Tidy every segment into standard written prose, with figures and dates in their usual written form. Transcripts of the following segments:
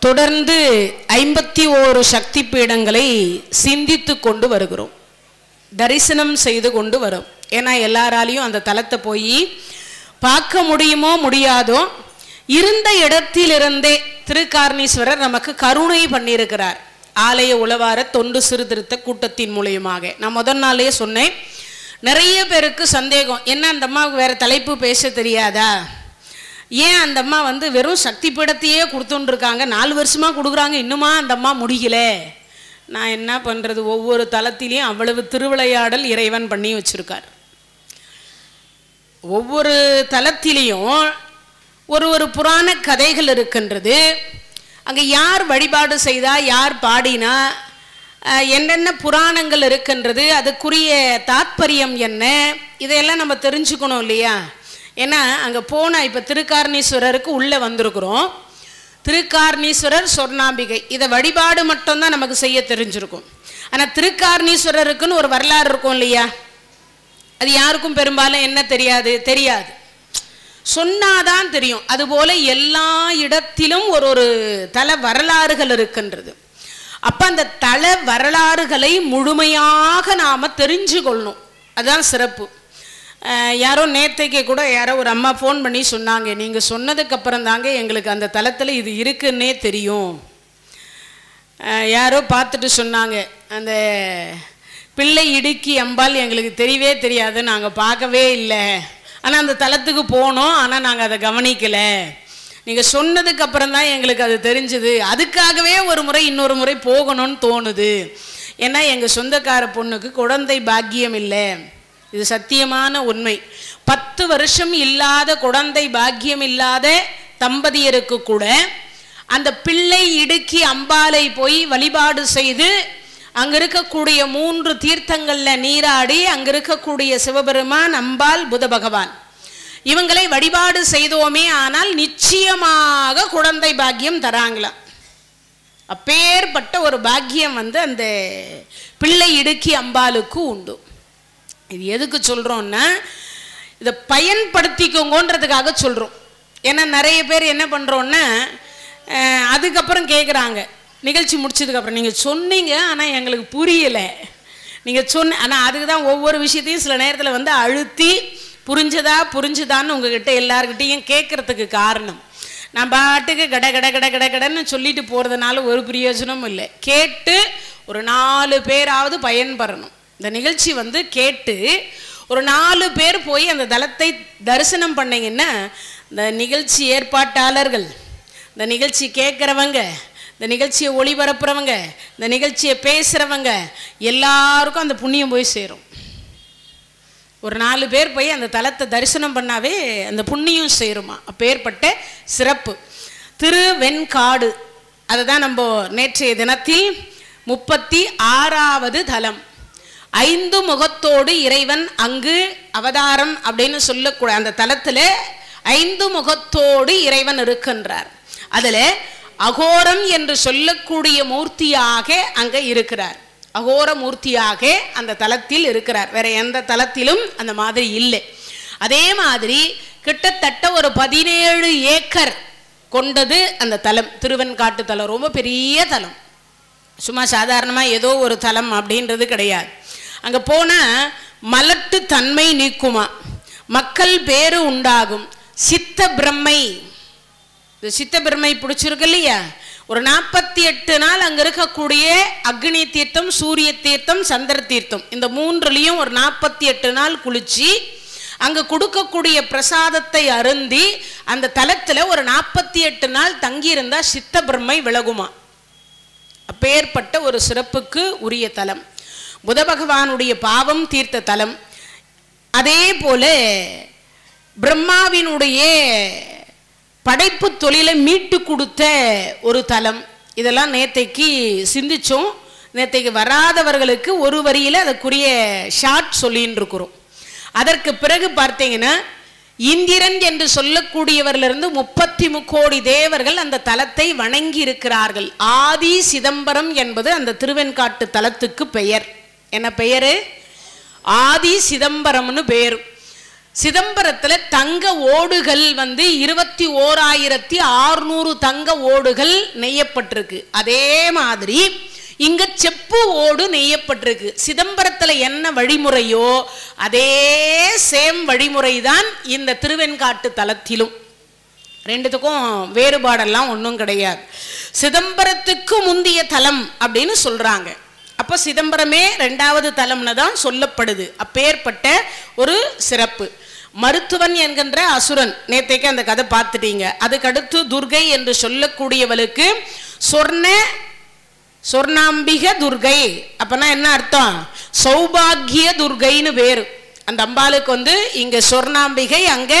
தொடர்ந்து 51 சக்தி பீடங்களை சிந்தித்து கொண்டு வருகிறோம், தரிசனம் செய்து கொண்டு வரோம். ஏன்னா எல்லாராலையும் அந்த தலத்தை போய் பார்க்க முடியுமோ முடியாதோ, இருந்த இடத்திலிருந்தே திருக்காரணீஸ்வரர் நமக்கு கருணை பண்ணியிருக்கிறார். ஆலய உளவார தொண்டு சீர்திருத்த கூட்டத்தின் மூலியமாக நான் முதல் நாளே சொன்னேன். நிறைய பேருக்கு சந்தேகம், என்ன அந்த அம்மாவுக்கு வேற தலைப்பு பேச தெரியாதா, ஏன் அந்த அம்மா வெறும் சக்தி பீடத்தையே கொடுத்துட்டுருக்காங்க, 4 வருஷமாக கொடுக்குறாங்க, இன்னுமா அந்த அம்மா முடியல. நான் என்ன பண்ணுறது, ஒவ்வொரு தலத்திலையும் அவ்வளவு திருவிளையாடல் இறைவன் பண்ணி வச்சுருக்கார். ஒவ்வொரு தலத்திலையும் ஒரு புராண கதைகள் இருக்கின்றது. அங்கே யார் வழிபாடு செய்தா, யார் பாடினா, என்னென்ன புராணங்கள் இருக்கின்றது, அதுக்குரிய தாத்பரியம் என்ன, இதையெல்லாம் நம்ம தெரிஞ்சுக்கணும் இல்லையா. ஏன்னா அங்கே போனால் இப்போ திருக்காரணீஸ்வரருக்கு உள்ளே வந்திருக்கிறோம். திருக்காரணீஸ்வரர், சொர்ணாம்பிகை, இதை வழிபாடு மட்டும்தான் நமக்கு செய்ய தெரிஞ்சிருக்கும். ஆனால் திருக்காரணீஸ்வரருக்குன்னு ஒரு வரலாறு இருக்கும் இல்லையா, அது யாருக்கும் பெரும்பாலும் என்ன தெரியாது, சொன்னாதான் தெரியும். அதுபோல எல்லா இடத்திலும் ஒரு தல வரலாறுகள் இருக்கின்றது. அப்போ அந்த தல வரலாறுகளை முழுமையாக நாம் தெரிஞ்சு கொள்ளணும், அதுதான் சிறப்பு. யாரோ நேற்றைக்கு கூட யாரோ ஒரு அம்மா ஃபோன் பண்ணி சொன்னாங்க, நீங்கள் சொன்னதுக்கப்புறம் தாங்க எங்களுக்கு அந்த தலத்தில் இது இருக்குன்னே தெரியும். யாரோ பார்த்துட்டு சொன்னாங்க, அந்த பிள்ளை இடுக்கி அம்பாள் எங்களுக்கு தெரியவே தெரியாது, நாங்கள் பார்க்கவே இல்லை, ஆனால் அந்த தலத்துக்கு போனோம், ஆனால் நாங்கள் அதை கவனிக்கலை, நீங்கள் சொன்னதுக்கப்புறம் தான் எங்களுக்கு அது தெரிஞ்சுது, அதுக்காகவே ஒரு முறை இன்னொரு முறை போகணும்னு தோணுது. ஏன்னா எங்கள் சொந்தக்கார பொண்ணுக்கு குழந்தை பாக்கியம் இல்லை, இது சத்தியமான உண்மை. 10 வருஷம் இல்லாத குழந்தை பாக்கியம் இல்லாத தம்பதியருக்கு கூட அந்த பிள்ளை இடுக்கி அம்பாலை போய் வழிபாடு செய்து அங்கே இருக்கக்கூடிய 3 தீர்த்தங்களில் நீராடி அங்கே இருக்கக்கூடிய சிவபெருமான், அம்பாள், புத பகவான் இவங்களை வழிபாடு செய்தோமே ஆனால் நிச்சயமாக குழந்தை பாக்கியம் தராங்களாம். அப்பேற்பட்ட ஒரு பாக்கியம் அந்த பிள்ளை இடுக்கி அம்பாளுக்கு உண்டு. இது எதுக்கு சொல்கிறோன்னா, இதை பயன்படுத்திக்கோங்கன்றதுக்காக சொல்கிறோம். ஏன்னா நிறைய பேர் என்ன பண்ணுறோன்னா, அதுக்கப்புறம் கேட்குறாங்க, நிகழ்ச்சி முடிச்சதுக்கப்புறம் நீங்கள் சொன்னீங்க ஆனால் எங்களுக்கு புரியலை, நீங்கள் ஆனால் அதுக்கு தான் ஒவ்வொரு விஷயத்தையும் சில நேரத்தில் அழுத்தி புரிஞ்சுதான்னு உங்ககிட்ட எல்லாருக்கிட்டையும் கேட்குறதுக்கு காரணம். நான் பாட்டுக்கு கடன்னு சொல்லிட்டு போகிறதுனால ஒரு பிரயோஜனமும் இல்லை. கேட்டு ஒரு 4 பேராவது பயன்பெறணும். இந்த நிகழ்ச்சி கேட்டு ஒரு 4 பேர் போய் அந்த தலத்தை தரிசனம் பண்ணிங்கன்னா, இந்த நிகழ்ச்சி ஏற்பாட்டாளர்கள், இந்த நிகழ்ச்சி கேட்குறவங்க, இந்த நிகழ்ச்சியை ஒளிபரப்புறவங்க, இந்த நிகழ்ச்சியை பேசுகிறவங்க எல்லாருக்கும் அந்த புண்ணியம் போய் சேரும். ஒரு 4 பேர் போய் அந்த தலத்தை தரிசனம் பண்ணாவே அந்த புண்ணியம் சேருமா. அப்பேற்பட்ட சிறப்பு திருவெண்காடு. அதை தான் நம்ம நேற்றைய தினத்தில் 36வது தலம். 5 முகத்தோடு இறைவன் அங்கு அவதாரம் அப்படின்னு சொல்லக்கூட அந்த தலத்தில் 5 முகத்தோடு இறைவன் இருக்கின்றார். அதில் அகோரம் என்று சொல்லக்கூடிய மூர்த்தியாக அங்கே இருக்கிறார். அகோர மூர்த்தியாக அந்த தலத்தில் இருக்கிறார். வேற எந்த தலத்திலும் அந்த மாதிரி இல்லை. அதே மாதிரி கிட்டத்தட்ட ஒரு 17 ஏக்கர் கொண்டது அந்த தலம், திருவெண்காட்டு தலம். ரொம்ப பெரிய தலம், சும்மா சாதாரணமாக ஏதோ ஒரு தலம் அப்படின்றது கிடையாது. அங்கே போனால் மலட்டு தன்மை நீக்குமா, மக்கள் பேரு உண்டாகும், சித்த பிரம்மை. இந்த சித்த பிரம்மை பிடிச்சிருக்கு இல்லையா, ஒரு 48 நாள் அங்கே இருக்கக்கூடிய அக்னி தீர்த்தம், சூரிய தீர்த்தம், சந்திர தீர்த்தம், இந்த 3லையும் ஒரு 48 நாள் குளிச்சு அங்கே கொடுக்கக்கூடிய பிரசாதத்தை அருந்தி அந்த தலத்தில் ஒரு 48 நாள் தங்கியிருந்தால் சித்த பிரம்மை விலகுமா. அப்பேற்பட்ட ஒரு சிறப்புக்கு உரிய தலம், புத பகவானுடைய பாவம் தீர்த்த தலம். அதே போல பிரம்மாவினுடைய படைப்பு தொழிலை மீட்டு கொடுத்த ஒரு தலம். இதெல்லாம் நேற்றைக்கு சிந்திச்சோம். நேற்றைக்கு வராதவர்களுக்கு ஒரு வரியில் அதுக்குரிய ஷார்ட் சொல்லின்னு இருக்கிறோம். அதற்கு பிறகு பார்த்தீங்கன்னா, இந்திரன் என்று சொல்லக்கூடியவரிலிருந்து 33 கோடி தேவர்கள் அந்த தலத்தை வணங்கி இருக்கிறார்கள். ஆதி சிதம்பரம் என்பது அந்த திருவெண்காட்டு தலத்துக்கு பெயர். என்ன பெயரு? ஆதி சிதம்பரம்னு பேர். சிதம்பரத்துல தங்க ஓடுகள் 21,600 தங்க ஓடுகள் நெய்யப்பட்டிருக்கு. அதே மாதிரி இங்க செப்பு ஓடு நெய்யப்பட்டிருக்கு. சிதம்பரத்துல என்ன வழிமுறையோ அதே சேம் வழிமுறைதான் இந்த திருவெண்காட்டு தலத்திலும். ரெண்டுத்துக்கும் வேறுபாடெல்லாம் ஒன்றும் கிடையாது. சிதம்பரத்துக்கு முந்திய தலம் அப்படின்னு சொல்றாங்க. அப்போ சிதம்பரமே 2வது தலம்னு தான் சொல்லப்படுது. அப்பேற்பட்ட ஒரு சிறப்பு. மருத்துவன் என்கின்ற அசுரன், நேத்தைக்கு அந்த கதை பார்த்துட்டீங்க. அதுக்கடுத்து துர்கை என்று சொல்லக்கூடியவளுக்கு சொர்ணாம்பிக துர்கை. அப்பனா என்ன அர்த்தம்? சௌபாகிய துர்கைன்னு பேரு. அந்த அம்பாளுக்கு இங்க சொர்ணாம்பிகை, அங்க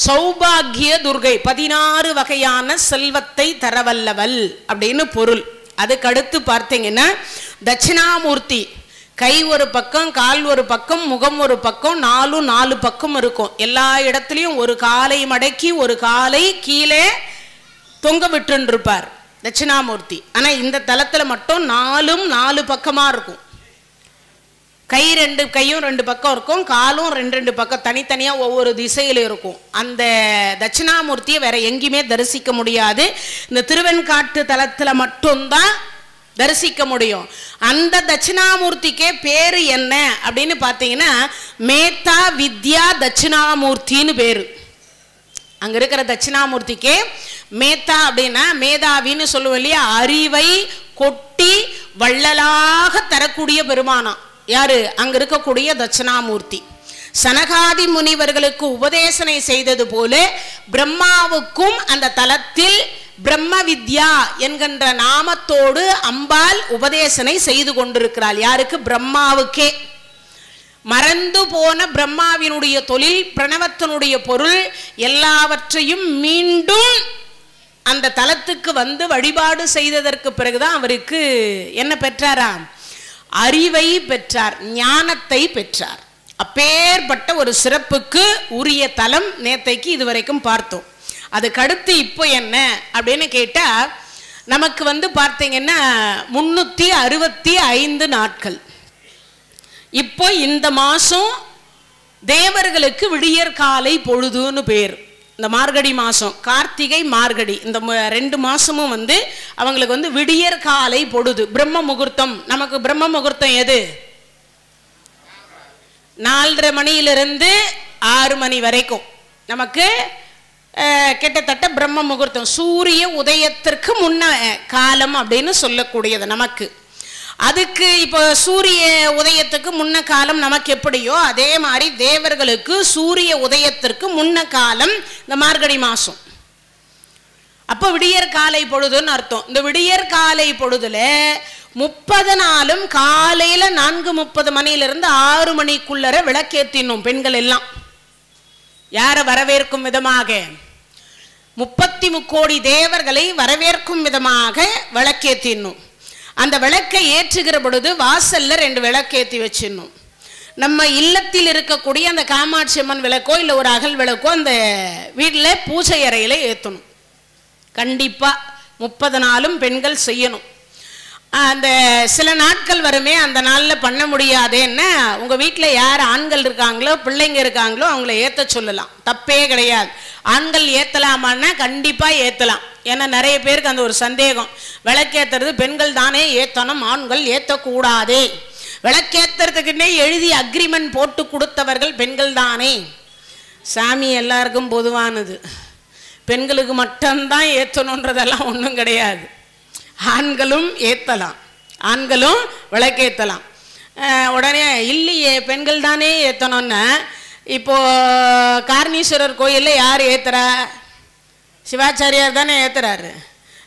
சௌபாகிய துர்கை, 16 வகையான செல்வத்தை தரவல்லவள் அப்படின்னு பொருள். அதுக்கடுத்து பார்த்தீங்கன்னா தட்சிணாமூர்த்தி, கை ஒரு பக்கம், கால் ஒரு பக்கம், முகம் ஒரு பக்கம், 4 பக்கம் இருக்கும். எல்லா இடத்துலையும் ஒரு காலை மடக்கி ஒரு காலை கீழே தொங்க விட்டுருப்பார் தட்சிணாமூர்த்தி. ஆனா இந்த தலத்துல மட்டும் 4 பக்கமா இருக்கும். கை 2 கையும் 2 பக்கம் இருக்கும், காலும் 2 பக்கம் தனித்தனியா ஒவ்வொரு திசையில இருக்கும். அந்த தட்சிணாமூர்த்தியை வேற எங்கேயுமே தரிசிக்க முடியாது. இந்த திருவெண்காட்டு தலத்துல மட்டும்தான் தரிசிக்க முடியும். அந்த தட்சிணாமூர்த்திக்கே பேரு என்ன அப்படின்னு பார்த்தீங்கன்னா மேத்தா வித்யா தட்சிணாமூர்த்தின்னு பேரு. அங்க இருக்கிற தட்சிணாமூர்த்திக்கே மேத்தா அப்படின்னா மேதாவின்னு சொல்லுவோம் இல்லையா, அறிவை கொட்டி வள்ளலாக தரக்கூடிய பெருமானம் யாரு? அங்க இருக்கக்கூடிய தட்சிணாமூர்த்தி. சனகாதி முனிவர்களுக்கு உபதேசனை செய்தது போல பிரம்மாவுக்கும் அந்த தலத்தில் பிரம்ம வித்யா என்கின்ற நாமத்தோடு அம்பாள் உபதேசனை செய்து கொண்டிருக்கிறாள். யாருக்கு? பிரம்மாவுக்கே. மறந்து போன பிரம்மாவினுடைய தொழில், பிரணவத்தினுடைய பொருள் எல்லாவற்றையும் மீண்டும் அந்த தலத்துக்கு வழிபாடு செய்ததற்கு பிறகுதான் அவருக்கு என்ன பெற்றாராம்? அறிவை பெற்றார், ஞானத்தை பெற்றார். அப்பேற்பட்ட ஒரு சிறப்புக்கு உரிய தலம் நேத்தைக்கு இதுவரைக்கும் பார்த்தோம். அதுக்கடுத்து இப்போ என்ன அப்படின்னு கேட்டா நமக்கு பார்த்தீங்கன்னா 365 நாட்கள். இப்போ இந்த மாசம் தேவர்களுக்கு விடியற் காலை பொழுதுன்னு பேர். இந்த மார்கழி மாசம், கார்த்திகை மார்கழி, இந்த 2 மாசமும் அவங்களுக்கு விடியற் காலை பொழுது, பிரம்ம முகூர்த்தம். நமக்கு பிரம்ம முகூர்த்தம் எது? 4:30 மணியிலிருந்து 6 மணி வரைக்கும் நமக்கு கிட்டத்தட்ட பிரம்ம முகூர்த்தம். சூரிய உதயத்திற்கு முன்ன காலம் அப்படின்னு சொல்லக்கூடியது நமக்கு. அதுக்கு இப்போ சூரிய உதயத்துக்கு முன்ன காலம் நமக்கு எப்படியோ அதே மாதிரி தேவர்களுக்கு சூரிய உதயத்திற்கு முன்ன காலம் இந்த மார்கழி மாசம். அப்போ விடியற் காலை பொழுதுன்னு அர்த்தம். இந்த விடியற் காலை பொழுதுல 30 நாளும் காலையில 4:30 மணியிலிருந்து 6 மணிக்குள்ளர விளக்கேற்றினோம் பெண்கள் எல்லாம். யாரை வரவேற்கும் விதமாக? 33 கோடி தேவர்களை வரவேற்கும் விதமாக விளக்கேற்றினோம். அந்த விளக்கை ஏற்றுகிற பொழுது வாசல்ல 2 விளக்கேற்றி வச்சிடணும். நம்ம இல்லத்தில் இருக்கக்கூடிய அந்த காமாட்சி அம்மன் விளக்கோ இல்லை ஒரு அகல் விளக்கோ அந்த வீட்டில் பூஜை அறையில் ஏற்றணும். கண்டிப்பா 30 நாளும் பெண்கள் செய்யணும். அந்த சில நாட்கள் வருமே, அந்த நாளில் பண்ண முடியாதேன்னா உங்கள் வீட்டில் யார் ஆண்கள் இருக்காங்களோ பிள்ளைங்க இருக்காங்களோ அவங்கள ஏற்ற சொல்லலாம், தப்பே கிடையாது. ஆண்கள் ஏற்றலாமான்னா கண்டிப்பாக ஏற்றலாம். ஏன்னா நிறைய பேருக்கு அந்த ஒரு சந்தேகம், விளக்கேற்றுறது பெண்கள் தானே ஏற்றணும், ஆண்கள் ஏற்றக்கூடாதே. விளக்கேற்றுறதுக்குன்னே எழுதி அக்ரிமெண்ட் போட்டு கொடுத்தவர்கள் பெண்கள் தானே. சாமி எல்லாருக்கும் பொதுவானது, பெண்களுக்கு மட்டும்தான் ஏற்றணுன்றதெல்லாம் ஒன்றும் கிடையாது. ஆண்களும் ஏற்றலாம், ஆண்களும் விளக்கேற்றலாம். உடனே இல்லையே பெண்கள் தானே ஏற்றணும்னா, இப்போது காரணீஸ்வரர் கோயிலில் யார் ஏற்றுறா? சிவாச்சாரியார் தானே ஏற்றுறாரு.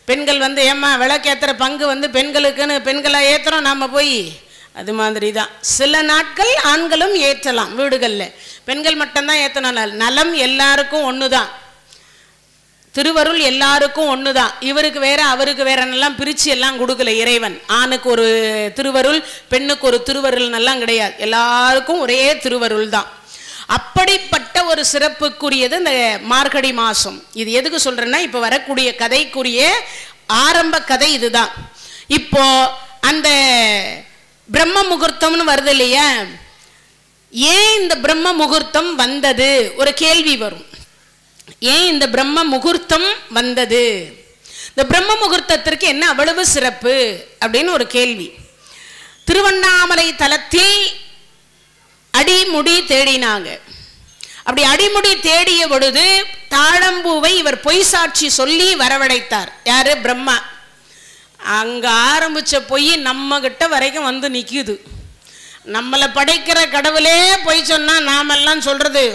பெண்கள் ஏம்மா விளக்கேற்றுற பங்கு பெண்களுக்குன்னு பெண்களாக ஏற்றுறோம் நாம் போய். அது மாதிரி தான் சில நாட்கள் ஆண்களும் ஏற்றலாம் வீடுகளில், பெண்கள் மட்டும்தான் ஏற்றணும். நலம் எல்லாருக்கும் ஒன்று தான், திருவருள் எல்லாருக்கும் ஒன்று தான். இவருக்கு வேற அவருக்கு வேறன்னெல்லாம் பிரித்து எல்லாம் கொடுக்கல இறைவன். ஆணுக்கு ஒரு திருவருள், பெண்ணுக்கு ஒரு திருவருள் எல்லாம் கிடையாது, எல்லாருக்கும் ஒரே திருவருள் தான். அப்படிப்பட்ட ஒரு சிறப்புக்குரியது இந்த மார்கழி மாதம். இது எதுக்கு சொல்கிறேன்னா, இப்போ வரக்கூடிய கதைக்குரிய ஆரம்ப கதை இதுதான். இப்போ அந்த பிரம்ம முகூர்த்தம்னு வருது இல்லையா, ஏன் இந்த பிரம்ம முகூர்த்தம் வந்தது ஒரு கேள்வி வரும். ஏன் இந்த பிரம்ம முகூர்த்தம் வந்தது, இந்த பிரம்ம முகூர்த்தத்திற்கு என்ன அவ்வளவு சிறப்பு அப்படின்னு ஒரு கேள்வி. திருவண்ணாமலை தலத்தில் அடிமுடி தேடினாங்க. அப்படி அடிமுடி தேடிய பொழுது தாழம்பூவை இவர் பொய் சாட்சி சொல்லி வரவழைத்தார். யாரு? பிரம்மா. அங்க ஆரம்பிச்ச பொய் நம்ம கிட்ட வரைக்கும் வந்து நிக்குது. நம்மளை படைக்கிற கடவுளே பொய் சொன்னா நாமெல்லாம் சொல்றது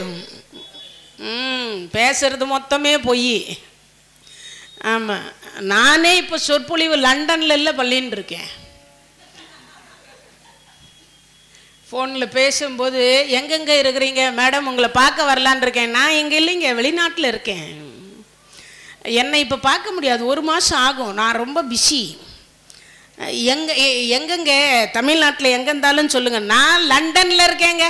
பேசுறது மொத்தமே பொய். ஆமா, நானே இப்ப சொற்பொழிவு லண்டன்ல இல்ல பள்ளின்னு இருக்கேன். ஃபோனில் பேசும்போது எங்கெங்க இருக்கிறீங்க மேடம், உங்களை பார்க்க வரலான் இருக்கேன். நான் எங்கே இல்லைங்க, வெளிநாட்டில் இருக்கேன். என்னை இப்போ பார்க்க முடியாது, 1 மாதம் ஆகும், நான் ரொம்ப பிஸி. எங்கெங்க தமிழ்நாட்டில் எங்கே இருந்தாலும் சொல்லுங்கள், நான் லண்டனில் இருக்கேங்க.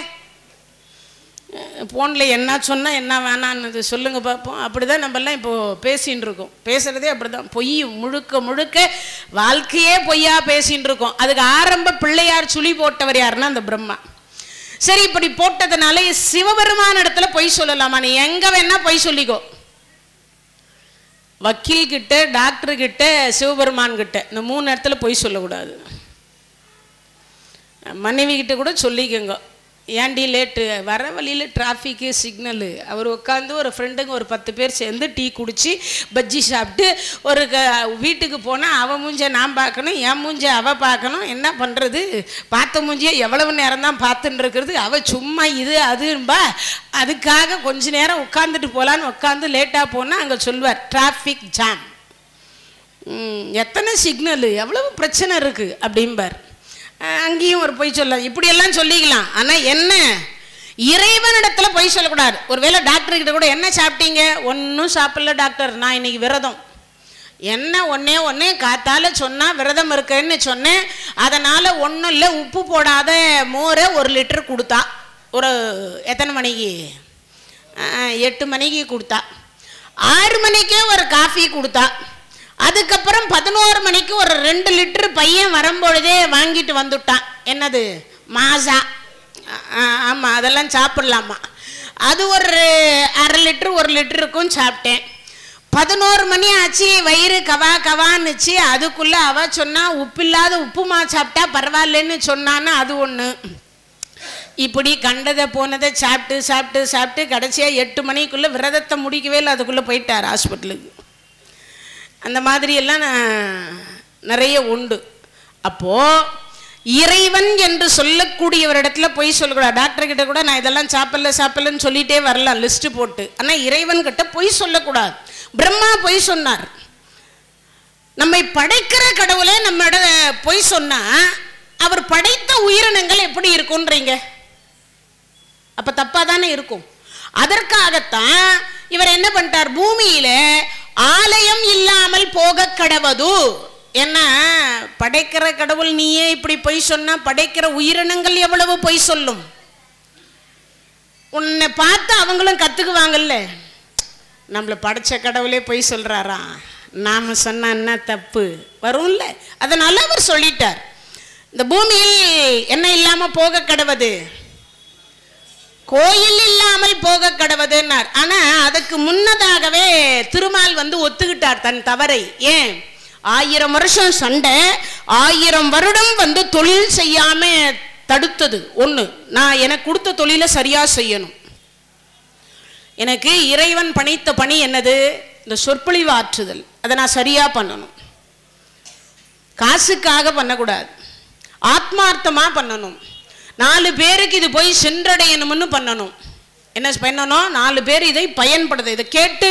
ஃபோனில் என்ன சொன்னால் என்ன வேணான்னு சொல்லுங்கள் பார்ப்போம். அப்படி தான் நம்மெல்லாம் இப்போது பேசின்னு இருக்கோம். பேசுகிறதே அப்படி தான், பொய் முழுக்க முழுக்க வாழ்க்கையே பொய்யா பேசின்னு இருக்கோம். அதுக்கு ஆரம்ப பிள்ளையார் சுழி போட்டவர் யாருன்னா அந்த பிரம்மா. சரி, இப்படி போட்டதுனால சிவபெருமான இடத்துல பொய் சொல்லலாமா? நீ எங்கே வேணா பொய் சொல்லிக்கோ. வக்கீல் கிட்ட, டாக்டர் கிட்ட, சிவபெருமான் கிட்ட, இந்த 3 இடத்துல பொய் சொல்லக்கூடாது. மனைவி கிட்ட கூட சொல்லிக்கோங்க. ஏன்டி லேட்டு, வர வழியில் டிராஃபிக்கு சிக்னலு. அவர் உட்காந்து ஒரு ஃப்ரெண்டுங்க ஒரு 10 பேர் சேர்ந்து டீ குடித்து பஜ்ஜி சாப்பிட்டு ஒரு வீட்டுக்கு போனால் அவள் மூஞ்ச நான் பார்க்கணும், என் மூஞ்ச அவள் பார்க்கணும். என்ன பண்ணுறது, பார்த்த மூஞ்சியை எவ்வளவு நேரம் தான் பார்த்துட்டு இருக்கிறது. அவள் சும்மா இது அதுன்பா. அதுக்காக கொஞ்ச நேரம் உட்காந்துட்டு போகலான்னு உட்காந்து லேட்டாக போனால் அங்கே சொல்வார் டிராஃபிக் ஜாம், எத்தனை சிக்னலு, எவ்வளவு பிரச்சனை இருக்குது அப்படிம்பார். அங்கேயும் ஒரு பொய் சொல்லலாம், இப்படியெல்லாம் சொல்லிக்கலாம். ஆனால் என்ன, இறைவனிடத்துல பொய் சொல்லக்கூடாது. ஒருவேளை டாக்டர்கிட்ட கூட என்ன சாப்பிட்டீங்க, ஒன்றும் சாப்பிடல டாக்டர், நான் இன்னைக்கு விரதம். என்ன ஒன்னே காத்தால சொன்னால் விரதம் இருக்கேன்னு சொன்னேன். அதனால் ஒன்றும் இல்லை, உப்பு போடாத மோரை 1 லிட்டர் கொடுத்தா. ஒரு எத்தனை மணிக்கு, 8 மணிக்கு கொடுத்தா. 6 மணிக்கே ஒரு காஃபி கொடுத்தா. அதுக்கப்புறம் 11 மணிக்கு ஒரு 2 லிட்டர் பையன் வரும்பொழுதே வாங்கிட்டு வந்துட்டான். என்னது, மாசா. ஆமாம், அதெல்லாம் சாப்பிட்லாமா. அது ஒரு 1/2 லிட்டர் 1 லிட்டருக்கும் சாப்பிட்டேன். 11 மணி ஆச்சு, வயிறு கவான்னுச்சு. அதுக்குள்ளே அவ சொன்னா உப்பில்லாத உப்புமா சாப்பிட்டா பரவாயில்லன்னு சொன்னான்னு அது ஒன்று. இப்படி கண்டதை போனதை சாப்பிட்டு சாப்பிட்டு சாப்பிட்டு கடைசியாக 8 மணிக்குள்ளே விரதத்தை முடிக்கவே இல்லை, அதுக்குள்ளே போயிட்டார் ஹாஸ்பிட்டலுக்கு. அந்த மாதிரியெல்லாம் நிறைய உண்டு. அப்போது இறைவன் என்று சொல்லக்கூடியவரிடத்துல பொய் சொல்லக்கூடாது. டாக்டர்கிட்ட கூட நான் இதெல்லாம் சாப்பிடலன்னு சொல்லிகிட்டே வரலாம் லிஸ்ட்டு போட்டு. ஆனால் இறைவன்கிட்ட பொய் சொல்லக்கூடாது. பிரம்மா பொய் சொன்னார். நம்மை படைக்கிற கடவுளே நம்மளோட பொய் சொன்னால் அவர் படைத்த உயிரினங்கள் எப்படி இருக்குன்றீங்க? அப்போ தப்பாக தானே இருக்கும். அதற்காகத்தான் இவர் என்ன பண்ணிட்டார், பூமியில ஆலயம் இல்லாமல் போக கடவது. என்ன, படைக்கிற கடவுள் நீயே இப்படி பொய் சொன்னா படைக்கிற உயிரினங்கள் எவ்வளவு பொய் சொல்லும். உன்னை பார்த்து அவங்களும் கத்துக்குவாங்கல்ல, நம்மளை படைச்ச கடவுளே பொய் சொல்றாரா, நாம சொன்னா என்ன தப்பு வரும்ல. அதனால அவர் சொல்லிட்டார், இந்த பூமியில் என்ன இல்லாம போக கடவுது, கோயில் இல்லாமல் போக கடவுதுன்னார். ஆனா அதுக்கு முன்னதாகவே திருமால் வந்து ஒத்துக்கிட்டார் தன் தவறை. ஏன், 1000 வருஷம் சண்டை, 1000 வருடம் வந்து தொழில் செய்யாம தடுத்தது ஒண்ணு. நான் எனக்கு கொடுத்த தொழிலை சரியா செய்யணும். எனக்கு இறைவன் பணித்த பணி என்னது, இந்த சொற்பொழிவு ஆற்றுதல். அதை நான் சரியா பண்ணணும். காசுக்காக பண்ணக்கூடாது, ஆத்மார்த்தமா பண்ணணும். 4 பேருக்கு இது போய் சென்றடையணும்னு பண்ணணும். என்ன பண்ணணும், 4 பேர் இதை பயன்படுத்த, இதை கேட்டு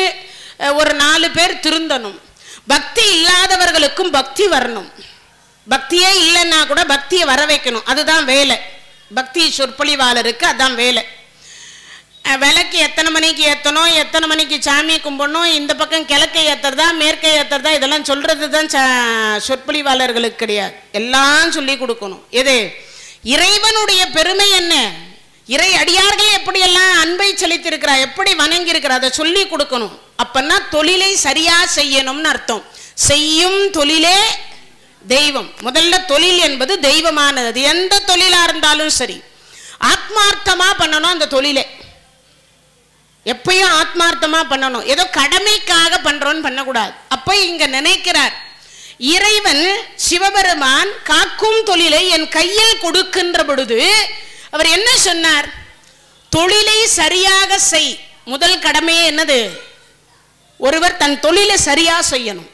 ஒரு 4 பேர் திருந்தணும். பக்தி இல்லாதவர்களுக்கும் பக்தி வரணும். பக்தியே இல்லைன்னா கூட பக்தியை வர வைக்கணும். அதுதான் வேலை. பக்தி சொற்பொழிவாளருக்கு அதான் வேலை. விளக்கு எத்தனை மணிக்கு ஏற்றணும், எத்தனை மணிக்கு சாமி கும்பிடணும், இந்த பக்கம் கிழக்கை ஏற்றுறதா மேற்கை ஏற்றுறதா, இதெல்லாம் சொல்றது தான் சொற்பொழிவாளர்களுக்கு கிடையாது. எல்லாம் சொல்லி கொடுக்கணும். எது, இறைவனுடைய பெருமை என்ன, இறை அடியார்கள் எப்படியெல்லாம் அன்பை செலுத்திருக்கிறார், எப்படி வணங்கி இருக்கிறார், அதை சொல்லி கொடுக்கணும். அப்பன்னா தொழிலை சரியா செய்யணும்னு அர்த்தம். செய்யும் தொழிலே தெய்வம். முதல்ல தொழில் என்பது தெய்வமானது. எந்த தொழிலா இருந்தாலும் சரி. ஆத்மார்த்தமா பண்ணணும் அந்த தொழிலை. எப்பயும் ஆத்மார்த்தமா பண்ணணும், ஏதோ கடமைக்காக பண்றோன்னு பண்ணக்கூடாது. அப்ப இங்க நினைக்கிறார், இறைவன் சிவபெருமான் காக்கும் தொழிலை என் கையில் கொடுக்கின்ற பொழுது அவர் என்ன சொன்னார்? தொழிலை சரியாக செய். முதல் கடமையே என்னது? ஒருவர் தன் தொழிலை சரியா செய்யணும்,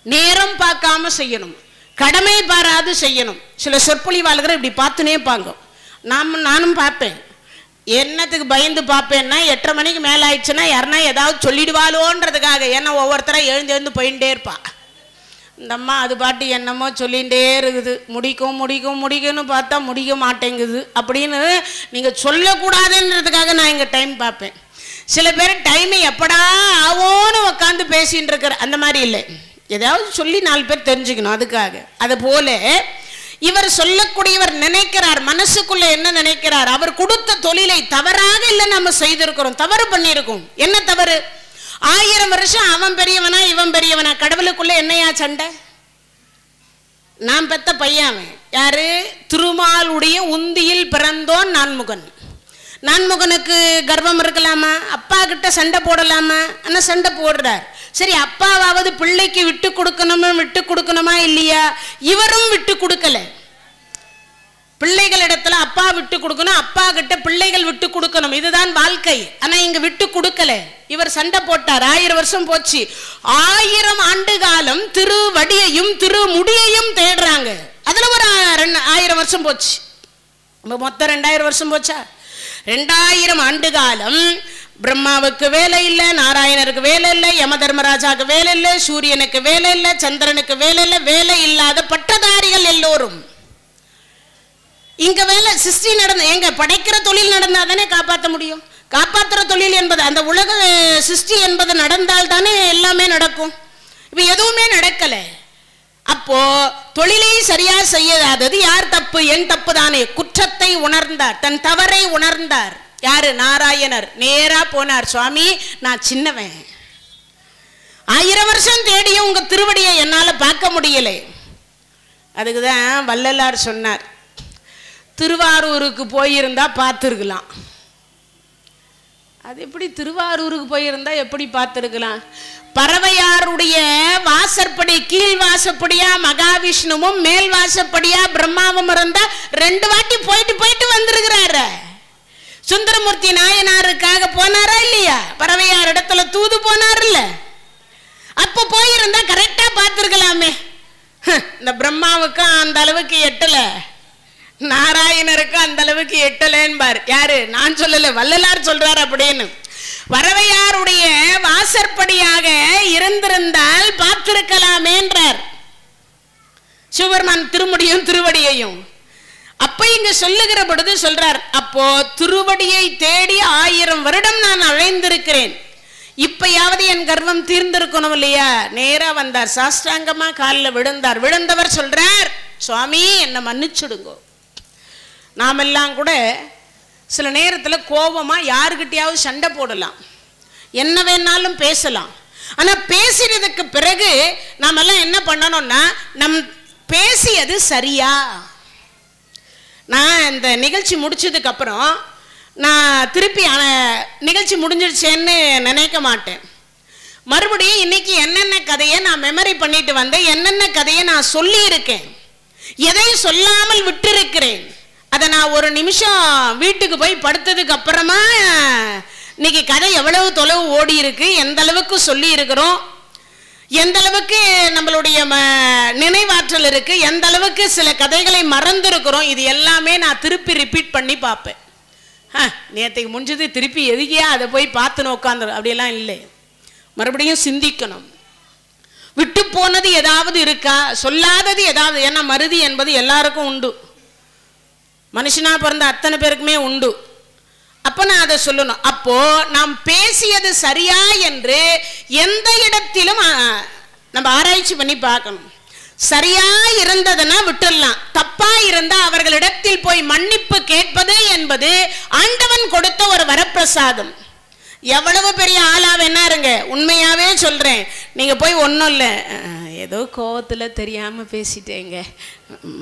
நேரம் பார்க்காம செய்யணும், கடமை பாராது செய்யணும். சில சொற்பொழிவாளர்கள் இப்படி பார்த்துனே பாங்க. நானும் பார்ப்பேன். என்னத்துக்கு பயந்து பார்ப்பேன்னா 8:30 மணிக்கு மேலே ஆயிடுச்சுன்னா யாருன்னா ஏதாவது சொல்லிடுவாளோன்றதுக்காக. ஏன்னா ஒவ்வொருத்தரை எழுந்து போயிட்டே இருப்பா. இந்த அம்மா அது பாட்டு என்னமோ சொல்லிகிட்டே இருக்குது, முடிக்கும்னு பார்த்தா முடிக்க மாட்டேங்குது அப்படின்னு நீங்கள் சொல்லக்கூடாதுன்றதுக்காக நான் இங்கே டைம் பார்ப்பேன். சில பேர் டைமை எப்படா ஆவோன்னு உட்காந்து பேசின்னு இருக்கிற அந்த மாதிரி இல்லை, ஏதாவது சொல்லி 4 பேர் தெரிஞ்சுக்கணும் அதுக்காக. அதுபோல இவர் சொல்லக்கூடியவர் நினைக்கிறார், மனசுக்குள்ள என்ன நினைக்கிறார்? அவர் கொடுத்த தொழிலை தவறாக இல்லை நம்ம செய்திருக்கிறோம், தவறு பண்ணியிருக்கோம். என்ன தவறு? 1000 வருஷம் அவன் பெரியவனா இவன் பெரியவனா, கடவுளுக்குள்ள என்னையா சண்டை? நான் பெத்த பையன் யாரு? திருமாலுடைய உந்தியில் பிறந்தோன் நான்முகன். நான்முகனுக்கு கர்வம் இருக்கலாமா? அப்பா கிட்ட சண்டை போடலாமா? ஆனால் சண்டை போடுறார். சரி, அப்பாவாவது பிள்ளைக்கு விட்டு கொடுக்கணுமா இல்லையா? இவரும் விட்டு கொடுக்கல. பிள்ளைகளிடத்துல அப்பா விட்டு கொடுக்கணும், அப்பா கிட்ட பிள்ளைகள் விட்டு கொடுக்கணும், இதுதான் வாழ்க்கை. ஆனா இங்க விட்டு கொடுக்கல. இவர் சண்டை போட்டார். 1000 வருஷம் போச்சு. 1000 ஆண்டு காலம் திருவடியையும் திருமுடியையும் தேடுறாங்க. அதுல ஒரு 1000 வருஷம் போச்சு. மொத்தம் 2000 வருஷம் போச்சா? 2000 ஆண்டு காலம் பிரம்மாவுக்கு வேலை இல்லை, நாராயணருக்கு வேலை இல்லை, யம தர்மராஜாவுக்கு வேலை இல்லை, சூரியனுக்கு வேலை இல்லை, சந்திரனுக்கு வேலை இல்லை. வேலை இல்லாத பட்டதாரிகள் எல்லோரும் இங்க வேலை சிருஷ்டி நடந்த எங்க படைக்கிற தொழில் நடந்தா தானே காப்பாற்ற முடியும். காப்பாற்றுற தொழில் என்பது அந்த உலக சிருஷ்டி என்பது நடந்தால் தானே எல்லாமே நடக்கும். இப்ப எதுவுமே நடக்கல. அப்போ தொழிலை சரியா செய்யாதது யார் தப்பு? என் தப்பு தானே. குற்றத்தை உணர்ந்தார், தன் தவறை உணர்ந்தார். யாரு? நாராயணர். நேரா போனார், சுவாமி நான் சின்னவன், 1000 வருஷம் தேடியும் உங்க திருவடியை என்னால பார்க்க முடியலை. அதுக்குதான் வள்ளலார் சொன்னார், திருவாரூருக்கு போயிருந்தா பார்த்துருக்கலாம். அது எப்படி திருவாரூருக்கு போயிருந்தா எப்படி பார்த்துருக்கலாம்? பறவையாருடைய வாசற்படி கீழ் வாசப்படியா மகாவிஷ்ணுவும் மேல் வாசப்படியா பிரம்மாவும் இருந்தா 2 வாட்டி போயிட்டு வந்திருக்கிறாரு. சுந்தரமூர்த்தி நாயனாருக்காக போனாரா இல்லையா? பறவையார் இடத்துல தூது போனார் இல்ல? அப்ப போயிருந்தா கரெக்டா பார்த்திருக்கலாமே. இந்த பிரம்மாவுக்கு அந்த அளவுக்கு எட்டல, நாராயணருக்கு அந்த அளவுக்கு எட்டலன்பார். யாரு? நான் சொல்லல, வள்ளலார் சொல்றார் அப்படின்னு. பறவையாருடைய வாசற்படியாக இருந்திருந்தால் பார்த்திருக்கலாமேன்றார் சிவபெருமான் திருமுடியும் திருவடியையும். அப்ப இங்க சொல்லுகிற பொழுது சொல்றார், அப்போ திருவடியை தேடி 1000 வருடம் நான் அழைந்திருக்கிறேன், இப்பயாவது என் கர்வம் தீர்ந்திருக்கணும் இல்லையா? நேரா வந்தார், சாஷ்டாங்கமா காலில் விழுந்தார். விழுந்தவர் சொல்றார், சுவாமி என்னை மன்னிச்சுடுங்கோ. நாமெல்லாம் கூட சில நேரத்தில் கோபமா யாருக்கிட்டையாவது சண்டை போடலாம், என்ன வேணாலும் பேசலாம். ஆனா பேசினதுக்கு பிறகு நாமெல்லாம் என்ன பண்ணணும்னா, நம் பேசியது சரியா? நான் இந்த நிகழ்ச்சி முடிச்சதுக்கு அப்புறம் நான் திருப்பி நிகழ்ச்சி முடிஞ்சிடுச்சேன்னு நினைக்க மாட்டேன். மறுபடியும் இன்னைக்கு என்னென்ன கதையை நான் மெமரி பண்ணிட்டு வந்தேன், என்னென்ன கதையை நான் சொல்லி இருக்கேன், எதை சொல்லாமல் விட்டிருக்கிறேன், அதை நான் ஒரு நிமிஷம் வீட்டுக்கு போய் படுத்ததுக்கு அப்புறமா இன்னைக்கு கதை எவ்வளவு தொலைவு ஓடி இருக்கு, எந்த அளவுக்கு சொல்லி இருக்கிறோம், எந்த அளவுக்கு நம்மளுடைய நினைவாற்றல் இருக்கு, எந்த அளவுக்கு சில கதைகளை மறந்துருக்கிறோம், இது எல்லாமே நான் திருப்பி ரிப்பீட் பண்ணி பார்ப்பேன். நேற்றுக்கு முடிஞ்சது திருப்பி எதுக்கியா அதை போய் பார்த்துன்னு உட்காந்துரும் அப்படியெல்லாம் இல்லை. மறுபடியும் சிந்திக்கணும். விட்டு போனது ஏதாவது இருக்கா, சொல்லாதது ஏதாவது. ஏன்னா மருதி என்பது எல்லாருக்கும் உண்டு, மனுஷனா பிறந்த அத்தனை பேருக்குமே உண்டு. அப்ப நான் அதை சொல்லணும். அப்போ நாம் பேசியது சரியா என்று எந்த இடத்திலும் நம்ம ஆராய்ச்சி பண்ணி பார்க்கணும். சரியா இருந்ததுன்னா விட்டுடலாம், தப்பா இருந்தா அவர்களிடத்தில் போய் மன்னிப்பு கேட்பது என்பது ஆண்டவன் கொடுத்த ஒரு வரப்பிரசாதம். எவ்வளவு பெரிய ஆளா வேணா இருங்க, உண்மையாவே சொல்றேன். நீங்க போய் ஒன்றும் இல்லை ஏதோ கோவத்தில் தெரியாமல் பேசிட்டேங்க,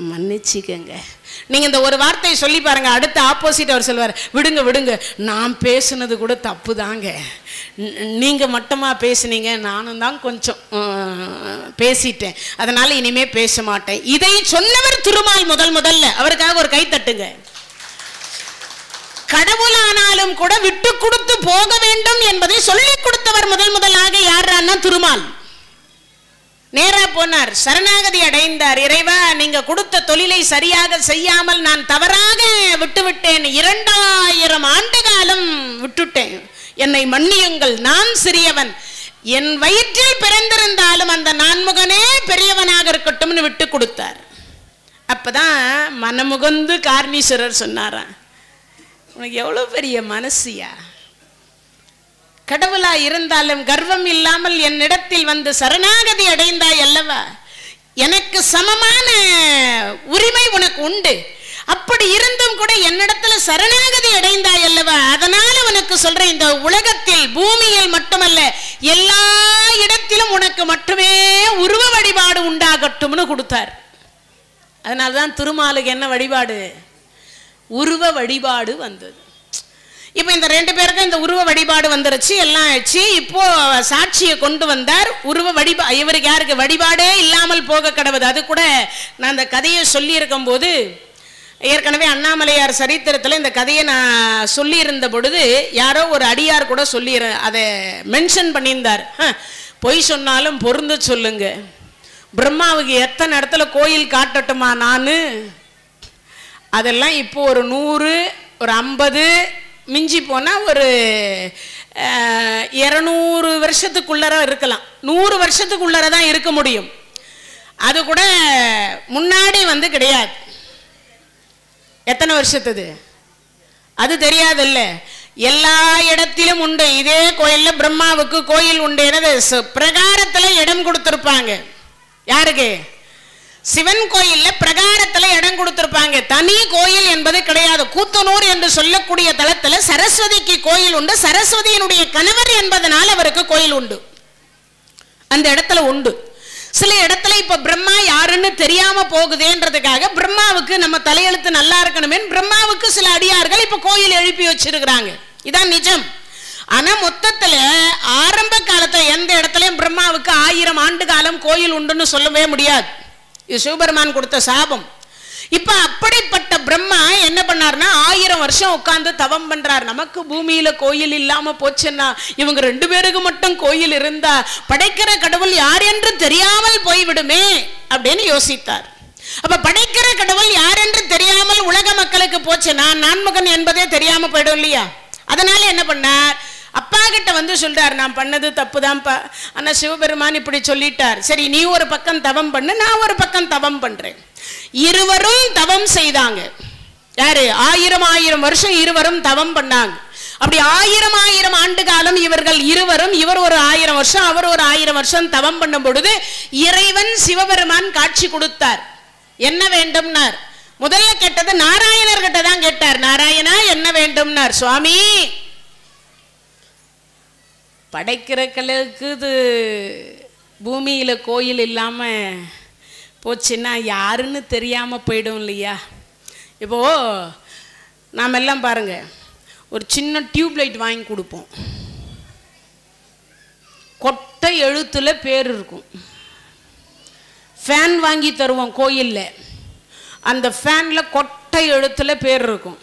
மன்னிச்சுக்கங்க. நீங்கள் இந்த ஒரு வார்த்தையை சொல்லி பாருங்கள், அடுத்த ஆப்போசிட் அவர் சொல்லுவார், விடுங்க விடுங்க, நான் பேசுனது கூட தப்பு தாங்க, நீங்கள் மட்டுமா பேசுனீங்க, நானும் தான் கொஞ்சம் பேசிட்டேன், அதனால் இனிமேல் பேச மாட்டேன். இதை சொன்னவர் திருமால் முதல்ல. அவருக்காக ஒரு கை தட்டுங்க. கடவுளானாலும் கூட விட்டு கொடுத்து போக வேண்டும் என்பதை சொல்லிக் கொடுத்தவர் முதலாக யாரான்னா திருமால். நேரா போனார், சரணாகதி அடைந்தார். இறைவா, நீங்க கொடுத்த தொழிலை சரியாக செய்யாமல் நான் தவறாக விட்டுவிட்டேன், 2000 ஆண்டு காலம் விட்டுட்டேன், என்னை மன்னியுங்கள், நான் சிறியவன், என் வயிற்றில் பிறந்திருந்தாலும் அந்த நான்முகனே பெரியவனாக இருக்கட்டும்னு விட்டு கொடுத்தார். அப்பதான் மனமுகந்து கார்ணீஸ்வரர் சொன்னாராம், உனக்கு எவ்வளோ பெரிய மனசியா, கடவுளா இருந்தாலும் கர்வம் இல்லாமல் என்னிடத்தில் வந்து சரணாகதி அடைந்தாய் அல்லவா, எனக்கு சமமான உரிமை உனக்கு உண்டு, அப்படி இருந்தும் கூட என்னிடத்துல சரணாகதி அடைந்தாய் அல்லவா, அதனால உனக்கு சொல்றேன், இந்த உலகத்தில் பூமியில் மட்டுமல்ல எல்லா இடத்திலும் உனக்கு மட்டுமே உருவ வழிபாடு உண்டாகட்டும்னு கொடுத்தார். அதனால்தான் திருமாலுக்கு என்ன வழிபாடு, உருவ வழிபாடு வந்தது. இப்போ இந்த 2 பேருக்கும் இந்த உருவ வழிபாடு வந்துருச்சு, எல்லாம் ஆச்சு. இப்போ சாட்சியை கொண்டு வந்தார். உருவ வழிபாடு இவருக்கு யாருக்கு வழிபாடே இல்லாமல் போக கடவுது. அது கூட நான் அந்த கதையை சொல்லியிருக்கும் போது, ஏற்கனவே அண்ணாமலையார் சரித்திரத்தில் இந்த கதையை நான் சொல்லியிருந்த பொழுது யாரோ ஒரு அடியார் கூட சொல்லி அதை மென்ஷன் பண்ணியிருந்தார். பொய் சொன்னாலும் பொருந்து சொல்லுங்க, பிரம்மாவுக்கு எத்தனை இடத்துல கோயில் காட்டட்டுமா நான், அதெல்லாம் இப்போ ஒரு 100 ஒரு 50 மிஞ்சி போனால் ஒரு 200 வருஷத்துக்குள்ளர இருக்கலாம், 100 வருஷத்துக்குள்ளர தான் இருக்க முடியும். அது கூட முன்னாடி கிடையாது. எத்தனை வருஷத்துது அது தெரியாதுல்ல, எல்லா இடத்திலும் உண்டு. இதே கோயிலில் பிரம்மாவுக்கு கோயில் உண்டு, எனது பிரகாரத்தில் இடம் கொடுத்துருப்பாங்க. யாருக்கு? சிவன் கோயில்ல பிரகாரத்துல இடம் கொடுத்திருப்பாங்க. தனி கோயில் என்பது கிடையாது. கூத்தனூர் என்று சொல்லக்கூடிய தலத்துல சரஸ்வதிக்கு கோயில் உண்டு. சரஸ்வதியினுடைய கணவர் என்பதனால அவருக்கு கோயில் உண்டு, அந்த இடத்துல உண்டு. சில இடத்துல இப்ப பிரம்மா யாருன்னு தெரியாம போகுதேன்றதுக்காக பிரம்மாவுக்கு நம்ம தலையெழுத்து நல்லா இருக்கணுமே பிரம்மாவுக்கு சில அடியார்கள் இப்ப கோயில் எழுப்பி வச்சிருக்கிறாங்க. இதான் நிஜம். ஆனா மொத்தத்துல ஆரம்ப காலத்துல எந்த இடத்துலயும் பிரம்மாவுக்கு 1000 ஆண்டு காலம் கோயில் உண்டுன்னு சொல்லவே முடியாது. இது சிவபெருமான் கொடுத்த சாபம். இப்ப அப்படிப்பட்ட பிரம்மா என்ன பண்ணார்னா 1000 வருஷம் உட்கார்ந்து தவம் பண்றார். நமக்கு பூமியில கோயில் இல்லாம போச்சுன்னா இவங்க 2 பேருக்கு மட்டும் கோயில் இருந்தா படைக்கிற கடவுள் யார் என்று தெரியாமல் போய்விடுமே அப்படின்னு யோசித்தார். அப்ப படைக்கிற கடவுள் யார் என்று தெரியாமல் உலக மக்களுக்கு போச்சுன்னா நான்முகன் என்பதே தெரியாம போயிடும் இல்லையா? அதனால என்ன பண்ணார், அப்பா கிட்ட சொல்றார், நான் பண்ணது தப்புதான்ப்பா, ஆனா சிவபெருமான் இப்படி சொல்லிட்டார், சரி நீ ஒரு பக்கம் தவம் பண்ணு, நான் ஒரு பக்கம் தவம் பண்றேன். இருவரும் தவம் செய்தாங்க. யாரு? 1000 வருஷம் இருவரும் தவம் பண்ணாங்க. அப்படி 1000 ஆண்டு காலம் இவர்கள் இருவரும், இவர் ஒரு 1000 வருஷம் அவர் ஒரு 1000 வருஷம் தவம் பண்ணும் பொழுது இறைவன் சிவபெருமான் காட்சி கொடுத்தார். என்ன வேண்டும்னார். முதல்ல கேட்டது நாராயணர் கிட்ட தான் கேட்டார். நாராயணா என்ன வேண்டும்னார். சுவாமி, படைக்கிற கலருக்கு பூமியில கோயில் இல்லாம போச்சுன்னா யாருன்னு தெரியாம போயிடும் இல்லையா? இப்போ நாம எல்லாம் பாருங்க, ஒரு சின்ன டியூப் லைட் வாங்கி கொடுப்போம், கொட்டை எழுத்துல பேர் இருக்கும். ஃபேன் வாங்கி தருவோம் கோயில்ல, அந்த ஃபேன்ல கொட்டை எழுத்துல பேர் இருக்கும்.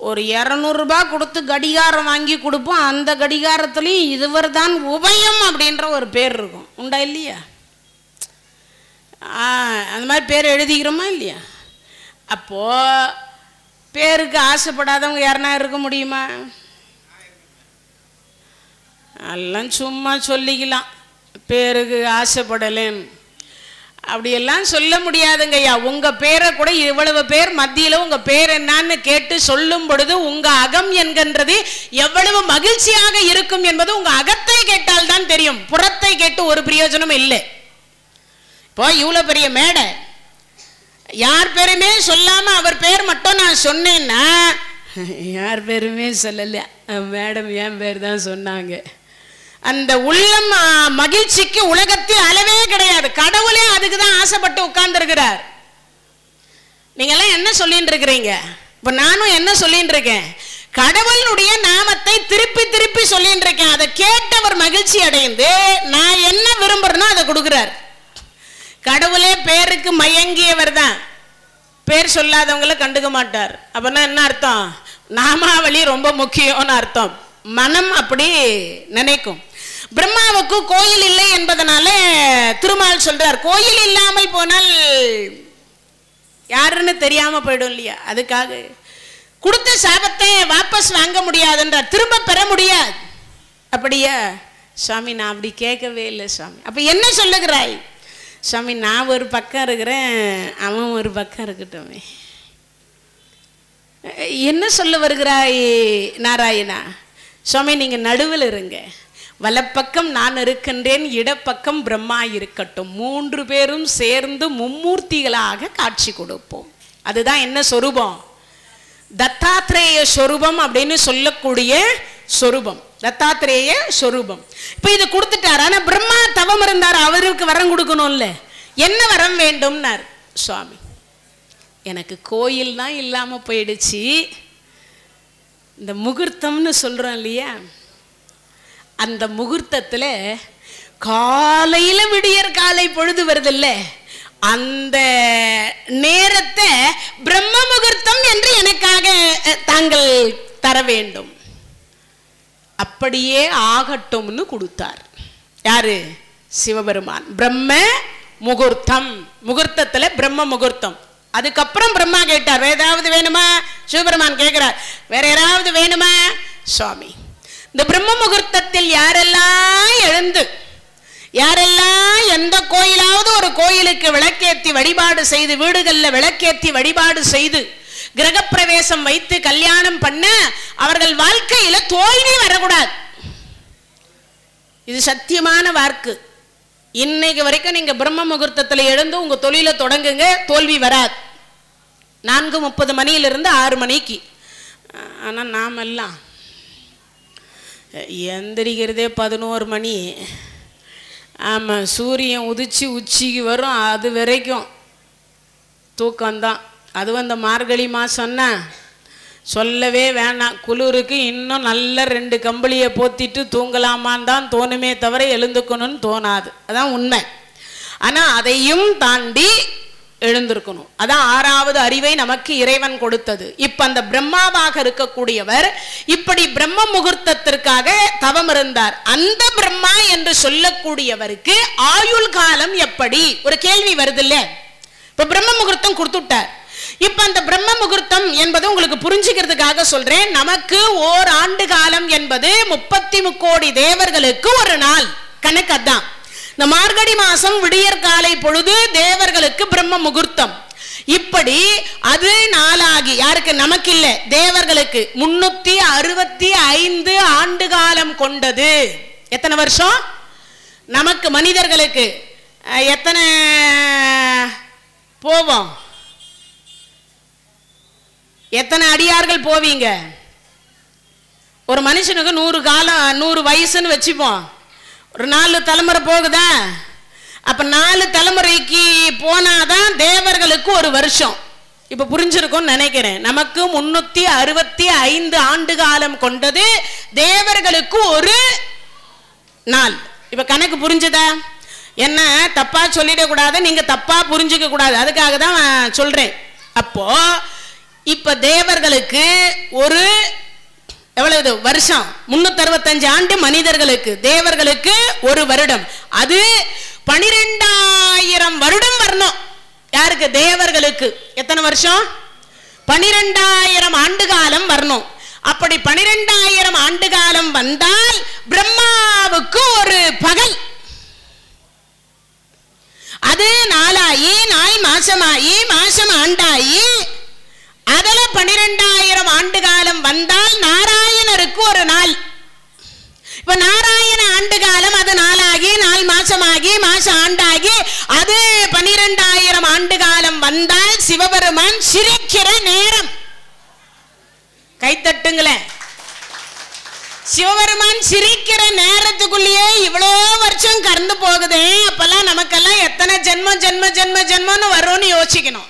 ஒரு 200 ரூபாய் கொடுத்து கடிகாரம் வாங்கி கொடுப்போம், அந்த கடிகாரத்துலையும் இதுவர் தான் உபயம் அப்படின்ற ஒரு பேர் இருக்கும். உண்டா இல்லையா? அந்த மாதிரி பேர் எழுதிக்கிறோமா இல்லையா? அப்போ பேருக்கு ஆசைப்படாதவங்க யாருன்னா இருக்க முடியுமா? எல்லாம் சும்மா சொல்லிக்கலாம், பேருக்கு ஆசைப்படலேன்னு அப்படியெல்லாம் சொல்ல முடியாதுங்க ஐயா. உங்க பேரை கூட இவ்வளவு பேர் மத்தியில உங்க பேர் என்னன்னு கேட்டு சொல்லும் பொழுது உங்க அகம் என்கின்றது எவ்வளவு மகிழ்ச்சியாக இருக்கும் என்பது உங்க அகத்தை கேட்டால் தான் தெரியும். புறத்தை கேட்டு ஒரு பிரயோஜனம் இல்லை. இப்போ இவ்வளவு பெரிய மேடை, யார் பேருமே சொல்லாம அவர் பேர் மட்டும் நான் சொன்னேன்னா, யார் பேருமே சொல்லல, மேடம் என் பேர் தான் சொன்னாங்க, அந்த உள்ளம் மகிழ்ச்சிக்கு உலகத்தில் அளவே கிடையாது. கடவுளே அதுக்கு தான் ஆசைப்பட்டு உட்கார்ந்து இருக்கிறார். நீங்க எல்லாம் என்ன சொல்லிட்டு இருக்கிறீங்க? இப்ப நானும் என்ன சொல்லிட்டு இருக்கேன்? கடவுளுடைய நாமத்தை திருப்பி திருப்பி சொல்லிட்டு இருக்கேன். அதை கேட்டவர் மகிழ்ச்சி அடைந்து நான் என்ன விரும்புறேனோ அதை கொடுக்கிறார். கடவுளே பேருக்கு மயங்கியவர் தான், பேர் சொல்லாதவங்களை கண்டுக்க மாட்டார். அப்படின்னா என்ன அர்த்தம்? நாமாவளி ரொம்ப முக்கியம்னு அர்த்தம். மனம் அப்படி நினைக்கும். பிரம்மாவுக்கு கோயில் இல்லை என்பதனால திருமால் சொல்றார், கோயில் இல்லாமல் போனால் யாருன்னு தெரியாம போயிடும் இல்லையா? அதுக்காக கொடுத்த சாபத்தை வாபஸ் வாங்க முடியாதுன்றார், திரும்ப பெற முடியாது. அப்படியா சுவாமி? நான் அப்படி கேட்கவே இல்லை சுவாமி. அப்ப என்ன சொல்லுகிறாய்? சுவாமி நான் ஒரு பக்கம் இருக்கிறேன், அவன் ஒரு பக்கம் இருக்கட்டும். என்ன சொல்ல வருகிறாய் நாராயணா? சுவாமி நீங்க நடுவில் இருங்க, வலப்பக்கம் நான் இருக்கின்றேன், இடப்பக்கம் பிரம்மா இருக்கட்டும், 3 பேரும் சேர்ந்து மும்மூர்த்திகளாக காட்சி கொடுப்போம். அதுதான் என்ன சொரூபம்? தத்தாத்ரேய சொரூபம் அப்படின்னு சொல்லக்கூடிய சொரூபம், தத்தாத்ரேய சொரூபம். இப்ப இது கொடுத்துட்டார். ஆனா பிரம்மா தவம் இருந்தார், அவருக்கு வரம் கொடுக்கணும்ல. என்ன வரம் வேண்டும்னார் சுவாமி? எனக்கு கோயில் தான் இல்லாம போயிடுச்சு, இந்த முகூர்த்தம்னு சொல்றோம் இல்லையா, அந்த முகூர்த்தத்துல காலையில விடியற் காலை பொழுது வருது இல்ல, அந்த நேரத்தை பிரம்ம முகூர்த்தம் என்று எனக்காக தாங்கள் தர வேண்டும். அப்படியே ஆகட்டும்னு கொடுத்தார். யாரு? சிவபெருமான். பிரம்ம முகூர்த்தம், முகூர்த்தத்துல பிரம்ம முகூர்த்தம். அதுக்கப்புறம் பிரம்மா கேட்டார், வேற ஏதாவது வேணுமா? சிவபெருமான் கேட்கிறார், வேற யாராவது வேணுமா? சுவாமி இந்த பிரம்ம முகூர்த்தத்தில் யாரெல்லாம் எழுந்து, யாரெல்லாம் எந்த கோயிலாவது ஒரு கோயிலுக்கு விளக்கேற்றி வழிபாடு செய்து, வீடுகளில் விளக்கேற்றி வழிபாடு செய்து கிரகப்பிரவேசம் வைத்து கல்யாணம் பண்ண அவர்கள் வாழ்க்கையில தோல்வி வரக்கூடாது. இது சத்தியமான வாக்கு. இன்னைக்கு வரைக்கும் நீங்க பிரம்ம முகூர்த்தத்தில் எழுந்து உங்க தொழிலை தொடங்குங்க, தோல்வி வராது. 4:30 மணியிலிருந்து 6 மணிக்கு. ஆனா நாமெல்லாம் எந்திரிக்கிறதே 11 மணி. ஆமாம், சூரியன் உதிச்சு உச்சிக்கு வரும், அது வரைக்கும் தூக்கம்தான். அதுவும் இந்த மார்கழி மாதம்னா சொல்லவே வேணாம். குளிருக்கு இன்னும் நல்ல 2 கம்பளியை போத்திட்டு தூங்கலாமான்னு தான் தோணுமே தவிர எழுந்துக்கணும்னு தோணாது. அதான் உண்மை. ஆனால் அதையும் தாண்டி எழுந்திருக்கணும். அதான் 6வது அறிவை நமக்கு இறைவன் கொடுத்தது. இப்ப அந்த பிரம்மாவாக இருக்கக்கூடியவர் இப்படி பிரம்ம முகூர்த்தத்திற்காக தவம் இருந்தார். அந்த பிரம்மா என்று சொல்லக்கூடியவருக்கு ஆயுள் காலம் எப்படி? ஒரு கேள்வி வருது இல்ல. இப்ப பிரம்ம முகூர்த்தம் கொடுத்துட்டார். இப்ப அந்த பிரம்ம முகூர்த்தம் என்பது உங்களுக்கு புரிஞ்சுக்கிறதுக்காக சொல்றேன். நமக்கு ஓர் ஆண்டு காலம் என்பது 33 கோடி தேவர்களுக்கு ஒரு நாள் கணக்கு. அதான் இந்த மார்கழி மாசம் விடியற் காலை பொழுது தேவர்களுக்கு பிரம்ம முகூர்த்தம். இப்படி அது நாளாகி, யாருக்கு? நமக்கு இல்ல, தேவர்களுக்கு 365 ஆண்டு காலம் கொண்டது. எத்தனை வருஷம்? நமக்கு மனிதர்களுக்கு எத்தனை போவோம்? எத்தனை அடியார்கள் போவீங்க? ஒரு மனுஷனுக்கு 100 வயசுன்னு வச்சுப்போம். ஒரு 4 தலைமுறை போகுதா? அப்ப 4 தலைமுறைக்கு போனாதான் தேவர்களுக்கு ஒரு வருஷம். இப்ப புரிஞ்சிருக்கும் நினைக்கிறேன். நமக்கு 365 ஆண்டு காலம் கொண்டது, தேவர்களுக்கு ஒரு நாள். இப்ப கணக்கு புரிஞ்சுதா? என்ன தப்பா சொல்லிடக்கூடாது, நீங்க தப்பா புரிஞ்சுக்க கூடாது, அதுக்காக தான் சொல்றேன். அப்போ இப்ப தேவர்களுக்கு ஒரு எவ்வளவு வருஷம்? 365 ஆண்டு மனிதர்களுக்கு, தேவர்களுக்கு ஒரு வருடம். அது 12,000 வருடம் வரணும். யாருக்கு? தேவர்களுக்கு. எத்தனை வருஷம்? 12,000 ஆண்டு காலம் வரணும். அப்படி 12,000 ஆண்டு காலம் வந்தால் பிரம்மாவுக்கு ஒரு பகல். அது நாளாயி, நாள் மாசமாயி, மாசம் ஆண்டாயி, அதுல 12,000 ஆண்டு காலம் வந்தால் நாராயணருக்கு ஒரு நாள். இப்ப நாராயண ஆண்டு காலம் அது நாளாகி, நாள் மாசமாகி, மாசம் ஆண்டாகி, அது 12,000 ஆண்டு காலம் வந்தால் சிவபெருமான் சிரிக்கிற நேரம். கைத்தட்டுங்களேன். சிவபெருமான் சிரிக்கிற நேரத்துக்குள்ளேயே இவ்வளோ வருஷம் கடந்து போகுதே, அப்பெல்லாம் நமக்கெல்லாம் எத்தனை ஜென்மம் ஜென்ம ஜென்ம ஜென்மன்னு வரும்னு யோசிக்கணும்,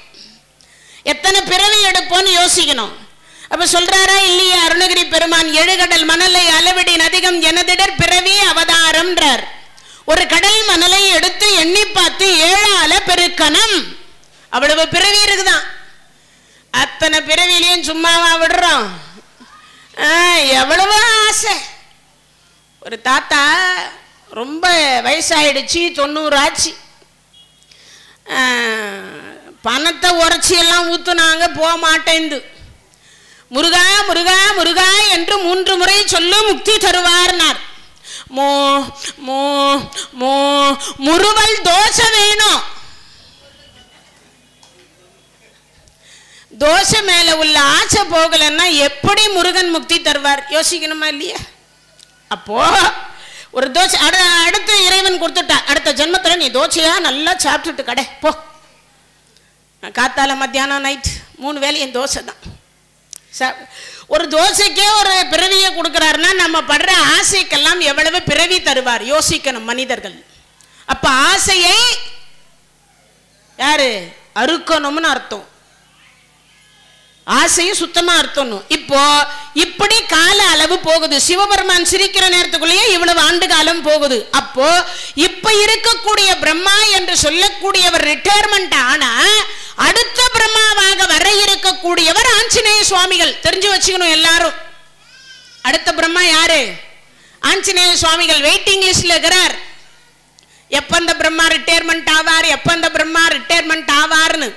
எத்தனை பிறவி எடுப்போன்னு யோசிக்கணும். அப்ப சொல்றாரா இல்லையா அருணகிரி பெருமான், எழுகடல் மணலை அளவிடி நதிகம் எனதிடர் பிறவி அவதாரம்ன்றார். ஒரு கடல் மணலை எடுத்து எண்ணி பார்த்து 7ஆல பெருக்கணும், அவ்வளவு பிறவி இருக்குதான். அத்தனை பிறவிலையும் சும்மாவா விடுறோம்? எவ்வளவு ஆசை. ஒரு தாத்தா ரொம்ப வயசாயிடுச்சு, 90 ஆச்சு. பணத்தை உரைச்சி எல்லாம் ஊத்துனாங்க, போக மாட்டேந்து. முருகா முருகா முருகா என்று 3 முறை சொல்லு முக்தி தருவார்னார். மோ மோ மோ முருவல் தோசை வேணும். தோசை மேல உள்ள ஆசை போகலன்னா எப்படி முருகன் முக்தி தருவார்? யோசிக்கணுமா இல்லையா? அப்போ ஒரு தோசை அடுத்த இறைவன் கொடுத்துட்டா, அடுத்த ஜென்மத்துல நீ தோசையா நல்லா சாப்பிட்டுட்டு கடை போ. காத்தால மத்தியானம் நைட் 3 வேளையும் தோசை தான். ஒரு தோசைக்கே ஒரு பிறவியை கொடுக்கிறாருன்னா நம்ம படுற ஆசைக்கெல்லாம் எவ்வளவு பிறவி தருவார் யோசிக்கணும் மனிதர்கள். அப்ப ஆசையை யாரு அறுக்கணும்னு அர்த்தம், ஆசையும் சுத்தமா அர்த்தணும். இப்போ இப்படி கால அளவு போகுது. சிவபெருமான் சிரிக்கிற நேரத்துக்குள்ளேயே இவ்வளவு ஆண்டு காலம் போகுது. அப்போ இப்ப இருக்கக்கூடிய பிரம்மா என்று சொல்லக்கூடியவர் ரிட்டையர்மெண்ட் ஆனா அடுத்த பிரம்மாவாக வர இருக்கக்கூடியவர் ஆஞ்சநேய சுவாமிகள். தெரிஞ்சு வச்சுக்கணும் எல்லாரும். அடுத்த பிரம்மா யாரு? ஆஞ்சநேய சுவாமிகள். வெயிட்டிங் லிஸ்ட்ல இருக்கிறார். எப்ப அந்த பிரம்மா ரிட்டையர்மெண்ட் ஆவார், எப்ப அந்த பிரம்மா ரிட்டையர்மெண்ட் ஆவார்னு.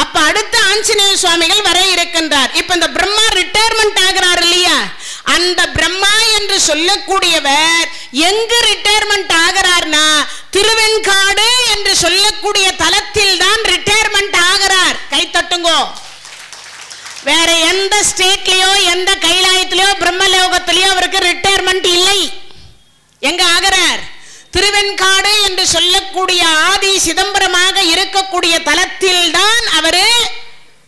அப்ப அடுத்த ஆஞ்சநேய சுவாமிகள் வர இருக்கின்றார். இப்ப இந்த பிரம்மா ரிட்டையர்மெண்ட் ஆகிறார் இல்லையா, அந்த பிரம்மா என்று சொல்லக்கூடியவர் எங்கு ரிட்டையர்மெண்ட் ஆகிறார்னா திருவெண்காடு என்று சொல்லக்கூடிய தலத்தில் தான் ரிட்டையர்மெண்ட் ஆகிறார். கை தட்டுங்கோ. வேற எந்த ஸ்டேட்லயோ எந்த கைலாயத்திலயோ பிரம்மலோகத்திலயோ அவருக்கு ரிட்டையர்மெண்ட் இல்லை. எங்க ஆகிறார்? திருவெண்காடு என்று சொல்லக்கூடிய ஆதி சிதம்பரமாக இருக்கக்கூடிய தலத்தில் தான் அவரு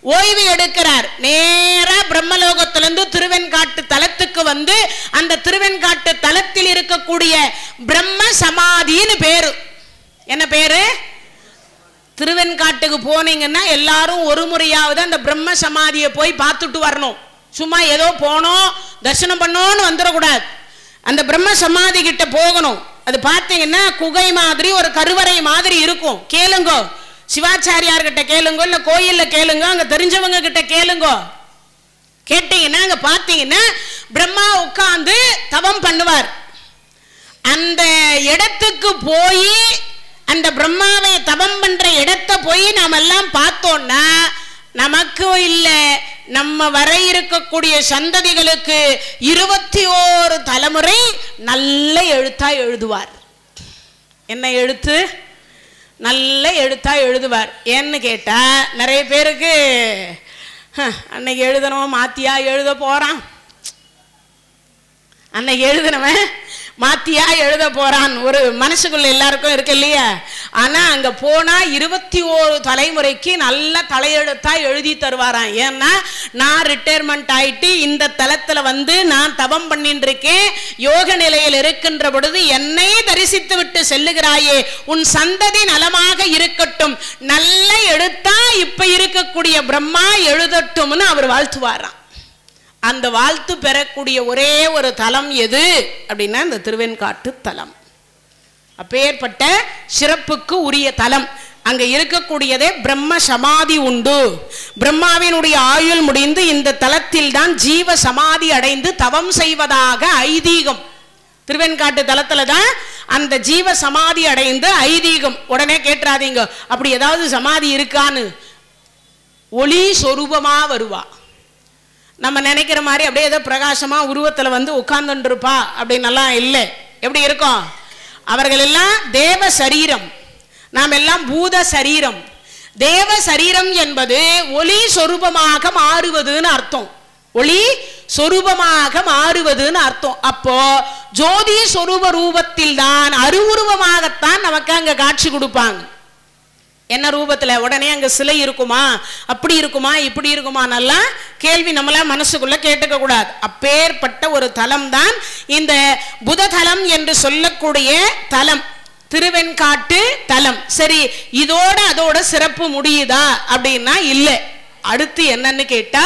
ஓய்வு எடுக்கிறார். நேரா பிரம்மலோகத்திலிருந்து திருவெண்காட்டு தலத்துக்கு வந்து அந்த திருவெண்காட்டு தலத்தில் இருக்கக்கூடிய பிரம்ம சமாதின்னு பேரு. என்ன பேரு? திருவெண்காட்டுக்கு போனீங்கன்னா எல்லாரும் ஒரு முறையாவது அந்த பிரம்ம சமாதியை போய் பார்த்துட்டு வரணும். சும்மா ஏதோ போனோம் தரிசனம் பண்ணோன்னு வந்துடக்கூடாது. அந்த பிரம்ம சமாதி கிட்ட போகணும். அது பார்த்தீங்கன்னா குகை மாதிரி ஒரு கருவறை மாதிரி இருக்கும். கேளுங்கோ, சிவாச்சாரியார் கிட்ட கேளுங்கோ, இல்ல கோயில்ல கேளுங்க, அங்க தெரிஞ்சவங்க கிட்ட கேளுங்கோ. கேட்டீங்கன்னா அங்க பார்த்தீங்கன்னா பிரம்மா உட்கார்ந்து தவம் பண்ணுவார். அந்த இடத்துக்கு போய் அந்த பிரம்மாவை தவம் பண்ற இடத்தை போய் நாம எல்லாம் பார்த்தோம்னா நமக்கு இல்ல நம்ம வர இருக்கக்கூடிய சந்ததிகளுக்கு 21 தலைமுறை நல்ல எழுத்தா எழுதுவார். என்ன எழுத்து? நல்ல எழுத்தா எழுதுவார். ஏன்னு கேட்டா நிறைய பேருக்கு அன்னைக்கு எழுதணும் மாத்தியா எழுத போறான், அன்னைக்கு எழுதினவன் மாத்தியா எழுத போறான் ஒரு மனசுக்குள்ள எல்லாருக்கும் இருக்கு இல்லையா? ஆனா அங்க போனா 21 தலைமுறைக்கு நல்ல தலையெழுத்தா எழுதி தருவாராம். ஏன்னா நான் ரிட்டையர்மெண்ட் ஆயிட்டு இந்த தலத்துல வந்து நான் தவம் பண்ணிட்டு இருக்கேன், யோக நிலையில் இருக்கின்ற பொழுது என்னை தரிசித்து விட்டு செல்லுகிறாயே, உன் சந்ததி நலமாக இருக்கட்டும், நல்ல எழுத்தா இப்ப இருக்கக்கூடிய பிரம்மா எழுதட்டும்னு அவர் வாழ்த்துவாராம். அந்த வாழ்த்து பெறக்கூடிய ஒரே ஒரு தலம் எது அப்படின்னா இந்த திருவெண்காட்டு தலம். அப்பேற்பட்ட சிறப்புக்கு உரிய தலம். அங்க இருக்கக்கூடியதே பிரம்ம சமாதி உண்டு. பிரம்மாவினுடைய ஆயுள் முடிந்து இந்த தலத்தில் தான் ஜீவ சமாதி அடைந்து தவம் செய்வதாக ஐதீகம். திருவெண்காட்டு தலத்துல தான் அந்த ஜீவ சமாதி அடைந்து ஐதீகம். உடனே கேட்டுறாதீங்க அப்படி ஏதாவது சமாதி இருக்கான்னு. ஒளி சொரூபமா வருவா. நம்ம நினைக்கிற மாதிரி அப்படியே ஏதோ பிரகாசமா உருவத்துல வந்து உட்கார்ந்துட்டு இருப்பா அப்படின்னெல்லாம் இல்லை. எப்படி இருக்கும்? அவர்கள் எல்லாம் தேவ சரீரம், நாம் எல்லாம் பூத சரீரம். தேவ சரீரம் என்பது ஒளி சொரூபமாக மாறுவதுன்னு அர்த்தம். ஒளி சொரூபமாக மாறுவதுன்னு அர்த்தம். அப்போ ஜோதி சொரூப ரூபத்தில் தான் அருவுருவமாகத்தான் நமக்கு அங்க காட்சி கொடுப்பாங்க. என்ன ரூபத்துல? உடனே அங்க சிலை இருக்குமா, அப்படி இருக்குமா, இப்படி இருக்குமா, நல்லா கேள்வி நம்மள மனசுக்குள்ள கேட்டுக்க கூடாது. அப்பேற்பட்ட ஒரு தலம் தான் இந்த புததலம் என்று சொல்லக்கூடிய தலம், திருவெண்காட்டு தலம். சரி, இதோட அதோட சிறப்பு முடியுதா அப்படின்னா இல்லை. அடுத்து என்னன்னு கேட்டா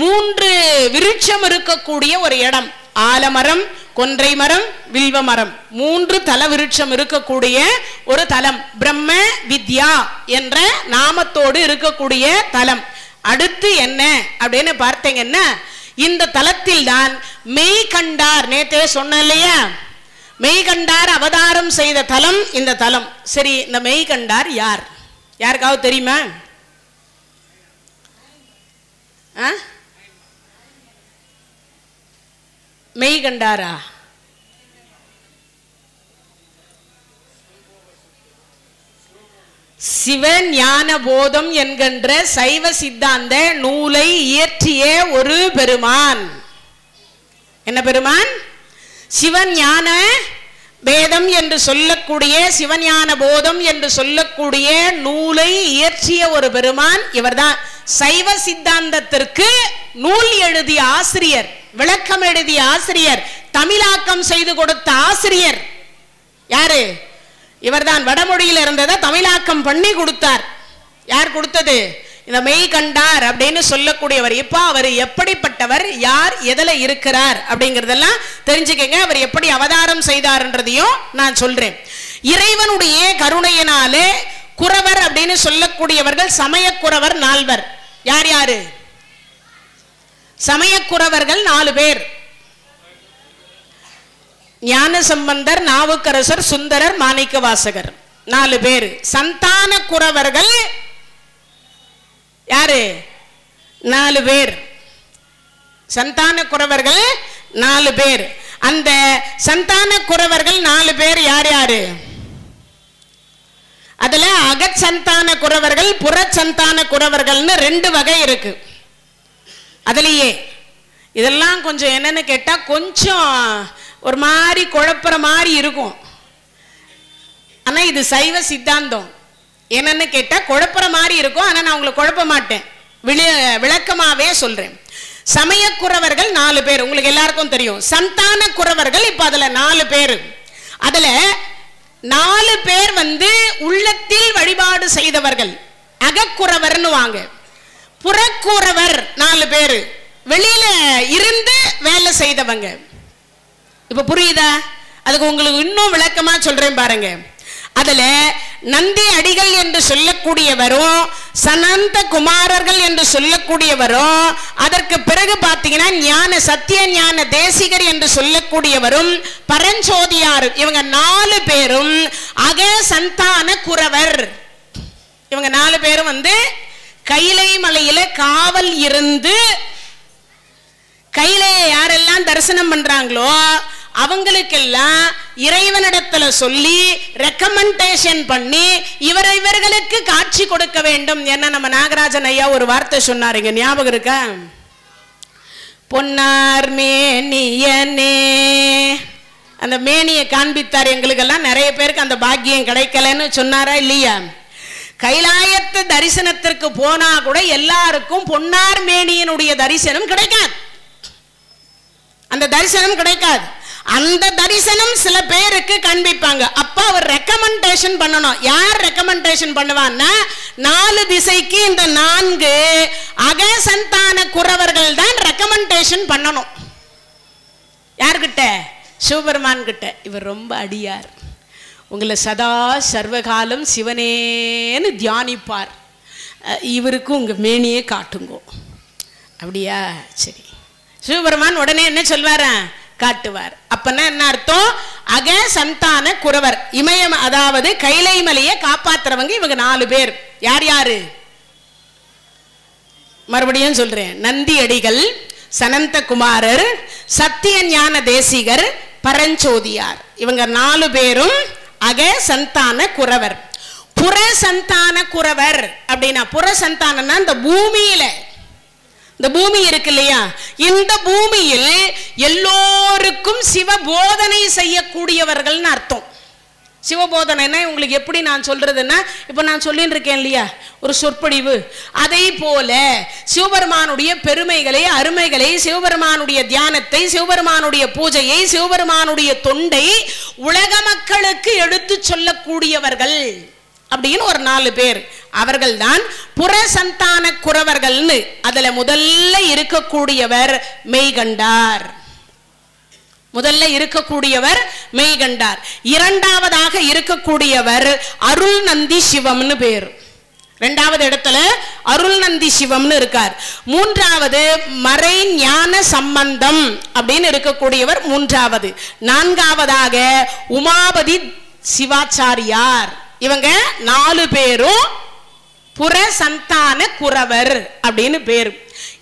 3 விருட்சம் இருக்கக்கூடிய ஒரு இடம். ஆலமரம், கொன்றை மரம், வில்வ மரம், 3 தல விருட்சம் இருக்கக்கூடிய ஒரு தலம். பிரம்ம வித்யா என்ற நாமத்தோடு இருக்கக்கூடிய தலம். அடுத்து என்ன அப்படின்னு பார்த்தீங்கன்னா, இந்த தலத்தில் தான் மெய்கண்டார், நேத்தே சொன்ன இல்லையா, மெய்கண்டார் அவதாரம் செய்த தலம் இந்த தலம். சரி, இந்த மெய்கண்டார் யார்? யாருக்காவது தெரியுமா? மெய்கண்டாரா? சிவஞான போதம் என்கின்ற சைவ சித்தாந்த நூலை இயற்றிய ஒரு பெருமான். என்ன பெருமான்? சிவஞான வேதம் என்று சொல்லக்கூடிய, சிவஞான போதம் என்று சொல்லக்கூடிய நூலை இயற்றிய ஒரு பெருமான் இவர்தான். சைவ சித்தாந்தத்திற்கு நூல் எழுதிய ஆசிரியர், விளக்கம் எழுதிய ஆசிரியர், தமிழாக்கம் செய்து கொடுத்த ஆசிரியர் யாரு? இவர்தான். வடமொழியில் இருந்ததை தமிழாக்கம் பண்ணி கொடுத்தார். யார் கொடுத்தது? இந்த மெய்கண்டார் அப்படின்னு சொல்லக்கூடியவர். இப்ப அவர் எப்படிப்பட்டவர், யார், எதில் இருக்கிறார் அப்படிங்கிறதெல்லாம் தெரிஞ்சுக்கங்க. அவர் எப்படி அவதாரம் செய்தார்ன்றதையும் நான் சொல்றேன். இறைவனுடைய கருணையினாலே குறவர் அப்படின்னு சொல்லக்கூடியவர்கள் சமயக்குறவர் 4 யார் யாரு? சமயக்குறவர்கள் 4 பேர். ஞானசம்பந்தர், நாவுக்கரசர், சுந்தரர், மாணிக்கவாசகர் 4 பேர். சந்தான குறவர்கள் யாரு? 4 பேர். சந்தான குறவர்கள் 4 பேர். அந்த சந்தான குறவர்கள் 4 பேர் யார் யாரு? அதுல அகச்சந்தான குறவர்கள், புறச்சந்தான குறவர்கள்னு 2 வகை இருக்கு. அதுலயே இதெல்லாம் கொஞ்சம் என்னன்னு கேட்டா கொஞ்சம் ஒரு மாதிரி குழப்புற மாதிரி இருக்கும். ஆனா இது சைவ சித்தாந்தம். என்னன்னு கேட்டா குழப்புற மாதிரி இருக்கும். ஆனா நான் உங்களை குழப்ப மாட்டேன், விளக்கமாவே சொல்றேன். சமயக்குறவர்கள் 4 பேர், உங்களுக்கு எல்லாருக்கும் தெரியும். சந்தான குறவர்கள் இப்ப அதுல 4 பேர். அதுல 4 பேர் உள்ளத்தில் வழிபாடு செய்தவர்கள், அகக்குறவர்னு வாங்க. புறக்குறவர் 4 பேர், வெளியில இருந்து வேலை செய்தவங்க. இப்ப புரியுதா? அதுக்கு உங்களுக்கு இன்னும் விளக்கமா சொல்றேன் பாருங்க. அதுல நந்தி அடிகள் என்று சொல்லக்கூடியவரும், சனந்த குமாரர்கள் என்று சொல்லக்கூடியவரும், அதற்கு பிறகு பாத்தீங்கன்னா ஞான சத்திய ஞான தேசிகர் என்று சொல்லக்கூடியவரும், பரஞ்சோதியார், இவங்க 4 பேரும் அக சந்தான குறவர். இவங்க 4 பேரும் கைலை மலையில காவல் இருந்து கையிலே யாரெல்லாம் தரிசனம் பண்றாங்களோ அவங்களுக்கெல்லாம் இறைவனிடத்துல சொல்லி ரெக்கமெண்டேஷன் பண்ணி இவர்களுக்கு காட்சி கொடுக்க வேண்டும். என்ன நம்ம நாகராஜன் ஐயா ஒரு வார்த்தை சொன்னாருங்க, ஞாபகம் இருக்கா? பொன்னார் மேனியனே, அந்த மேனியை காண்பித்தார். எங்களுக்கெல்லாம் நிறைய பேருக்கு அந்த பாக்கியம் கிடைக்கலன்னு சொன்னாரா இல்லையா? கைலாயத்து தரிசனத்திற்கு போனா கூட எல்லாருக்கும் பொன்னார் மேனியனுடைய தரிசனம் கிடைக்காது. அந்த தரிசனம் கிடைக்காது. அந்த தரிசனம் சில பேருக்கு காண்பிப்பாங்க. அப்ப அவர் ரெக்கமெண்டேஷன் பண்ணணும். யார் ரெக்கமெண்டேஷன் பண்ணுவான்னா 4 திசைக்கு இந்த 4 அகசந்தான குறவர்கள் தான் ரெக்கமெண்டேஷன் பண்ணணும். யார்கிட்ட? சிவபெருமான் கிட்ட. இவர் ரொம்ப அடியார், உங்களை சதா சர்வகாலம் சிவனேன்னு தியானிப்பார், இவருக்கு உங்க மேனியே காட்டுங்கோ. அப்படியா? சரி. சிவபெருமான் உடனே என்ன சொல்வாரா? காட்டுவார். அப்பன்னா என்ன அர்த்தம்? அக சந்தான குறவர், இமயம், அதாவது கைலை மலையை காப்பாத்துறவங்க இவங்க 4 பேர். யார் யாரு? மறுபடியும் சொல்றேன். நந்தி அடிகள், சனந்த குமாரர், சத்திய ஞான தேசிகர், பரஞ்சோதியார், இவங்க 4 பேரும் அக சந்தான குறவர். புற சந்தான குறவர் அப்படின்னா, புற சந்தானம்னா இந்த பூமியில, இந்த பூமி இருக்கு இல்லையா, இந்த பூமியில் எல்லோருக்கும் சிவ போதனை செய்யக்கூடியவர்கள் அர்த்தம். சிவபோதனை உங்களுக்கு எப்படி நான் சொல்றதுன்னா, இப்போ நான் சொல்லிட்டு இருக்கேன் இல்லையா ஒரு சொற்பொழிவு, அதை போல சிவபெருமானுடைய பெருமைகளை, அருமைகளை, சிவபெருமானுடைய தியானத்தை, சிவபெருமானுடைய பூஜையை, சிவபெருமானுடைய தொண்டை உலக மக்களுக்கு எடுத்து சொல்லக்கூடியவர்கள் அப்படின்னு ஒரு 4 பேர். அவர்கள் தான் புறசந்தான குறவர்கள்னு. அதுல முதல்ல இருக்கக்கூடியவர் மெய்கண்டார். முதல்ல இருக்கக்கூடியவர் மெய்கண்டார். இரண்டாவதாக இருக்கக்கூடியவர் அருள் நந்தி சிவம்னு பேர். இரண்டாவது இடத்துல அருள் நந்தி சிவம்னு இருக்கார். மூன்றாவது மறை ஞான சம்பந்தம் அப்படின்னு இருக்கக்கூடியவர் மூன்றாவது. நான்காவதாக உமாபதி சிவாச்சாரியார். இவங்க 4 பேரும் புறசந்தான குறவர் அப்படின்னு பேர்.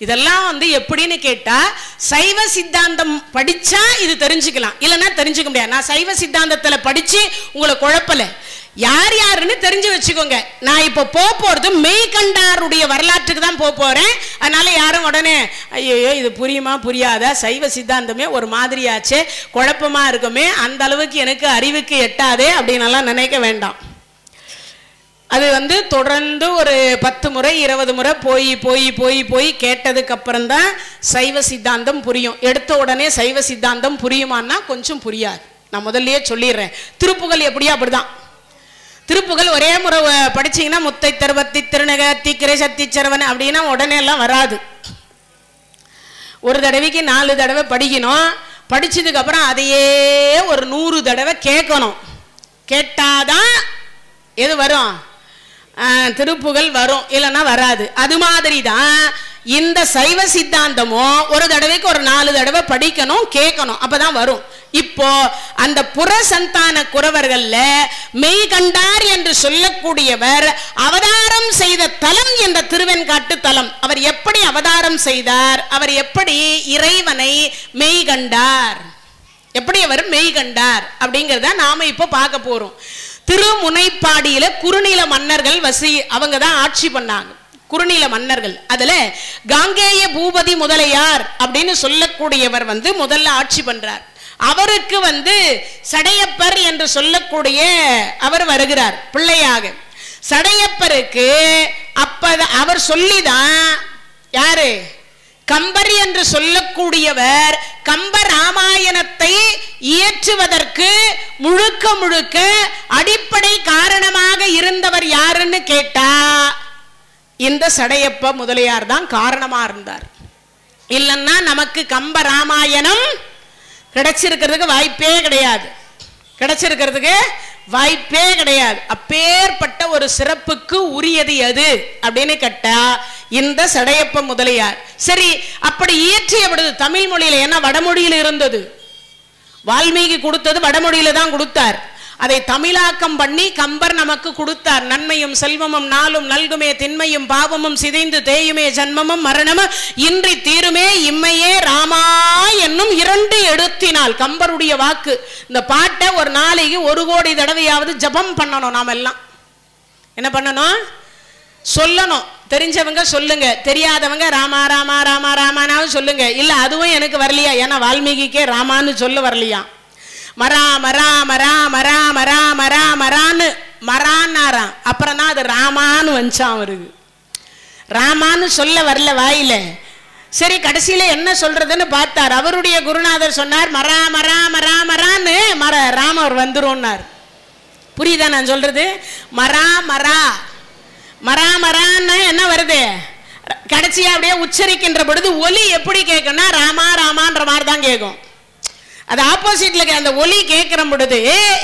இதெல்லாம் எப்படின்னு கேட்டா, சைவ சித்தாந்தம் படிச்சா இது தெரிஞ்சுக்கலாம், இல்லைன்னா தெரிஞ்சுக்க முடியாது. நான் சைவ சித்தாந்தத்துல படிச்சு உங்களை குழப்பல, யார் யாருன்னு தெரிஞ்சு வச்சுக்கோங்க. நான் இப்போ போறது மெய்கண்டாருடைய வரலாற்றுக்கு தான் போறேன். அதனால யாரும் உடனே ஐயோ இது புரியுமா புரியாதா, சைவ சித்தாந்தமே ஒரு மாதிரியாச்சே, குழப்பமா இருக்குமே, அந்த அளவுக்கு எனக்கு அறிவுக்கு எட்டாதே அப்படின்னு எல்லாம் நினைக்க வேண்டாம். அது தொடர்ந்து ஒரு 10 முறை 20 முறை போய் போய் போய் போய் கேட்டதுக்கு அப்புறம் தான் சைவ சித்தாந்தம் புரியும். எடுத்த உடனே சைவ சித்தாந்தம் புரியுமான்னா கொஞ்சம் புரியாது. நான் முதல்லயே சொல்லிடுறேன். திருப்புகழ் எப்படியா அப்படிதான். திருப்புகழ் ஒரே முறை படிச்சீங்கன்னா முத்தை தருவத்தி திருநக தீக்கிரை சத்தி சரவன் அப்படின்னா உடனே எல்லாம் வராது. ஒரு தடவைக்கு 4 தடவை படிக்கணும். படிச்சதுக்கு அப்புறம் அதையே ஒரு 100 தடவை கேட்கணும். கேட்டாதான் எது வரும், திருப்புகழ் வரும், இல்லைன்னா வராது. அது மாதிரி தான் இந்த சைவ சித்தாந்தமும் ஒரு தடவைக்கு ஒரு 4 தடவை படிக்கணும், கேட்கணும், அப்பதான் வரும். இப்போ அந்த புறசந்தான குறவர்கள்ல மெய்கண்டார் என்று சொல்லக்கூடியவர் அவதாரம் செய்த தலம் என்ற திருவெண்காட்டு தலம். அவர் எப்படி அவதாரம் செய்தார், அவர் எப்படி இறைவனை மெய்கண்டார், எப்படி அவர் மெய்கண்டார் அப்படிங்கிறத நாம இப்போ பார்க்க போறோம். திருமுனைப்பாடியில குறுநில மன்னர்கள் அவங்க தான் ஆட்சி பண்ணாங்க. குறுநில மன்னர்கள். அதுல காங்கேய பூபதி முதலையார் அப்படின்னு சொல்லக்கூடியவர் முதல்ல ஆட்சி பண்றார். அவருக்கு சடையப்பர் என்று சொல்லக்கூடிய அவர் வருகிறார் பிள்ளையாக. சடையப்பருக்கு அவர் சொல்லிதான் யாரு, கம்பர் என்று சொல்லக்கூடியவர் கம்ப ராமாயணத்தை இயற்றுவதற்கு முழுக்க முழுக்க அடிப்படை காரணமாக இருந்தவர் யாருன்னு கேட்டா இந்த சடையப்ப முதலியார் தான் காரணமா இருந்தார். இல்லைன்னா நமக்கு கம்ப ராமாயணம் கிடைச்சிருக்கிறதுக்கு வாய்ப்பே கிடையாது. கிடைச்சிருக்கிறதுக்கு வாய்ப்பே கிடையாது. அப்பேற்பட்ட ஒரு சிறப்புக்கு உரியது எது அப்படின்னு கேட்டா இந்த சடையப்ப முதலியார். சரி, அப்படி இயற்றியபடுது தமிழ் மொழியில, ஏன்னா வடமொழியில இருந்தது. வால்மீகி கொடுத்தது வடமொழியில தான் கொடுத்தார். அதை தமிழாக்கம் பண்ணி கம்பர் நமக்கு கொடுத்தார். நன்மையும் செல்வமும் நாளும் நல்குமே, திண்மையும் பாவமும் சிதைந்து தேயுமே, ஜன்மமும் மரணமும் இன்றி தீருமே, இம்மையே ராமா என்னும் 2 எழுத்தினால். கம்பருடைய வாக்கு. இந்த பாட்டை ஒரு நாளைக்கு 1 கோடி தடவையாவது ஜபம் பண்ணணும். நாம எல்லாம் என்ன பண்ணணும், சொல்லணும். தெரிஞ்சவங்க சொல்லுங்க, தெரியாதவங்க ராமா ராமா ராமா ராமானாவும் சொல்லுங்க. இல்ல அதுவும் எனக்கு வரலையா, ஏன்னா வால்மீகிக்கே ராமான்னு சொல்ல வரலையா. மரா மரா மரா மரா மரா மரா மரான்னு மரான்னாராம். அப்புறம் தான் அது ராமான்னு வந்துச்சான் அவருக்கு. ராமான்னு சொல்ல வரல வாயில. சரி, கடைசியில என்ன சொல்றதுன்னு பார்த்தார். அவருடைய குருநாதர் சொன்னார் மரா மரா மரா மரான்னு ராமர் வந்துரும்னார். புரியுதா நான் சொல்றது? மரா மரா மரா மரான்னா என்ன வருது, கடைசியா அப்படியே உச்சரிக்கின்ற பொழுது ஒலி எப்படி கேட்கும்னா ராமா ராமான்ற மாதிரி தான் கேட்கும். அது ஆப்போசிட்ல அந்த ஒலி கேட்கிற பொழுது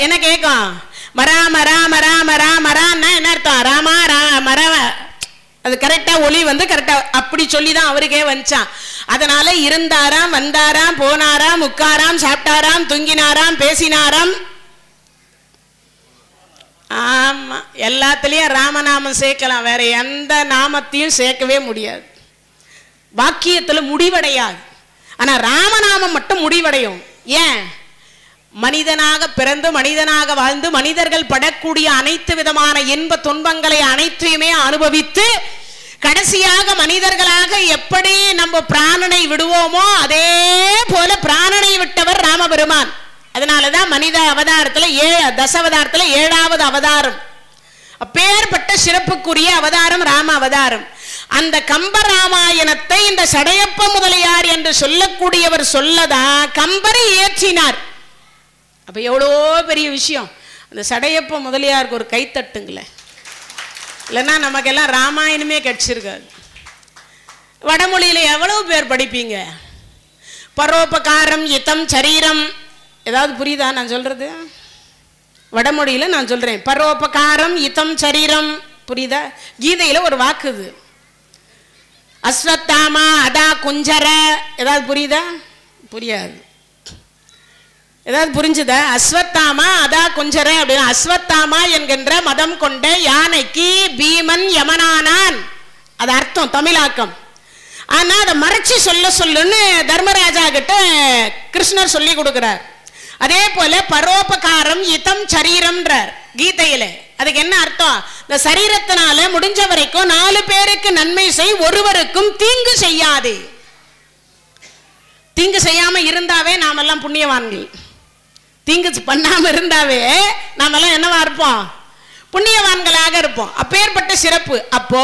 என்ன கேட்கும், மரா மரா மரா மரா மரான்னா என்ன அர்த்தம், ராமா மரா. அது கரெக்டா ஒலி கரெக்டா அப்படி சொல்லிதான் அவருக்கே வந்துச்சான். அதனால இருந்தாராம், வந்தாராம், போனாராம், உட்காராம், சாப்பிட்டாராம், தூங்கினாராம், பேசினாராம். ஆமா, எல்லாத்துலயும் ராமநாமம் சேர்க்கலாம், வேற எந்த நாமத்தையும் சேர்க்கவே முடியாது. வாக்கியத்துல முடிவடையாது. ஆனா ராமநாமம் மட்டும் முடிவடையும். ஏன்? மனிதனாக பிறந்து மனிதனாக வாழ்ந்து மனிதர்கள் படக்கூடிய அனைத்து விதமான இன்ப துன்பங்களை அனைத்தையுமே அனுபவித்து கடைசியாக மனிதர்களாக எப்படி நம்ம பிராணனை விடுவோமோ அதே போல பிராணனை விட்டவர் ராமபெருமான். அதனாலதான் மனித அவதாரத்துல தசாவதாரத்துல 7வது அவதாரம். அப்பேற்பட்ட சிறப்புக்குரிய அவதாரம் ராம அவதாரம். அந்த கம்பராமாயணத்தை இந்த சடையப்ப முதலியார் என்று சொல்லக்கூடியவர் சொல்லதான் கம்பரை ஏற்றினார். அப்ப எவ்வளோ பெரிய விஷயம். அந்த சடையப்ப முதலியாருக்கு ஒரு கைத்தட்டுங்களேன். இல்லைன்னா நமக்கெல்லாம் ராமாயணமே கிடைச்சிருக்காது. வடமொழியில எவ்வளவு பேர் படிப்பீங்க? பரோபகாரம் இத்தம் சரீரம். ஏதாவது புரியுதா நான் சொல்றது? வடமொழியில நான் சொல்றேன். பரோபகாரம் இத்தம் சரீரம் புரியுதா? கீதையில ஒரு வாக்குது. அஸ்வத்தாமா அதா குஞ்சர. ஏதாவது புரியுதா? புரியாது. ஏதாவது புரிஞ்சுதா? அஸ்வத்தாமா அதா குஞ்சர அப்படின்னா அஸ்வத்தாமா என்கின்ற மதம் கொண்ட யானைக்கு பீமன் யமனானான். அது அர்த்தம், தமிழாக்கம். ஆனா அதை மறைச்சு சொல்லுன்னு தர்மராஜா கிட்ட கிருஷ்ணர் சொல்லி கொடுக்கிறார். அதே போல பரோபகாரம் இதம் சரீரம்ன்றார் கீதையில. அதுக்கு என்ன அர்த்தம்? இந்த சரீரத்தினால முடிஞ்ச வரைக்கும் 4 பேருக்கு நன்மை செய், ஒருவருக்கும் தீங்கு செய்யாதே. தீங்கு செய்யாம இருந்தாவே நாமெல்லாம் புண்ணியவான்கள். தீங்கு பண்ணாம இருந்தாவே நாமெல்லாம் என்னவா இருப்போம்? புண்ணியவான்களாக இருப்போம். அப்பேற்பட்ட சிறப்பு. அப்போ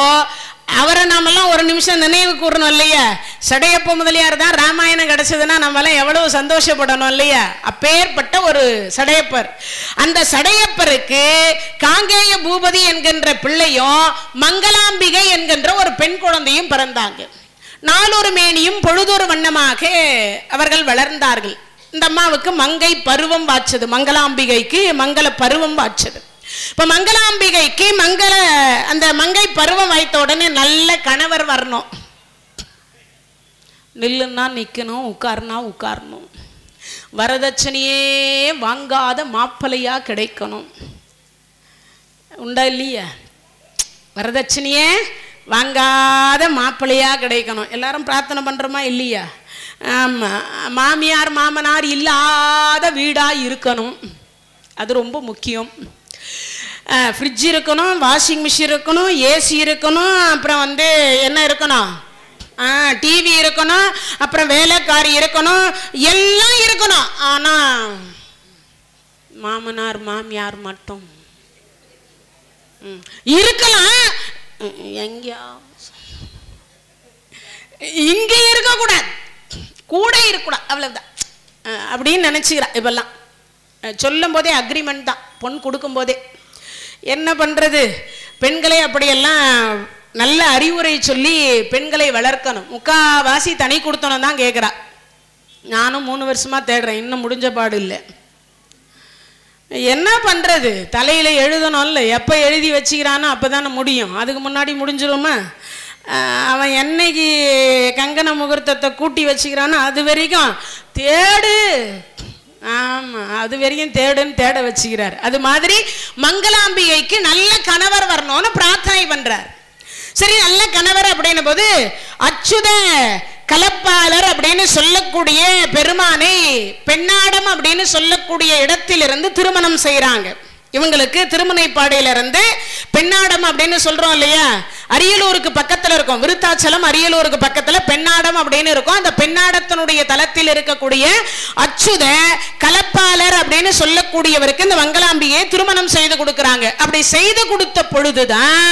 அவரை நாமெல்லாம் ஒரு நிமிஷம் நினைவு கூறணும் இல்லையா? சடையப்ப முதலியார் தான் ராமாயணம் கிடைச்சதுன்னா நம்மளாம் எவ்வளவு சந்தோஷப்படணும் இல்லையா? அப்பேற்பட்ட ஒரு சடையப்பர். அந்த சடையப்பருக்கு காங்கேய பூபதி என்கின்ற பிள்ளையும் மங்களாம்பிகை என்கின்ற ஒரு பெண் குழந்தையும் பிறந்தாங்க. நாளொரு மேனியும் பொழுதொரு வண்ணமாக அவர்கள் வளர்ந்தார்கள். இந்த அம்மாவுக்கு மங்கை பருவம் வாச்சது, மங்களாம்பிகைக்கு மங்கள பருவம் வாச்சது. இப்ப மங்களாம்பிகைக்கு அந்த மங்கை பருவம் வைத்த உடனே நல்ல கணவர் வரணும். நில்லுன்னா நிக்கணும், உட்கார்னா உட்காரணும், வரதட்சணையே வாங்காத மாப்பிள்ளையா கிடைக்கணும். உண்டா இல்லையா? வரதட்சணையே வாங்காத மாப்பிள்ளையா கிடைக்கணும். எல்லாரும் பிரார்த்தனை பண்றோமா இல்லையா? ஆமா. மாமியார் மாமனார் இல்லாத வீடா இருக்கணும். அது ரொம்ப முக்கியம். ஃப்ரிட்ஜ் இருக்கணும், வாஷிங் மிஷின் இருக்கணும், ஏசி இருக்கணும், அப்புறம் என்ன இருக்கணும்? டிவி இருக்கணும், அப்புறம் வேலைக்காரி இருக்கணும், எல்லாம் இருக்கணும். ஆனா மாமனார் மாமியார் மட்டும் இருக்கலாம். எங்கேயா இங்க இருக்க கூடாது, கூட இருக்கக்கூடாது, அவ்வளவுதான் அப்படின்னு நினைச்சுக்கிறா. இப்பெல்லாம் சொல்லும் போதே அக்ரிமெண்ட் தான், பொன் கொடுக்கும் போதே. என்ன பண்றது? பெண்களை அப்படியெல்லாம் நல்ல அறிவுரை சொல்லி பெண்களை வளர்க்கணும். முக்காவாசி தனி கொடுத்தனும் தான் கேட்குறா. நானும் 3 வருஷமா தேடுறேன், இன்னும் முடிஞ்ச பாடு இல்லை. என்ன பண்றது? தலையில எழுதணும்ல, எப்ப எழுதி வச்சுக்கிறானோ அப்பதானே முடியும். அதுக்கு முன்னாடி முடிஞ்சிருமா? அவன் என்னைக்கு கங்கண முகூர்த்தத்தை கூட்டி வச்சுக்கிறானோ அது வரைக்கும் தேடு. ஆமா, அது வரைக்கும் தேடுன்னு தேட வச்சுக்கிறார். அது மாதிரி மங்களாம்பிகைக்கு நல்ல கணவர் வரணும்னு பிரார்த்தனை பண்றார். சரி, நல்ல கணவர் அப்படின்ன போது அச்சுத கலப்பாளர் அப்படின்னு சொல்லக்கூடிய பெருமானை பெண்ணாடம் அப்படின்னு சொல்லக்கூடிய இடத்திலிருந்து திருமணம் செய்யறாங்க. இவங்களுக்கு திருமுனைப்பாடையிலிருந்து பெண்ணாடம் அப்படின்னு சொல்றோம் இல்லையா? அரியலூருக்கு பக்கத்துல இருக்கும், விருத்தாச்சலம் அரியலூருக்கு பக்கத்துல பெண்ணாடம் அப்படின்னு இருக்கும். அந்த பெண்ணாடத்தினுடைய தலத்தில் இருக்கக்கூடிய அச்சுத கலப்பாளர் அப்படின்னு சொல்லக்கூடியவருக்கு இந்த மங்களாம்பிகையை திருமணம் செய்து கொடுக்கறாங்க. அப்படி செய்து கொடுத்த பொழுதுதான்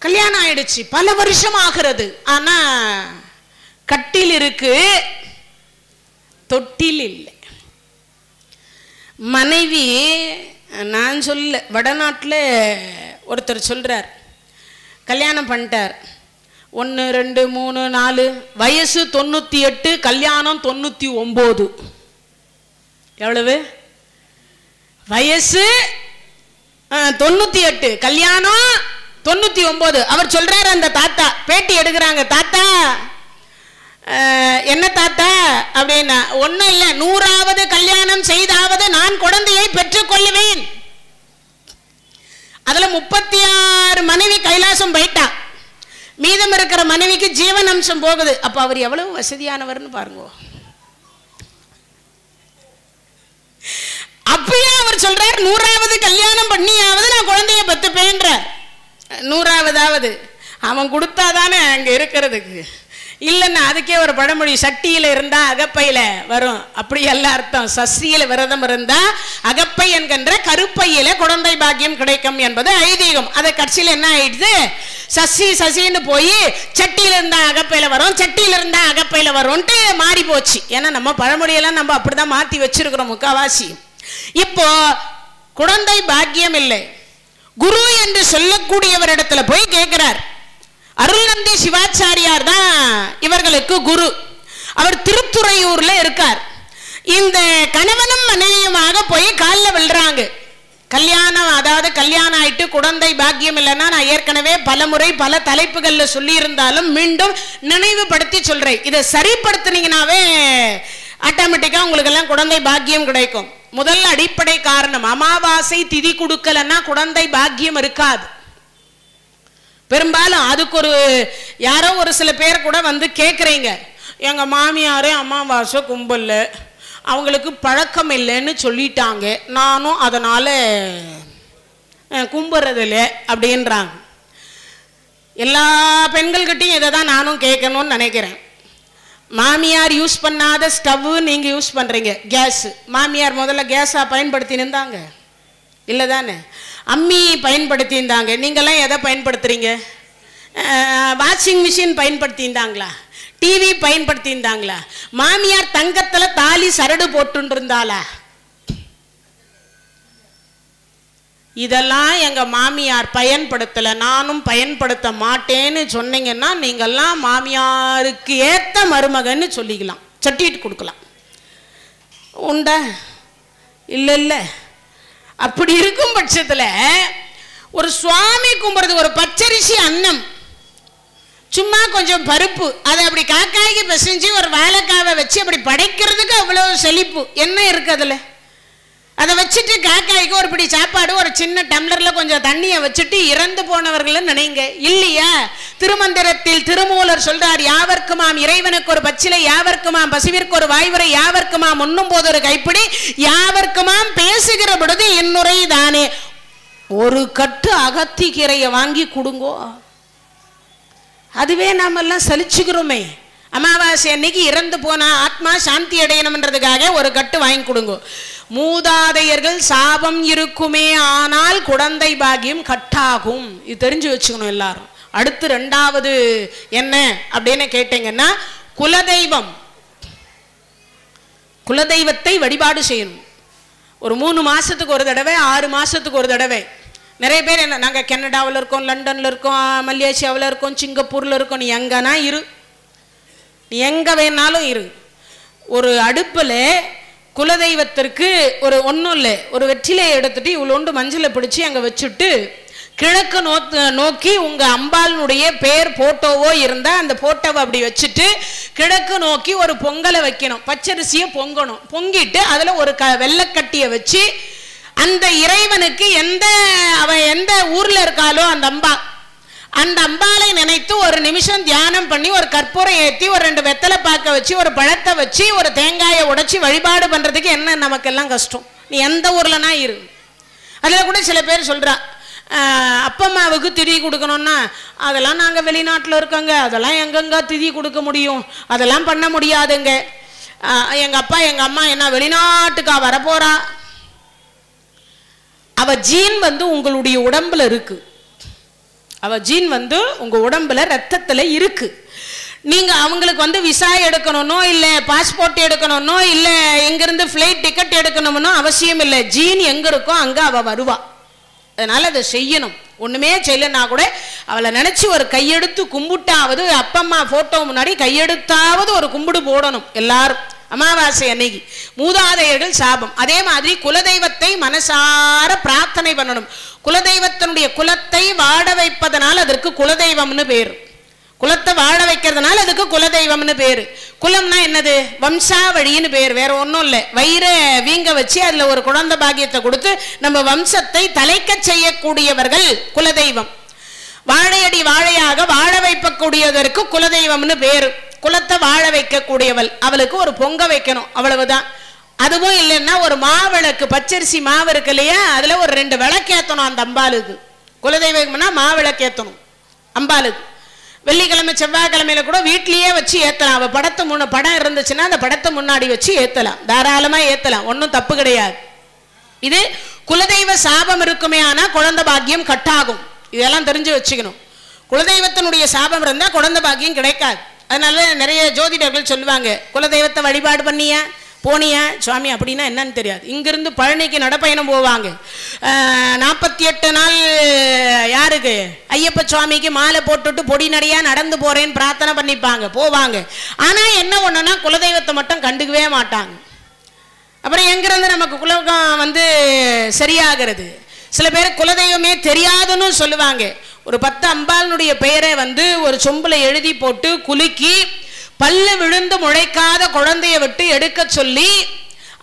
கல்யாணம் ஆயிடுச்சு. பல வருஷம் ஆகிறது. ஆனா கட்டில் இருக்கு, தொட்டில் இல்லை. மனைவி நான் சொல்ல, வடநாட்டில் ஒருத்தர் சொல்றார், கல்யாணம் பண்ணிட்டார். 1 2 3 4 வயசு 98, கல்யாணம் 99. எவ்வளவு வயசு? 98, கல்யாணம் 99. அவர் சொல்றாரு, அந்த தாத்தா பேட்டி எடுக்கிறாங்க, தாத்தா என்ன தாத்தா அப்படின்னா, ஒன்னும் இல்லை, 100வது கல்யாணம் செய்தாவது நான் குழந்தையை பெற்றுக் கொள்ளுவேன். அதுல 36 மனைவி கைலாசம் போயிட்டா, மீதம் இருக்கிற மனைவிக்கு ஜீவன் அம்சம் போகுது. அப்ப அவர் எவ்வளவு வசதியானவர்னு பாருங்க. அப்பயே அவர் சொல்றார், 100வது கல்யாணம் பண்ணியாவது நான் குழந்தைய பெத்துப்பேன்ற. 100வதாவது அவன் கொடுத்தாதானே அங்க இருக்கிறதுக்கு. இல்லைன்னா அதுக்கே ஒரு பழமொழி, சட்டியில் இருந்தா அகப்பையில வரும், அப்படி அல்ல அர்த்தம். சசியில விரதம் இருந்தா அகப்பை என்கின்ற கருப்பையில குழந்தை பாக்கியம் கிடைக்கும் என்பது ஐதீகம். அதை கட்சியில் என்ன ஆயிடுது, சசின்னு போய் சட்டியில இருந்தா அகப்பையில வரும், சட்டியில இருந்தா அகப்பையில வரும்ட்டு மாறி போச்சு. ஏன்னா நம்ம பழமொழியெல்லாம் நம்ம அப்படிதான் மாத்தி வச்சிருக்கிறோம் முக்காவாசி. இப்போ குழந்தை பாக்கியம் இல்லை, குரு என்று சொல்லக்கூடியவரிடத்துல போய் கேட்கிறார். அருள்நந்தி சிவாச்சாரியார் தான் இவர்களுக்கு குரு. அவர் திருத்துறையூர்ல இருக்கார். இந்த கணவனும் மனைவியுமாக போய் காலில் விழுறாங்க. கல்யாணம், அதாவது கல்யாணம் ஆயிட்டு குழந்தை பாக்கியம் இல்லைன்னா, நான் ஏற்கனவே பல முறை பல தலைப்புகள்ல சொல்லி இருந்தாலும் மீண்டும் நினைவுபடுத்தி சொல்றேன். இதை சரிப்படுத்தினீங்கன்னாவே ஆட்டோமேட்டிக்கா உங்களுக்கு எல்லாம் குழந்தை பாக்கியம் கிடைக்கும். முதல் அடிப்படை காரணம், அமாவாசை திதி கொடுக்கலன்னா குழந்தை பாக்கியம் இருக்காது. பெரும்பாலும் அதுக்கு ஒரு யாரோ ஒரு சில பேர் கூட வந்து கேட்குறீங்க, எங்கள் மாமியாரே அமாவாசை கும்பல்ல, அவங்களுக்கு பழக்கம் இல்லைன்னு சொல்லிட்டாங்க, நானும் அதனால் கும்புறதில்லை அப்படின்றாங்க. எல்லா பெண்கள்கிட்டையும் இதை தான் நானும் கேட்கணும்னு நினைக்கிறேன். மாமியார் யூஸ் பண்ணாத ஸ்டவ்வு நீங்கள் யூஸ் பண்ணுறீங்க, கேஸு. மாமியார் முதல்ல கேஸாக பயன்படுத்தி இருந்தாங்க இல்லை தானே? அம்மி பயன்படுத்தி இருந்தாங்க. நீங்கள்லாம் எதை பயன்படுத்துறீங்க? வாஷிங் மிஷின் பயன்படுத்தி இருந்தாங்களா? டிவி பயன்படுத்தி இருந்தாங்களா? மாமியார் தங்கத்தில் தாலி சரடு போட்டு இருந்தாளா? இதெல்லாம் எங்கள் மாமியார் பயன்படுத்தலை, நானும் பயன்படுத்த மாட்டேன்னு சொன்னீங்கன்னா நீங்கள்லாம் மாமியாருக்கு ஏற்ற மருமகன்னு சொல்லிக்கலாம், சட்டிட்டு கொடுக்கலாம். உண்டா? இல்லை இல்லை. அப்படி இருக்கும் பட்சத்தில் ஒரு சுவாமி கும்பிடுறது, ஒரு பச்சரிசி அன்னம், சும்மா கொஞ்சம் பருப்பு, அதை அப்படி காக்காய்க்கு பிசைஞ்சு ஒரு வாழைக்காவை வச்சு அப்படி படைக்கிறதுக்கு அவ்வளவு செழிப்பு என்ன இருக்கு அதில்? அதை வச்சுட்டு காக்காய்க்கு ஒரு பிடி சாப்பாடு, ஒரு சின்ன டம்ளரில் கொஞ்சம் தண்ணியை வச்சுட்டு இறந்து போனவர்கள் நினைங்க இல்லையா? திருமந்திரத்தில் திருமூலர் சொல்றார், யாவர்க்குமாம் இறைவனுக்கு ஒரு பச்சிலை, யாவர்க்குமாம் பசுவிற்கு ஒரு வாய்வரை, யாவர்க்குமாம் உண்ணும் போது ஒரு கைப்பிடி, யாவர்க்குமாம் பேசுகிற பொழுது என்னுரை தானே. ஒரு கட்டு அகத்திக்கீரையை வாங்கி கொடுங்கோ, அதுவே நாம எல்லாம் சலிச்சுக்கிறோமே. அமாவாசை அன்னைக்கு இறந்து போனா ஆத்மா சாந்தி அடையணும்ன்றதுக்காக ஒரு கட்டு வாங்கி கொடுங்க. மூதாதையர்கள் சாபம் இருக்குமே ஆனால் குழந்தை பாக்கியம் கட்டாகும். இது தெரிஞ்சு வச்சுக்கணும் எல்லாரும். அடுத்து ரெண்டாவது என்ன அப்படின்னு கேட்டீங்கன்னா, குலதெய்வம். குலதெய்வத்தை வழிபாடு செய்யணும். ஒரு 3 மாசத்துக்கு ஒரு தடவை, 6 மாசத்துக்கு ஒரு தடவை. நிறைய பேர் என்ன, நாங்கள் கனடாவில் இருக்கோம், லண்டனில் இருக்கோம், மலேசியாவில் இருக்கோம், சிங்கப்பூரில் இருக்கோம். நீ எங்கன்னா இரு, நீ எங்கே வேணாலும் இரு. ஒரு அடுப்பில் குலதெய்வத்திற்கு ஒரு ஒன்றும் இல்லை, ஒரு வெற்றிலையை எடுத்துட்டு இவ்வளோண்டு மஞ்சளை பிடிச்சி அங்கே வச்சுட்டு கிழக்கு நோக்கி உங்கள் அம்பாளுடைய பேர் போட்டோவோ இருந்தால் அந்த போட்டோவை அப்படி வச்சுட்டு கிழக்கு நோக்கி ஒரு பொங்கலை வைக்கணும், பச்சரிசியை பொங்கணும். பொங்கிட்டு அதில் ஒரு வெள்ளைக்கட்டியை வச்சு அந்த இறைவனுக்கு அவன் எந்த ஊரில் இருக்காளோ அந்த அம்பாளை நினைத்து ஒரு நிமிஷம் தியானம் பண்ணி ஒரு கற்பூரம் ஏற்றி ஒரு 2 வெத்தலை பாக்க வச்சு ஒரு பழத்தை வச்சு ஒரு தேங்காயை உடைச்சி வழிபாடு பண்ணுறதுக்கு என்ன நமக்கெல்லாம் கஷ்டம்? நீ எந்த ஊர்லனா இரு. அதில் கூட சில பேர் சொல்கிறா, அப்பா அம்மாவுக்கு திதி கொடுக்கணும்னா அதெல்லாம் நாங்கள் வெளிநாட்டில் இருக்கோங்க, அதெல்லாம் எங்கெங்க திதி கொடுக்க முடியும், அதெல்லாம் பண்ண முடியாதுங்க. எங்கள் அப்பா எங்கள் அம்மா என்ன வெளிநாட்டுக்கா வரப்போறா? அவ ஜீன் உங்களுடைய உடம்புல இருக்கு, அவ ஜீன் உங்க உடம்புல ரத்தத்துல இருக்கு. நீங்க அவங்களுக்கு விசா எடுக்கணும்னோ இல்ல பாஸ்போர்ட் எடுக்கணும்னோ இல்ல எங்கிருந்து ஃபிளைட் டிக்கெட் எடுக்கணும்னோ அவசியம் இல்லை. ஜீன் எங்க இருக்கோ அங்க அவ வருவா. அதனால அதை செய்யணும். ஒண்ணுமே செய்யலன்னா கூட அவளை நினைச்சு ஒரு கையெடுத்து கும்பிட்டாவது, அப்பா அம்மா போட்டோ முன்னாடி கையெடுத்தாவது ஒரு கும்பிடு போடணும் எல்லாரும் அமாவாசை அன்னைக்கு. மூதாதையர்கள் சாபம். அதே மாதிரி குலதெய்வத்தை மனசார பிரார்த்தனை பண்ணணும். குலதெய்வத்தினுடைய குலத்தை வாழ வைப்பதனால் அதற்கு குலதெய்வம்னு பேரு. குலத்தை வாழ வைக்கிறதுனால அதுக்கு குலதெய்வம்னு பேரு. குலம்னா என்னது? வம்சாவழின்னு பேர், வேற ஒன்றும் இல்லை. வயிறை வீங்க வச்சு அதுல ஒரு குழந்தை பாக்கியத்தை கொடுத்து நம்ம வம்சத்தை தலைக்க செய்யக்கூடியவர்கள் குலதெய்வம். வாழையடி வாழையாக வாழ வைக்கக்கூடியதற்கு குலதெய்வம்னு பேரு. குலத்தை வாழ வைக்கக்கூடியவள், அவளுக்கு ஒரு பொங்க வைக்கணும், அவ்வளவுதான். அதுவும் இல்லைன்னா ஒரு மாவிளக்கு, பச்சரிசி மாவு இருக்கு இல்லையா, அதுல ஒரு 2 விளக்கேற்றணும் அந்த அம்பாளுக்கு. குலதெய்வம்னா மாவிளக்கேற்றணும் அம்பாளுக்கு. வெள்ளிக்கிழமை செவ்வாய்க்கிழமையில கூட வீட்லயே வச்சு ஏத்தலாம். அவ படம் இருந்துச்சுன்னா அந்த படத்தை முன்னாடி வச்சு ஏத்தலாம், தாராளமா ஏத்தலாம், ஒன்றும் தப்பு கிடையாது. இது குலதெய்வ சாபம் இருக்குமே ஆனா குழந்தை பாக்கியம் கட்டாகும். இதெல்லாம் தெரிஞ்சு வச்சுக்கணும். குலதெய்வத்தினுடைய சாபம் இருந்தா குழந்தை பாக்கியம் கிடைக்காது. அதனால நிறைய ஜோதிடர்கள் சொல்லுவாங்க, குலதெய்வத்தை வழிபாடு பண்ணியா போனியா சுவாமி அப்படின்னா என்னன்னு தெரியாது. இங்கிருந்து பழனிக்கு நடப்பயணம் போவாங்க. 48 நாள் யாருக்கு ஐயப்ப சுவாமிக்கு மாலை போட்டுட்டு பொடி நடையா நடந்து போறேன்னு பிரார்த்தனை பண்ணிப்பாங்க, போவாங்க. ஆனா என்ன ஒண்ணுன்னா குலதெய்வத்தை மட்டும் கண்டுக்கவே மாட்டாங்க. அப்புறம் எங்கிருந்து நமக்கு குலகம் சரியாகிறது? சில பேர் குலதெய்வமே தெரியாதுன்னு சொல்லுவாங்க. ஒரு 10 அம்பாளுடைய பெயரை ஒரு சொம்புல எழுதி போட்டு குலுக்கி பல்லு விழுந்து முளைக்காத குழந்தைய விட்டு எடுக்க சொல்லி,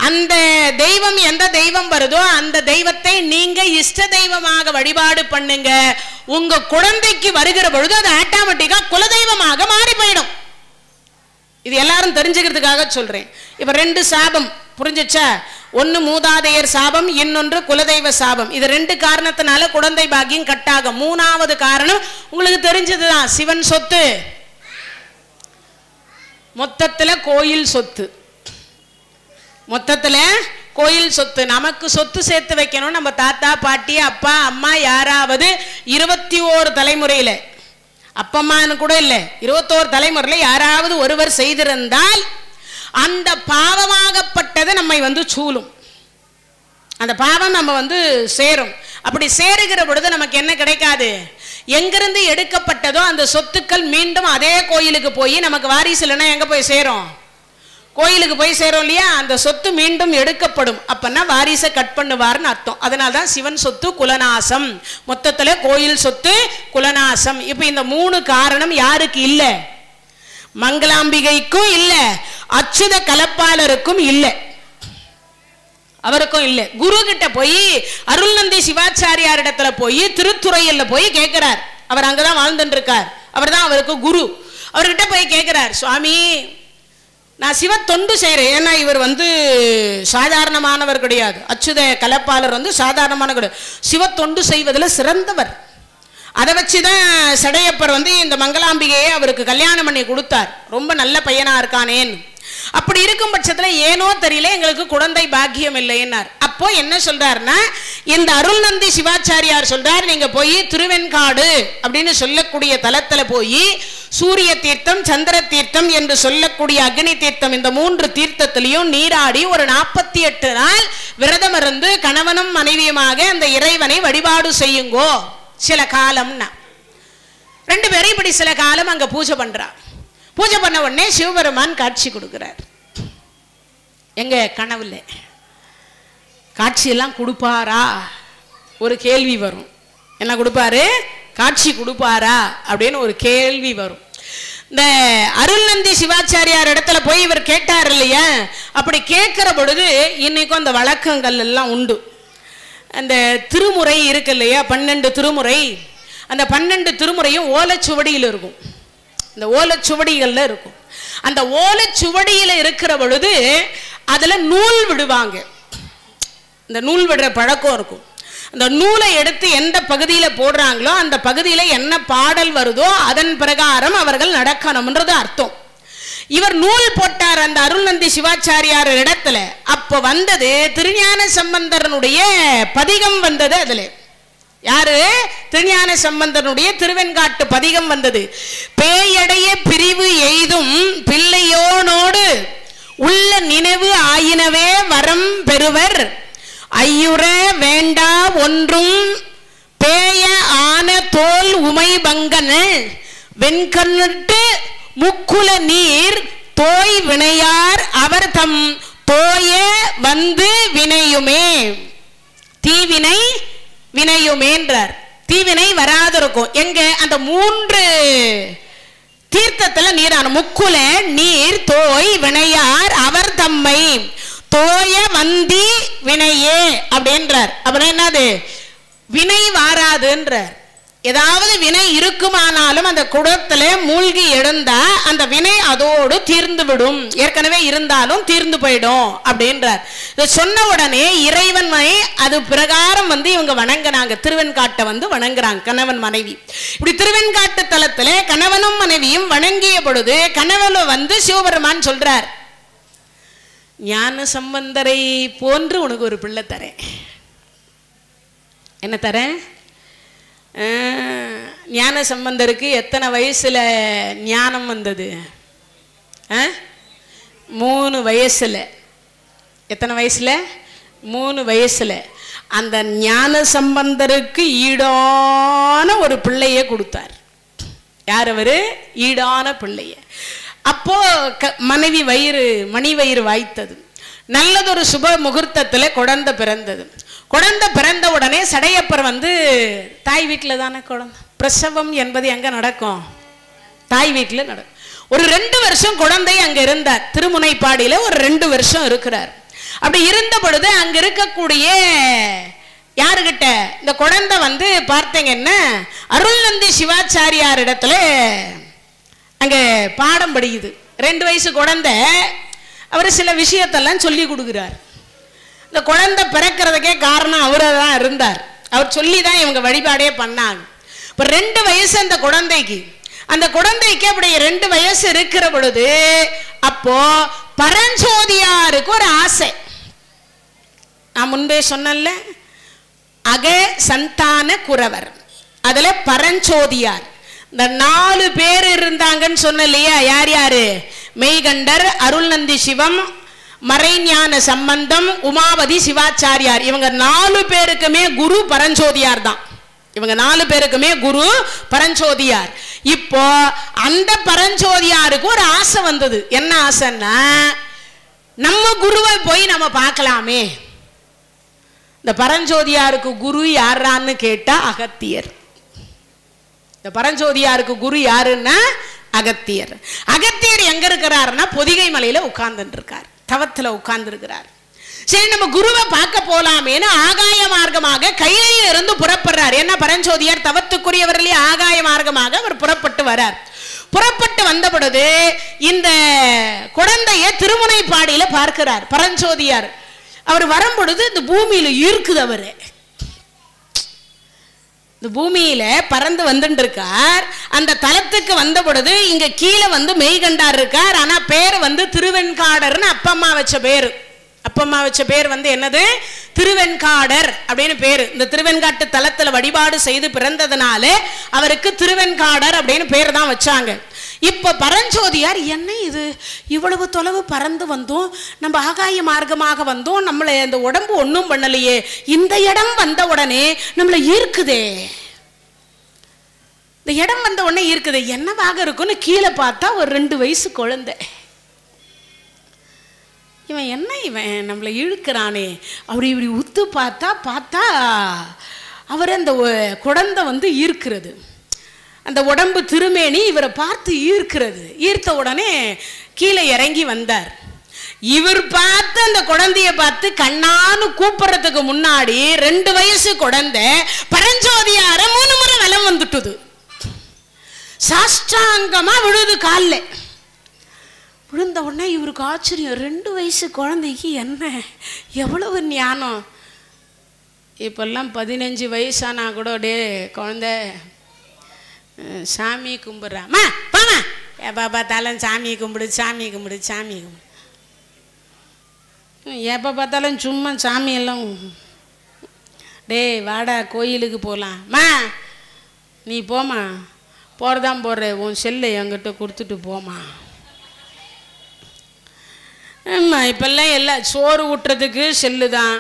அந்த தெய்வம் எந்த தெய்வம் வருதோ அந்த தெய்வத்தை நீங்க இஷ்ட தெய்வமாக வழிபாடு பண்ணுங்க. உங்க குழந்தைக்கு வருகிற பொழுது அது ஆட்டோமேட்டிக்கா குலதெய்வமாக மாறி போயிடும். இது எல்லாரும் தெரிஞ்சுக்கிறதுக்காக சொல்றேன். இப்ப 2 சாபம் புரிஞ்சுச்சா? ஒன்னு மூதாதையர் சாபம், இன்னொன்று குலதெய்வ சாபம். இது 2 காரணத்தினால குழந்தை பாக்கியம் கட்டாகும். 3வது காரணம் உங்களுக்கு தெரிஞ்சதுதான், சிவன் சொத்து. மொத்தத்துல கோயில் சொத்து, மொத்தத்துல கோயில் சொத்து. நமக்கு சொத்து சேர்த்து வைக்கணும். நம்ம தாத்தா பாட்டி அப்பா அம்மா யாராவது 21 தலைமுறையில, அப்பம்மான்னு கூட இல்லை, 21 தலைமுறையில யாராவது ஒருவர் செய்திருந்தால் அந்த பாவமாகப்பட்டது நம்மை சூழும். அந்த பாவம் நம்ம சேரும். அப்படி சேருகிற பொழுது நமக்கு என்ன கிடைக்காது? எங்கிருந்து எடுக்கப்பட்டதோ அந்த சொத்துக்கள் மீண்டும் அதே கோயிலுக்கு போய், நமக்கு வாரிசு இல்லைன்னா எங்க போய் சேரும்? கோயிலுக்கு போய் சேரும் இல்லையா? அந்த சொத்து மீண்டும் எடுக்கப்படும். அப்பன்னா வாரிசை கட் பண்ணுவார்னு அர்த்தம். அதனால்தான் சிவன் சொத்து குலநாசம், மொத்தத்துல கோயில் சொத்து குலநாசம். இப்ப இந்த 3 காரணம் யாருக்கு இல்ல? மங்களாம்பிகைக்கும் இல்ல, அச்சுத கலப்பாளருக்கும் இல்ல, அவருக்கும் இல்ல. குரு கிட்ட போய் அருள்நந்தி சிவாச்சாரியார் இடத்துல போய் திருத்துறையில போய் கேட்கிறார். அவர் அங்கதான் வாழ்ந்துட்டு இருக்கார், அவர் தான் அவருக்கு குரு. அவர்கிட்ட போய் கேட்கிறார், சுவாமி நான் சிவ தொண்டு செய்யறேன். ஏன்னா இவர் சாதாரணமானவர் கிடையாது, அச்சுத கலப்பாளர் சாதாரணமான கிடையாது, சிவ தொண்டு செய்வதில் சிறந்தவர். அதை வச்சுதான் சடையப்பர் இந்த மங்களாம்பிகையை அவருக்கு கல்யாணம் பண்ணி கொடுத்தார். ரொம்ப நல்ல பையனா இருக்கானேன்னு. அப்படி இருக்கும் பட்சத்தில் ஏனோ தெரியல எங்களுக்கு குழந்தை பாக்கியம் இல்லைன்னார். அப்போ என்ன சொல்றாருன்னா, இந்த அருள்நந்தி சிவாச்சாரியார் சொல்றார், நீங்க போய் திருவெண்காடு அப்படின்னு சொல்லக்கூடிய தலத்துல போய் சூரிய தீர்த்தம் சந்திர தீர்த்தம் என்று சொல்லக்கூடிய அக்னி தீர்த்தம், இந்த 3 தீர்த்தத்திலையும் நீராடி ஒரு 48 நாள் விரதம் இருந்து கணவனும் மனைவியுமாக அந்த இறைவனை வழிபாடு செய்யுங்கோ சில காலம்னா. 2 பேரும் இப்படி சில காலம் அங்க பூஜை பண்றா. பூஜை பண்ண உடனே சிவபெருமான் காட்சி கொடுக்கிறார். எங்க கனவுல காட்சியெல்லாம் கொடுப்பாரா? ஒரு கேள்வி வரும். என்ன கொடுப்பாரு? காட்சி கொடுப்பாரா அப்படின்னு ஒரு கேள்வி வரும். இந்த அருள்நந்தி சிவாச்சாரியார் இடத்துல போய் இவர் கேட்டார் இல்லையா? அப்படி கேட்கிற பொழுது இன்னைக்கும் அந்த வழக்கங்கள் எல்லாம் உண்டு. அந்த திருமுறை இருக்கு இல்லையா, 12 திருமுறை. அந்த 12 திருமுறையும் ஓலைச்சுவடியில் இருக்கும். இந்த ஓலைச்சுவடிகள்ல இருக்கும். அந்த ஓலைச்சுவடியில் இருக்கிற பொழுது அதுல நூல் விடுவாங்க. இந்த நூல் விடுற பழக்கம் இருக்கும். அந்த நூலை எடுத்து எந்த பகுதியில போடுறாங்களோ அந்த பகுதியில என்ன பாடல் வருதோ அதன் பிரகாரம் அவர்கள் நடக்கணும்ன்றது அர்த்தம். இவர் நூல் போட்டார் அந்த அருள்நந்தி சிவாச்சாரியார் இடத்துல. அப்ப வந்தது திருஞான சம்பந்தரனுடைய பதிகம் வந்தது. அதுல யாரு? திருஞான சம்பந்தனுடைய திருவெண்காட்டு பதிகம் வந்தது. பேயடைய பிரிவு எய்தும் பிள்ளையோனோடு உள்ள நினைவு ஆயினவே வரம் பெறுவர், ஐயுற வேண்டா ஒன்றும் பேய ஆன தோல் உமை பங்கன் வெண்கண்ணிட்டு முக்குல நீர் தோய் வினையார் அவர் தம் தோய வந்து வினையுமே. தீவினை வினையுமேன்றார். தீவினை வராது இருக்கும். எங்க? அந்த 3 தீர்த்தத்துல நீரான முக்குல நீர் தோய் வினையார் அவர் தம்மை தோய வந்தி வினையே அப்படின்றார். அப்புறம் என்னது? வினை வாராதுன்றார். ஏதாவது வினை இருக்குமானாலும் அந்த குடத்துல மூழ்கி எழுந்தா அந்த வினை அதோடு தீர்ந்து விடும், ஏற்கனவே இருந்தாலும் தீர்ந்து போயிடும் அப்படின்றார். இதை சொன்ன உடனே இறைவனை அது பிரகாரம் இவங்க வணங்குறாங்க, திருவெண்காட்டை வணங்குறாங்க கணவன் மனைவி. இப்படி திருவெண்காட்டு தலத்துல கணவனும் மனைவியும் வணங்கிய பொழுது கணவன் சிவபெருமான் சொல்றார், ஞான சம்பந்தரை போன்று உனக்கு ஒரு பிள்ளை தரேன். என்ன தரேன்? ஞான சம்பந்தருக்கு எத்தனை வயசுல ஞானம் வந்தது? 3 வயசுல. எத்தனை வயசுல? 3 வயசுல. அந்த ஞான சம்பந்தருக்கு ஈடான ஒரு பிள்ளைய கொடுத்தார். யார் அவரு? ஈடான பிள்ளைய. அப்போ மனைவி மணி வயிறு வாய்த்தது. நல்லதொரு சுப முகூர்த்தத்துல குழந்தை பிறந்தது. குழந்தை பிறந்த உடனே சடையப்பர் தாய் வீட்டில் தானே குழந்தை பிரசவம் என்பது எங்க நடக்கும்? தாய் வீட்டில் நடக்கும். ஒரு 2 வருஷம் குழந்தை அங்க இருந்தார். திருமுனைப்பாடியில ஒரு 2 வருஷம் இருக்கிறார். அப்படி இருந்த பொழுது அங்க இருக்கக்கூடிய யாருகிட்ட இந்த குழந்தை பார்த்தீங்கன்னா அருள்நந்தி சிவாச்சாரியார் இடத்துல அங்க பாடம் படிக்குது. 2 வயசு குழந்தை. அவர் சில விஷயத்தெல்லாம் சொல்லி கொடுக்குறார். இந்த குழந்தை பிறக்கிறதுக்கே காரணம் அவரா தான் இருந்தார். அவர் சொல்லி தான் இவங்க வழிபாடே பண்ணாங்க. இப்போ 2 வயசு அந்த குழந்தைக்கு. அந்த குழந்தைக்கு அப்படி 2 வயசு இருக்கிற பொழுது அப்போ பரஞ்சோதியாருக்கு ஒரு ஆசை. நான் முன்பே சொன்னல, அக சந்தான குறவர், அதுல பரஞ்சோதியார் இந்த 4 பேர் இருந்தாங்கன்னு சொன்ன இல்லையா? யார் யாரு? மெய்கண்டர், அருள்நந்தி சிவம், மறைஞான சம்பந்தம், உமாவதி சிவாச்சாரியார். இவங்க 4 பேருக்குமே குரு பரஞ்சோதியார் தான். இவங்க 4 பேருக்குமே குரு பரஞ்சோதியார். இப்போ அந்த பரஞ்சோதியாருக்கு ஒரு ஆசை வந்தது. என்ன ஆசைன்னா, நம்ம குருவை போய் நம்ம பார்க்கலாமே. இந்த பரஞ்சோதியாருக்கு குரு யாரான்னு கேட்டா அகத்தியர். இந்த பரஞ்சோதியாருக்கு குரு யாருன்னா அகத்தியர். அகத்தியர் எங்க இருக்கிறாருன்னா பொதிகை மலையில உட்கார்ந்து இருக்கார், தவத்துல உட்கார்ந்து இருக்கிறார். சரி, நம்ம குருவை பார்க்க போலாமேன்னு ஆகாய மார்க்கமாக கையில இருந்து புறப்படுறார். என்ன, பரஞ்சோதியார் தவத்துக்குரியவர்களே ஆகாய மார்க்கமாக அவர் புறப்பட்டு வரார். புறப்பட்டு வந்த பொழுது இந்த குழந்தைய திருமுனைப்பாடியில பார்க்கிறார் பரஞ்சோதியார். அவர் வரும்பொழுது இந்த பூமியில இருக்குது. அவரு இந்த பூமியில பறந்து வந்துட்டு இருக்கார். அந்த தலத்துக்கு வந்த பொழுது இங்க கீழே மெய்கண்டார் இருக்கார். ஆனா பேர் திருவெண்காடர்னு அப்பம்மா வச்ச பேரு. அப்பம்மா வச்ச பேர் என்னது? திருவெண்காடர் அப்படின்னு பேரு. இந்த திருவெண்காட்டு தலத்துல வழிபாடு செய்து பிறந்ததுனால அவருக்கு திருவெண்காடர் அப்படின்னு பேர் தான் வச்சாங்க. இப்ப பரஞ்சோதியார், என்ன இது இவ்வளவு தொலைவு பறந்து வந்தோம், நம்ம ஆகாய மார்க்கமாக வந்தோம், நம்மளை அந்த உடம்பு ஒன்றும் பண்ணலையே, இந்த இடம் வந்த உடனே நம்மளை ஈர்க்குதே, இந்த இடம் வந்த உடனே ஈர்க்குது, என்னவாக இருக்குன்னு கீழே பார்த்தா ஒரு 2 வயசு குழந்தை. இவன் என்ன, இவன் நம்மளை இழுக்கிறானே, அவர் இப்படி உத்து பார்த்தா அவர் அந்த குழந்தை ஈர்க்கிறது. அந்த உடம்பு திருமேனி இவரை பார்த்து ஈர்க்கிறது. ஈர்த்த உடனே கீழே இறங்கி வந்தார். இவர் பார்த்து அந்த குழந்தைய பார்த்து கண்ணான்னு கூப்பிடுறதுக்கு முன்னாடி 2 வயசு குழந்தை பரஞ்சோதியார 3 முறை வலம் வந்துட்டுது. சாஷ்டாங்கமா விழுது காலில். விழுந்த உடனே இவருக்கு ஆச்சரியம், 2 வயசு குழந்தைக்கு என்ன எவ்வளவு ஞானம். இப்பெல்லாம் 15 வயசானா கூட டே குழந்தை சாமி கும்பிட்றாமா, பாமா எப்போ பார்த்தாலும் சாமி கும்பிடு சாமி கும்பிடு சாமி கும்பிடு, எப்போ பார்த்தாலும் சும்மா சாமியெல்லாம். டே வாடா கோயிலுக்கு போகலாம்மா, நீ போமா, போகிறதான் போடுற, உன் செல்லை என்கிட்ட கொடுத்துட்டு போமா. ஆமாம், இப்போல்லாம் எல்லாம் சோறு ஊட்டுறதுக்கு செல்லு தான்,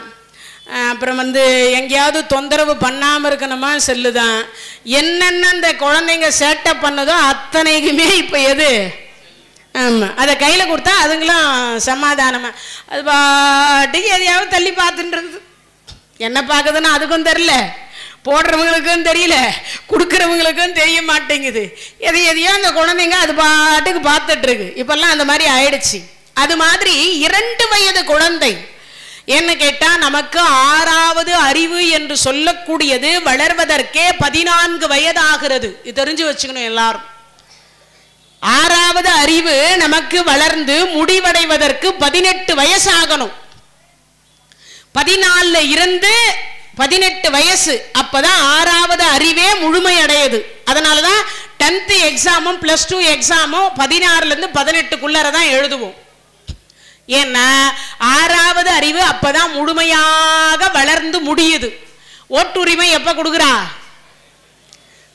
அப்புறம் எங்கேயாவது தொந்தரவு பண்ணாமல் இருக்கணுமா செல்லு தான், என்னென்ன அந்த குழந்தைங்க சேட்டை பண்ணதோ அத்தனைக்குமே இப்போ எது? ஆமாம், அதை கையில் கொடுத்தா அதுங்களும் சமாதானமாக அது பாட்டுக்கு எதையாவது தள்ளி பார்த்துன்றது. என்ன பார்க்குதுன்னு அதுக்கும் தெரியல, போடுறவங்களுக்கும் தெரியல, கொடுக்குறவங்களுக்கும் தெரிய மாட்டேங்குது. எதையோ அந்த குழந்தைங்க அது பாட்டுக்கு பார்த்துட்ருக்கு. இப்போல்லாம் அந்த மாதிரி ஆயிடுச்சு. அது மாதிரி 2 வயது குழந்தை என்ன கேட்டா நமக்கு 6வது அறிவு என்று சொல்லக்கூடியது வளர்வதற்கே 14 வயது ஆகிறது. இது தெரிஞ்சு வச்சுக்கணும் எல்லாரும். 6வது அறிவு நமக்கு வளர்ந்து முடிவடைவதற்கு 18 வயசு ஆகணும். 14 இருந்து 18 வயசு, அப்பதான் 6வது அறிவே முழுமை அடையுது. அதனாலதான் 10th எக்ஸாமும் +2 எக்ஸாமும் 16ல இருந்து 18க்குள்ளர தான் எழுதுவோம். ஏன்னா 6வது அறிவு அப்பதான் முழுமையாக வளர்ந்து முடியுது. ஓட்டுரிமை எப்ப கொடுக்குறா?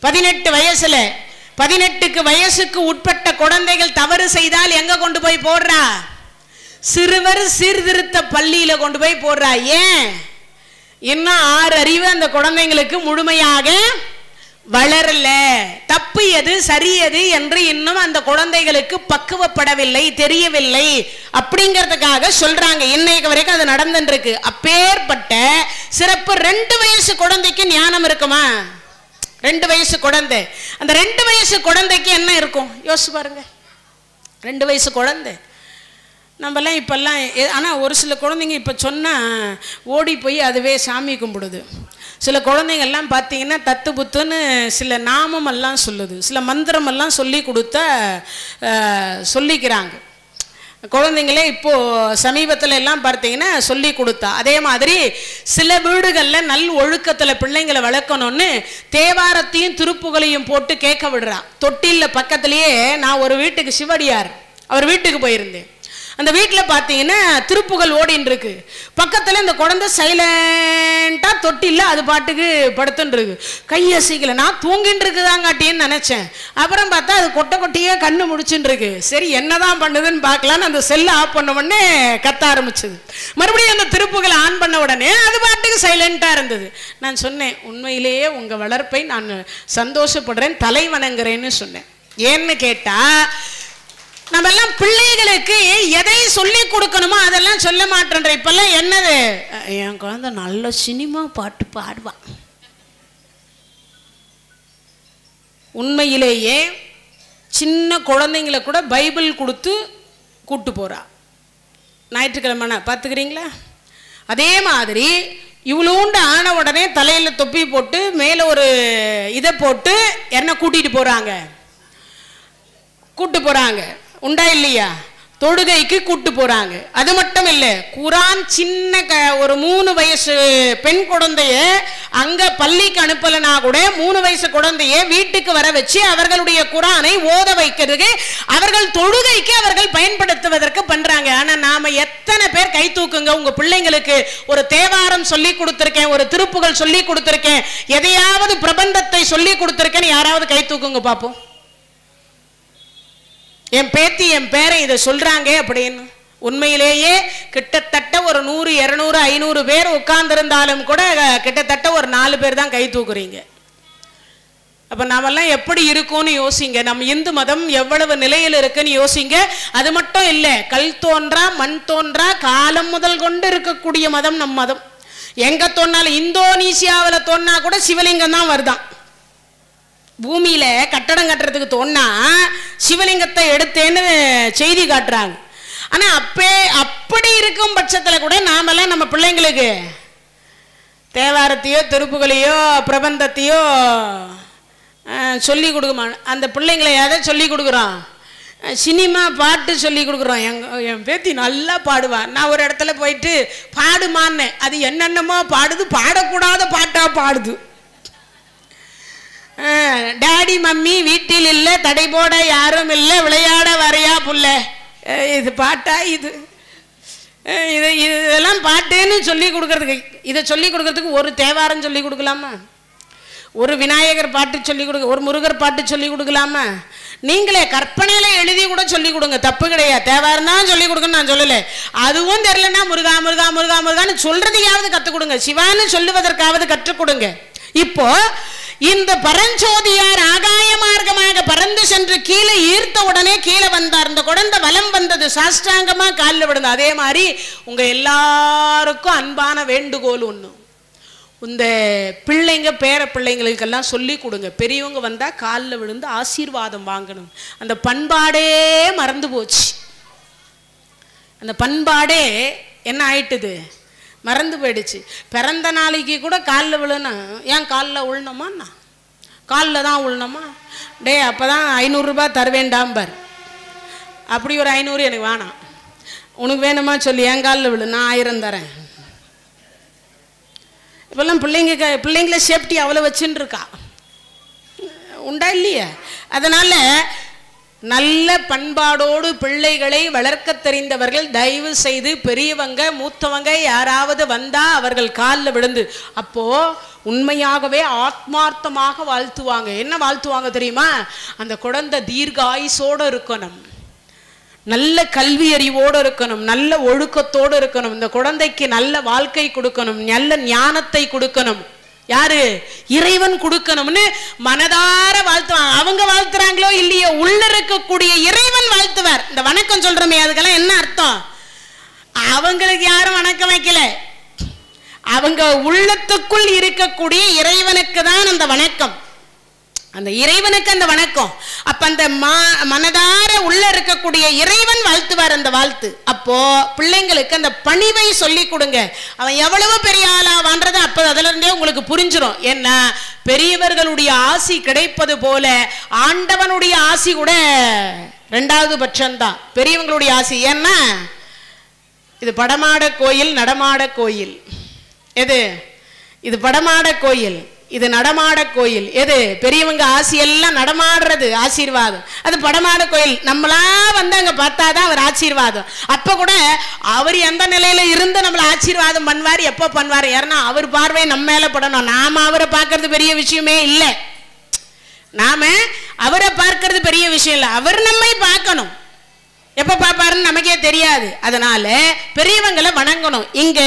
18 வயசுல. 18 வயசுக்கு உட்பட்ட குழந்தைகள் தவறு செய்தால் எங்க கொண்டு போய் போடுறா? சிறுவர் சீர்திருத்த பள்ளியில கொண்டு போய் போடுறா. ஏன்? இன்னும் 6 அறிவு அந்த குழந்தைங்களுக்கு முழுமையாக வளரல. தப்பு எது சரி எது என்று இன்னும் அந்த குழந்தைகளுக்கு பக்குவப்படவில்லை, தெரியவில்லை. அப்படிங்கிறதுக்காக சொல்றாங்க. இன்னைக்கு வரைக்கும் அது நடந்துட்டு இருக்கு. அப்பேற்பட்ட சிறப்பு 2 வயசு குழந்தைக்கு ஞானம் இருக்குமா? 2 வயசு குழந்தை. அந்த 2 வயசு குழந்தைக்கு என்ன இருக்கும் யோசிச்சு பாருங்க. 2 வயசு குழந்தை நம்மலாம் இப்பெல்லாம், ஆனால் ஒரு சில குழந்தைங்க இப்போ சொன்னால் ஓடி போய் அதுவே சாமி கும்பிடுது. சில குழந்தைங்கள்லாம் பார்த்தீங்கன்னா தத்து புத்துன்னு சில நாமமெல்லாம் சொல்லுது, சில மந்திரமெல்லாம் சொல்லி கொடுத்தா சொல்லிக்கிறாங்க. குழந்தைங்களே இப்போது சமீபத்தில் எல்லாம் பார்த்தீங்கன்னா சொல்லி கொடுத்தா. அதே மாதிரி சில வீடுகளில் நல் ஒழுக்கத்தில் பிள்ளைங்களை வளர்க்கணும்னு தேவாரத்தையும் திருப்புகளையும் போட்டு கேட்க விடுறா. தொட்டிலில் பக்கத்துலேயே நான் ஒரு வீட்டுக்கு, சிவடியார் அவர் வீட்டுக்கு போயிருந்தேன். அந்த வீட்டில் பார்த்தீங்கன்னா திருப்புகள் ஓடின்னு இருக்கு. பக்கத்தில் இந்த குழந்தை சைலண்டாக தொட்டில்ல அது பாட்டுக்கு படுத்துன்னு இருக்கு. கையசைக்கல. நான் தூங்கின்னு இருக்குதாங்காட்டின்னு நினச்சேன். அப்புறம் பார்த்தா அது கொட்டையே கண்ணு முடிச்சுட்டு இருக்கு. சரி என்னதான் பண்ணுதுன்னு பார்க்கலான்னு அந்த செல்லை ஆஃப் பண்ண உடனே கத்த ஆரம்பிச்சது. மறுபடியும் அந்த திருப்புகளை ஆன் பண்ண உடனே அது பாட்டுக்கு சைலண்டாக இருந்தது. நான் சொன்னேன், உண்மையிலேயே உங்கள் வளர்ப்பை நான் சந்தோஷப்படுறேன், தலை வணங்குறேன்னு சொன்னேன். ஏன்னு கேட்டால் நம்ம எல்லாம் பிள்ளைகளுக்கு எதை சொல்லி கொடுக்கணுமோ அதெல்லாம் சொல்ல மாட்டேன்ற. இப்பெல்லாம் என்னது, என் குழந்தை நல்ல சினிமா பாட்டு பாடுவான். உண்மையிலேயே சின்ன குழந்தைங்களை கூட பைபிள் கொடுத்து கூட்டு போறா. ஞாயிற்றுக்கிழமை பார்த்துக்கிறீங்களா? அதே மாதிரி இவ்வளோண்டு ஆன உடனே தலையில் தொப்பி போட்டு மேலே ஒரு இதை போட்டு என்ன கூட்டிட்டு போறாங்க. உண்டா இல்லையா? தொடுகைக்கு கூட்டு போறாங்க. அது மட்டும் இல்லை, குரான் சின்ன ஒரு 3 வயசு பெண் குழந்தைய அங்க பள்ளிக்கு அனுப்பலனா கூட 3 வயசு குழந்தைய வீட்டுக்கு வர வச்சு அவர்களுடைய குரானை ஓத வைக்கிறதுக்கு, அவர்கள் தொழுகைக்கு அவர்கள் பயன்படுத்துவதற்கு பண்றாங்க. ஆனா நாம எத்தனை பேர் கை தூக்குங்க, உங்க பிள்ளைங்களுக்கு ஒரு தேவாரம் சொல்லி கொடுத்திருக்கேன், ஒரு திருப்புகள் சொல்லி கொடுத்திருக்கேன், எதையாவது பிரபந்தத்தை சொல்லி கொடுத்திருக்கேன்னு யாராவது கை தூக்குங்க பாப்போம். என் பேத்தி என் பேரை இதை சொல்றாங்க அப்படின்னு. உண்மையிலேயே கிட்டத்தட்ட ஒரு 100, 200, 500 பேர் உட்கார்ந்திருந்தாலும் கூட கிட்டத்தட்ட ஒரு 4 பேர் தான் கை தூக்குறீங்க. அப்ப நாமெல்லாம் எப்படி இருக்கும்னு யோசிங்க. நம்ம இந்து மதம் எவ்வளவு நிலையில் இருக்குன்னு யோசிங்க. அது மட்டும் இல்லை, கல் தோன்றா மண் தோன்றா காலம் முதல் கொண்டு இருக்கக்கூடிய மதம் நம் மதம். எங்க தோன்றாலும், இந்தோனேசியாவில் தோன்னா கூட சிவலிங்கம் தான் வருதான். பூமியில கட்டடம் கட்டுறதுக்கு தோன்னா சிவலிங்கத்தை எடுத்தேன்னு செய்தி காட்டுறாங்க. ஆனா அப்படி இருக்கும் பட்சத்தில் கூட நாமெல்லாம் நம்ம பிள்ளைங்களுக்கு தேவாரத்தையோ திருப்புகளையோ பிரபந்தத்தையோ சொல்லி கொடுக்குமா? அந்த பிள்ளைங்களை எதை சொல்லி கொடுக்குறோம்? சினிமா பாட்டு சொல்லி கொடுக்குறோம். என் பேத்தி நல்லா பாடுவான். நான் ஒரு இடத்துல போயிட்டு பாடுமான்னு, அது என்னென்னமோ பாடுது, பாடக்கூடாத பாட்டா பாடுது. டாடி மம்மி வீட்டில் இல்லை, தடை போட யாரும் இல்லை, விளையாட வரையா புள்ள. இது பாட்டா? இதெல்லாம் பாட்டுன்னு சொல்லி கொடுக்கறதுக்கு, இதை சொல்லி கொடுக்கறதுக்கு ஒரு தேவாரம் சொல்லி கொடுக்கலாமா? ஒரு விநாயகர் பாட்டு சொல்லி கொடுக்க, ஒரு முருகர் பாட்டு சொல்லி கொடுக்கலாமா? நீங்களே கற்பனையில எழுதி கூட சொல்லி கொடுங்க, தப்பு கிடையாது. தேவாரம் தான் சொல்லி கொடுக்கணும்னு நான் சொல்லலை. அதுவும் தெரியலன்னா முருகா முருகா முருகா முருகான்னு சொல்றதையாவது கற்றுக் கொடுங்க, சிவான்னு சொல்லுவதற்காவது கற்றுக் கொடுங்க. இப்போ இந்த பரஞ்சோதியார் ஆகாய மார்க்கமாக பறந்து சென்று கீழே ஈர்த்த உடனே கீழே வந்தார். இந்த குழந்தை வலம் வந்தது, சாஷ்டாங்கமா காலில் விழுந்து. அதே மாதிரி உங்க எல்லாருக்கும் அன்பான வேண்டுகோள் ஒண்ணு, இந்த பிள்ளைங்க பேர பிள்ளைங்களுக்கெல்லாம் சொல்லி கொடுங்க. பெரியவங்க வந்தா காலில் விழுந்து ஆசீர்வாதம் வாங்கணும். அந்த பண்பாடே மறந்து போச்சு. அந்த பண்பாடே என்ன ஆயிட்டுது? மறந்து போயிடுச்சு. பிறந்த நாளைக்கு கூட காலில் விழுணும். ஏன் காலில் விழணுமாண்ணா? காலில் தான் விழணுமா? டே அப்போ தான் 500 ரூபாய் தருவேண்டாம்பார். அப்படி ஒரு 500 எனக்கு வேணாம், உனக்கு வேணுமா சொல்லி என் காலில் விழு, நான் 1000 தரேன். இப்போல்லாம் பிள்ளைங்கள சேஃப்டி அவ்வளோ வச்சுன்னு இருக்கா, உண்டா இல்லையா? அதனால் நல்ல பண்பாடோடு பிள்ளைகளை வளர்க்க தெரிந்தவர்கள் தயவு செய்து பெரியவங்க மூத்தவங்க யாராவது வந்தால் அவர்கள் காலில் விழுந்து அப்போ உண்மையாகவே ஆத்மார்த்தமாக வாழ்த்துவாங்க. என்ன வாழ்த்துவாங்க தெரியுமா? அந்த குழந்தை தீர்காயுசோடு இருக்கணும், நல்ல கல்வி அறிவோடு இருக்கணும், நல்ல ஒழுக்கத்தோடு இருக்கணும், இந்த குழந்தைக்கு நல்ல வாழ்க்கை கொடுக்கணும், நல்ல ஞானத்தை கொடுக்கணும். யாரு? இறைவன் கொடுக்கணும்னு மனதார வாழ்த்துவாங்க. அவங்க வாழ்த்துறாங்களோ இல்லையோ, உள்ள இருக்கக்கூடிய இறைவன் வாழ்த்துவார். இந்த வணக்கம் சொல்றோமே அதுக்கெல்லாம் என்ன அர்த்தம்? அவங்களுக்கு யாரும் வணக்கம் வைக்கல, அவங்க உள்ளத்துக்குள் இருக்கக்கூடிய இறைவனுக்கு தான் அந்த வணக்கம், அந்த இறைவனுக்கு அந்த வணக்கம். அப்ப அந்த மனதார உள்ள இருக்கக்கூடிய இறைவன் வாழ்த்துவார் அந்த வாழ்த்து. அப்போ பிள்ளைங்களுக்கு அந்த பணிவை சொல்லி கொடுங்க. அவன் எவ்வளவு பெரிய ஆளாவான்றது அப்போ அதுல இருந்தே உங்களுக்கு புரிஞ்சிடும். ஏன்னா பெரியவர்களுடைய ஆசி கிடைப்பது போல ஆண்டவனுடைய ஆசி கூட 2வது பட்சம்தான் பெரியவங்களுடைய ஆசி. ஏன்னா இது படமாட கோயில், நடமாட கோயில். எது? இது படமாட கோயில், இது நடமாட கோயில். எது? பெரியவங்க ஆசி எல்லாம் நடமாடுறது ஆசீர்வாதம். அது படமாட கோயில். நம்மளா வந்து அங்க பார்த்தாதான் அவர் ஆசீர்வாதம். அப்ப கூட அவர் எந்த நிலையில இருந்து நம்மளை ஆசீர்வாதம் பண்ணுவார், எப்போ பண்ணுவார்? ஏன்னா அவர் பார்வை நம்ம மேல படணும். நாம அவரை பார்க்கறது பெரிய விஷயமே இல்லை, நாம அவரை பார்க்கறது பெரிய விஷயம் இல்லை, அவர் நம்மை பார்க்கணும். எப்ப பார்ப்பாருன்னு நமக்கே தெரியாது. அதனால பெரியவங்களை வணங்கணும். இங்க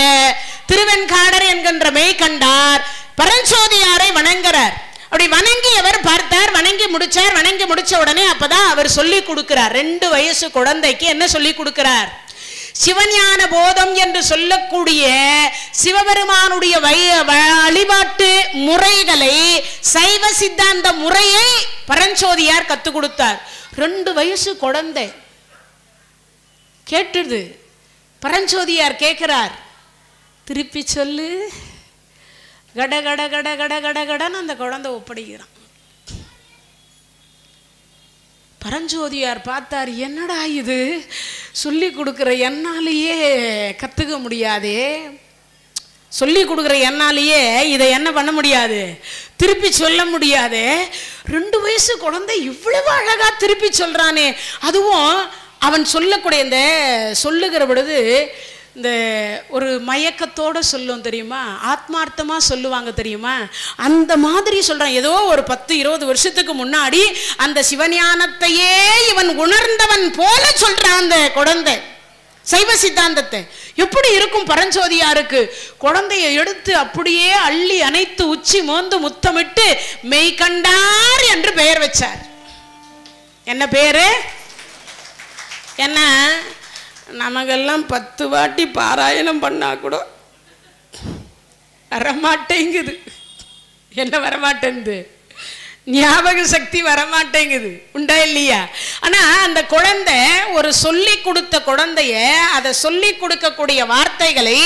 திருவெண்காடர் என்கின்ற மெய்கண்டார் பரஞ்சோதியாரை வணங்குறார். அப்படி வணங்கியவர் பார்த்தார், வணங்கி முடிச்சார். வணங்கி முடிச்ச உடனே அப்பதான் அவர் சொல்லி கொடுக்கிறார். 2 வயசு குழந்தைக்கு என்ன சொல்லி கொடுக்கிறார்? சிவஞான போதம் என்று சொல்லக்கூடிய சிவபெருமானுடைய வழிபாட்டு முறைகளை, சைவ சித்தாந்த முறையை பரஞ்சோதியார் கத்துக் கொடுத்தார். 2 வயசு குழந்தை கேட்டுது. பரஞ்சோதியார் கேட்கிறார், திருப்பி சொல்லு. கட கட கட கட கட கடன்னு அந்த குழந்தை ஒப்படைக்கிறான். பரஞ்சோதியார் பார்த்தார், என்னடா இது, சொல்லி கொடுக்குற என்னாலேயே கற்றுக்க முடியாதே, சொல்லி கொடுக்குற என்னாலேயே இதை என்ன பண்ண முடியாது, திருப்பி சொல்ல முடியாது. 2 வயசு குழந்தை இவ்வளவு அழகா திருப்பி சொல்றானே. அதுவும் அவன் சொல்லக்கூடிய இந்த சொல்லுகிற பொழுது இந்த ஒரு மயக்கத்தோடு சொல்லும் தெரியுமா, ஆத்மார்த்தமாக சொல்லுவாங்க தெரியுமா, அந்த மாதிரி சொல்கிறான். ஏதோ ஒரு 10-20 வருஷத்துக்கு முன்னாடி அந்த சிவஞானத்தையே இவன் உணர்ந்தவன் போல சொல்கிறான் அந்த குழந்தை சைவ சித்தாந்தத்தை. எப்படி இருக்கும் பரஞ்சோதியாருக்கு? குழந்தையை எடுத்து அப்படியே அள்ளி அணைத்து உச்சி மோந்து முத்தமிட்டு மெய்கண்டார் என்று பெயர் வச்சார். என்ன பேரு? என்ன, நமக்கெல்லாம் 10 வாட்டி பாராயணம் பண்ணா கூட வரமாட்டேங்குது. என்ன வரமாட்டேங்குது? ஞாபக சக்தி வரமாட்டேங்குது. உண்டா இல்லையா? ஆனா அந்த குழந்தை ஒரு சொல்லி கொடுத்த குழந்தைய, அதை சொல்லி கொடுக்கக்கூடிய வார்த்தைகளை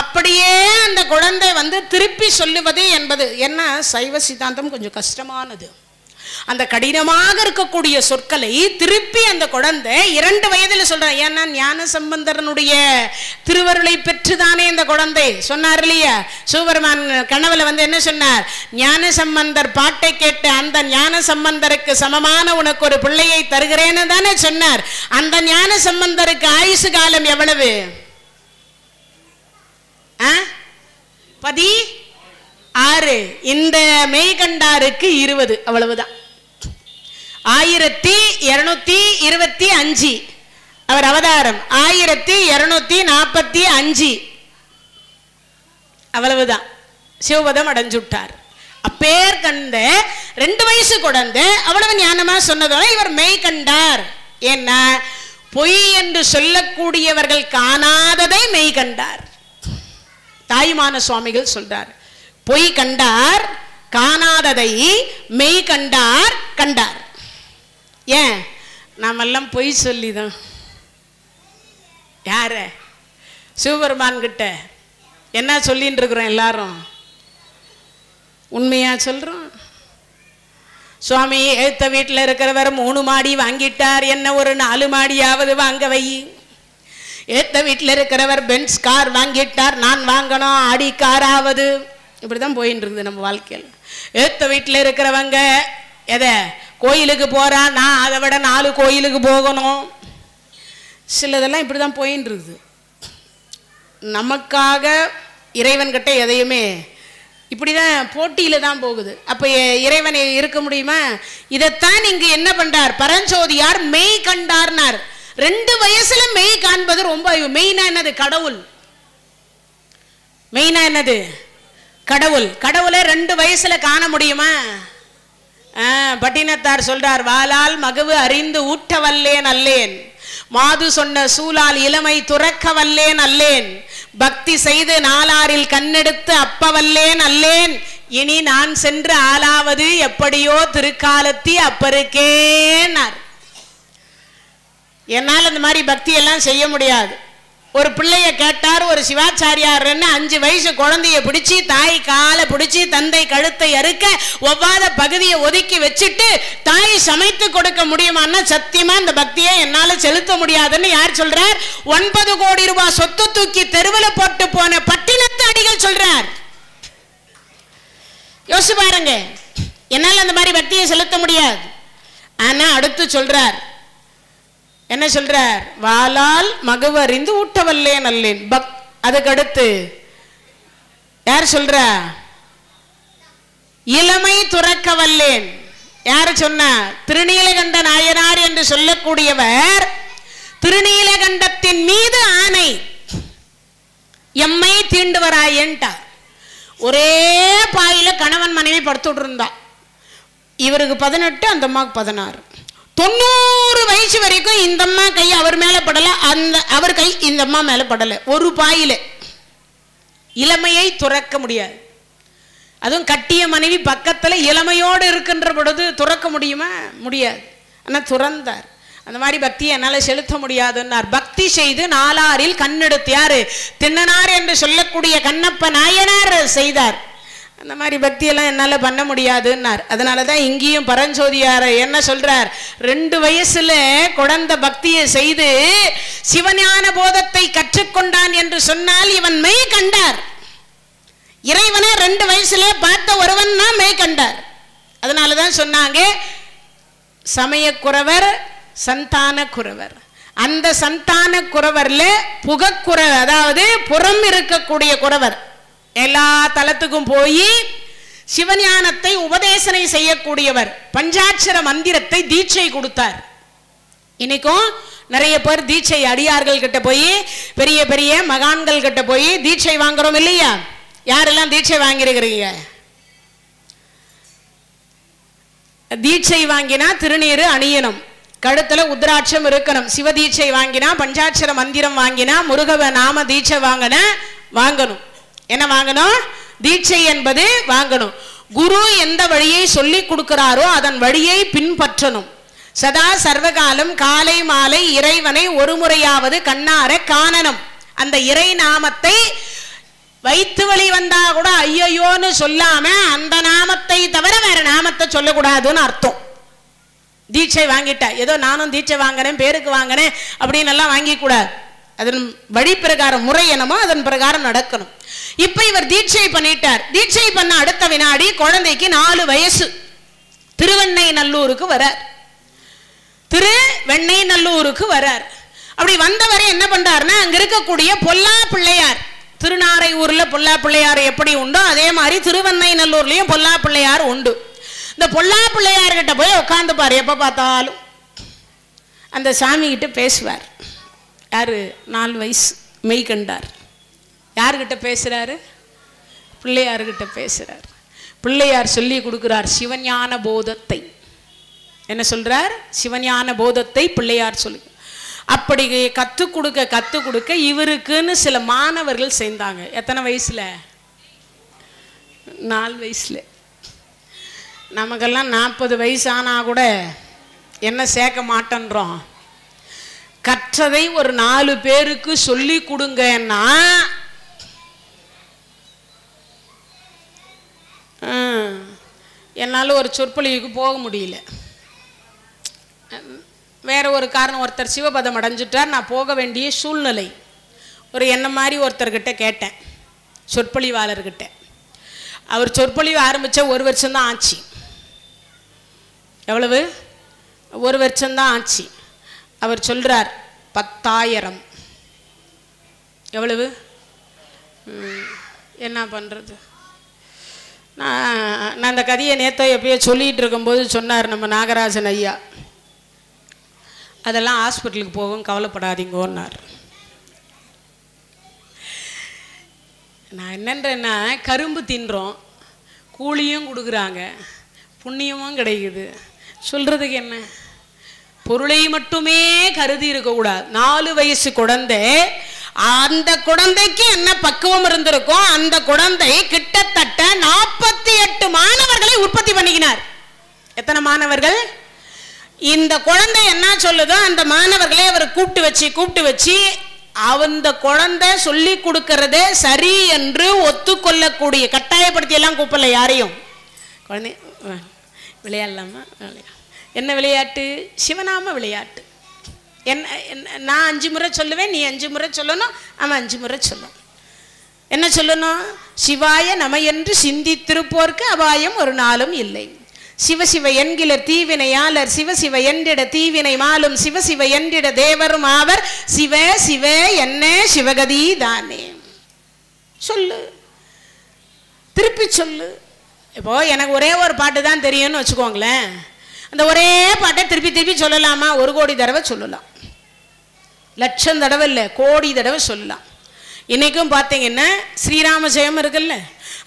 அப்படியே அந்த குழந்தை வந்து திருப்பி சொல்லுவது என்பது என்ன, சைவ சித்தாந்தம் கொஞ்சம் கஷ்டமானது. அந்த கடினமாக இருக்கக்கூடிய சொற்களை திருப்பி அந்த குழந்தை 2 வயதில் சொல்றான். ஏன்னா ஞான சம்பந்தரனுடைய திருவருளை பெற்றுதானே இந்த குழந்தை சொன்னார் இல்லையா? சிவபெருமான் கனவுல வந்து என்ன சொன்னார்? ஞான சம்பந்தர் பாட்டை கேட்டு அந்த ஞான சம்பந்தருக்கு சமமான உனக்கு ஒரு பிள்ளையை தருகிறேன்னு தானே சொன்னார். அந்த ஞான சம்பந்தருக்கு ஆயுசு காலம் எவ்வளவு? 16. இந்த மெய்கண்டாருக்கு 20. அவ்வளவுதான். 1225 அவர் அவதாரம். 1245 அவ்வளவுதான் சிவபதம் அடைஞ்சுட்டார். அப்பேர் கண்ட 2 வயசு குழந்தை அவ்வளவு ஞானமா சொன்னதோட இவர் மெய்கண்டார். ஏன்னா பொய் என்று சொல்லக்கூடியவர்கள் காணாததை மெய்கண்டார். தாயுமான சுவாமிகள் சொல்றார், பொய் கண்டார், காணாததை மெய் கண்டார் கண்டார். ஏன் நாமெல்லாம் பொய் சொல்லிதான் யார சிவபெருமான் கிட்ட என்ன சொல்லிட்டு இருக்கிறோம் எல்லாரும்? உண்மையா சொல்றோம்? சுவாமி ஏத்த வீட்டில் இருக்கிறவர் 3 மாடி வாங்கிட்டார், என்ன ஒரு 4 மாடியாவது வாங்க வை. ஏத்த வீட்டில் இருக்கிறவர் பென்ஸ் கார் வாங்கிட்டார், நான் வாங்கணும் ஆடி காராவது. இப்படிதான் போயின்னு இருக்குது நம்ம வாழ்க்கையில். ஏத்த வீட்டில் இருக்கிறவங்க எதை கோயிலுக்கு போறா, நான் அதை விட 4 கோயிலுக்கு போகணும். சிலதெல்லாம் இப்படி தான் போயின்னு இருக்குது. நமக்காக இறைவன்கிட்ட எதையுமே இப்படி தான் போட்டியில் தான் போகுது. அப்போ இறைவன் இருக்க முடியுமா? இதைத்தான் இங்கு என்ன பண்றார் பரஞ்சோதியார்? மெய் கண்டார்னார். 2 வயசுல மெய் காண்பது ரொம்ப மெயினா என்னது? கடவுள். மெயினா என்னது? கடவுள். கடவுளை 2 வயசுல காண முடியுமா? பட்டினத்தார் சொல்றார், வாளால் மகவு அறிந்து ஊட்ட வல்லேன் அல்லேன், மாது சொன்ன சூலால் இளமை துறக்க வல்லேன் அல்லேன், பக்தி செய்து நாளாரில் கண்ணெடுத்து அப்பவல்லேன் அல்லேன், இனி நான் சென்று ஆளாவது எப்படியோ திருக்காலத்தி அப்பருக்கேனார். என்னால் அந்த மாதிரி பக்தி எல்லாம் செய்ய முடியாது. ஒரு பிள்ளைய கேட்டார், ஒரு சிவாச்சாரியார்னு 5 வயசு குழந்தைய பிடிச்சி தாய் காலை பிடிச்சி தந்தை கழுத்தை அறுக்க ஒவ்வாத பகுதியை ஒதுக்கி வச்சுட்டு தாய் சமைத்து கொடுக்க முடியுமான்னா சத்தியமா இந்த பக்தியை என்னால செலுத்த முடியாதுன்னு யார் சொல்றார்? 9 கோடி ரூபாய் சொத்து தூக்கி தெருவில் போட்டு போன பட்டினத்து அடிகள் சொல்றார். யோசிச்சு பாருங்க, என்னால் அந்த மாதிரி பக்தியை செலுத்த முடியாது. ஆனா அடுத்து சொல்றார், என்ன சொல்றார்? வாளால் மகவறிந்து ஊட்டவல்லேன் அல்லேன். அதுக்கடுத்து யார் சொல்றா? இளமை துறக்க வல்லேன். யாரு சொன்னா? திருநீலகண்ட நாயனார் என்று சொல்லக்கூடியவர் திருநீலகண்டத்தின் மீது ஆணை, எம்மை தீண்டுவராயன்ட்டார். ஒரே பாயில கணவன் மனைவி படுத்துட்டு இருந்தா. இவருக்கு 18, அந்த அம்மாவுக்கு 16. 90 வயசு வரைக்கும் இந்த அம்மா கை அவர் மேல படல, அவர் கை இந்த அம்மா மேல படல. ஒரு பாயில. இளமையை துறக்க முடியாது. அதுவும் கட்டிய மனைவி பக்கத்துல இளமையோடு இருக்கின்ற பொழுது துறக்க முடியுமா? முடியாது. ஆனா துறந்தார். அந்த மாதிரி பக்தியை என்னால செலுத்த முடியாதுன்னார். பக்தி செய்து நாளாரில் கண்ணெடுத்து, யாரு? திண்ணனார் என்று சொல்லக்கூடிய கண்ணப்ப நாயனார் செய்தார். அந்த மாதிரி பக்தியெல்லாம் என்னால் பண்ண முடியாதுன்னார். அதனால தான் இங்கேயும் பரஞ்சோதியார் என்ன சொல்றார்? 2 வயசுல குழந்தை பக்தியை செய்து சிவஞான போதத்தை கற்றுக்கொண்டான் என்று சொன்னால் இவன் மெய் கண்டார். இறைவனை 2 வயசுல பார்த்த ஒருவன் தான் மெய் கண்டார். அதனால தான் சொன்னாங்க சமயக்குறவர் சந்தான குறவர். அந்த சந்தான குறவர்ல புகக்குறவர், அதாவது புறம் இருக்கக்கூடிய குறவர், எல்லா தலத்துக்கும் போய் சிவஞானத்தை உபதேசனை செய்யக்கூடியவர். பஞ்சாட்சர மந்திரத்தை தீட்சை கொடுத்தார். இன்னைக்கும் நிறைய பேர் தீட்சை அடியார்கள் கிட்ட போய், பெரிய பெரிய மகான்கள் கிட்ட போய் தீட்சை வாங்குறோம் இல்லையா? யாரெல்லாம் தீட்சை வாங்கியிருக்கிறீங்க? தீட்சை வாங்கினா திருநீரு அணியணும், கழுத்துல உத்ராட்சம் இருக்கணும். சிவதீட்சை வாங்கினா, பஞ்சாட்சர மந்திரம் வாங்கினா, முருகவ நாம தீட்சை வாங்கணும். என்ன வாங்கணும்? தீட்சை என்பது வாங்கணும். குரு எந்த வழியை சொல்லி கொடுக்கிறாரோ அதன் வழியை பின்பற்றணும். சதா சர்வகாலம் காலை மாலை இறைவனை ஒரு முறையாவது கண்ணார காணணும். அந்த இறை நாமத்தை வைத்து வழி வந்தா கூட ஐயோன்னு சொல்லாம அந்த நாமத்தை தவிர வேற நாமத்தை சொல்லக்கூடாதுன்னு அர்த்தம். தீட்சை வாங்கிட்டா ஏதோ நானும் தீட்சை வாங்கினேன் பேருக்கு வாங்கினேன் அப்படின்னு எல்லாம் வாங்கி கூடாது. அதன் வழி பிரகாரம் முறை என்னமோ அதன் பிரகாரம் நடக்கணும். இப்ப இவர் தீட்சை பண்ணிட்டார். தீட்சை பண்ண அடுத்த வினாடி குழந்தைக்கு 4 வயசு. திருவெண்ணைநல்லூருக்கு வரார். திருவெண்ணைநல்லூருக்கு வரார். அப்படி வந்தவரை என்ன பண்றாருன்னா, அங்க இருக்கக்கூடிய பொல்லா பிள்ளையார், திருநாரை ஊர்ல பொல்லா பிள்ளையார் எப்படி உண்டோ அதே மாதிரி திருவெண்ணைநல்லூர்லயும் பொல்லா பிள்ளையார் உண்டு. இந்த பொல்லா பிள்ளையார்கிட்ட போய் உட்காந்துப்பார். எப்ப பார்த்தாலும் அந்த சாமி கிட்ட பேசுவார். யாரு? 4 வயசு மெய் கண்டார். யார்கிட்ட பேசுறாரு? பிள்ளையார்கிட்ட பேசுறார். பிள்ளையார் சொல்லி கொடுக்கிறார் சிவஞான போதத்தை. என்ன சொல்றார்? சிவஞான போதத்தை பிள்ளையார் சொல்லு. அப்படி கற்றுக் கொடுக்க இவருக்குன்னு சில மாணவர்கள் சேர்ந்தாங்க. எத்தனை வயசுல? 4 வயசுல. நமக்கெல்லாம் 40 வயசு ஆனா கூட என்ன சேர்க்க மாட்டேன்றோம். கற்றதை ஒரு 4 பேருக்கு சொல்லி கொடுங்கன்னா என்னால் ஒரு சொற்பொழிவுக்கு போக முடியல. வேற ஒரு காரணம், ஒருத்தர் சிவபதம் அடைஞ்சிட்டார், நான் போக வேண்டிய சூழ்நிலை. ஒரு என்ன மாதிரி ஒருத்தர்கிட்ட கேட்டேன், சொற்பொழிவாளர்கிட்ட. அவர் சொற்பொழிவு ஆரம்பித்த 1 வருஷம்தான் ஆச்சு. எவ்வளவு? 1 வருஷம்தான் ஆச்சு. அவர் சொல்கிறார் 10,000. எவ்வளவு? என்ன பண்ணுறது? நான் அந்த கதையை நேற்று எப்பயோ சொல்லிகிட்டு இருக்கும்போது சொன்னார் நம்ம நாகராஜன் ஐயா, அதெல்லாம் ஹாஸ்பிட்டலுக்கு போகும், கவலைப்படாதீங்கன்னார். நான் என்னன்றேன்னா, கரும்பு தின்றோம், கூலியும் கொடுக்குறாங்க, புண்ணியமும் கிடைக்குது. சொல்கிறதுக்கு என்ன? பொருளை மட்டுமே கருதி இருக்கக்கூடாது. 4 வயசு குழந்தை, அந்த குழந்தைக்கு என்ன பக்குவம் இருந்திருக்கும், அந்த குழந்தை கிட்டத்தட்ட 48 மாணவர்களை உற்பத்தி பண்ணிக்கினார். எத்தனை மாணவர்கள்? இந்த குழந்தை என்ன சொல்லுதோ அந்த மாணவர்களை அவர் கூப்பிட்டு வச்சு அந்த குழந்தை சொல்லி கொடுக்கறதே சரி என்று ஒத்துக்கொள்ளக்கூடிய, கட்டாயப்படுத்தி எல்லாம் கூப்பிடல யாரையும். குழந்தை விளையாடலாமா? என்ன விளையாட்டு? சிவநாம விளையாட்டு. நான் 5 முறை சொல்லுவேன், நீ 5 முறை சொல்லணும், அவன் 5 முறை சொல்லணும். என்ன சொல்லணும்? சிவாய நம என்று சிந்தித்திருப்போர்க்கு அபாயம் ஒரு நாளும் இல்லை. சிவசிவ என்கிற தீவினையாளர் சிவசிவ என்றிட தீவினை மாலும் சிவசிவ என்றிட தேவரும் ஆவர் சிவ சிவ என்ன சிவகதி தானே. சொல்லு, திருப்பி சொல்லு. இப்போ எனக்கு ஒரே ஒரு பாட்டு தான் தெரியும்னு வச்சுக்கோங்களேன், அந்த ஒரே பாட்டை திருப்பி திருப்பி சொல்லலாமா? 1 கோடி தடவை சொல்லலாம், லட்சம் தடவை இல்லை, கோடி தடவை சொல்லலாம். இன்னைக்கும் பார்த்தீங்கன்னா ஸ்ரீராம ஜெயம் இருக்குல்ல,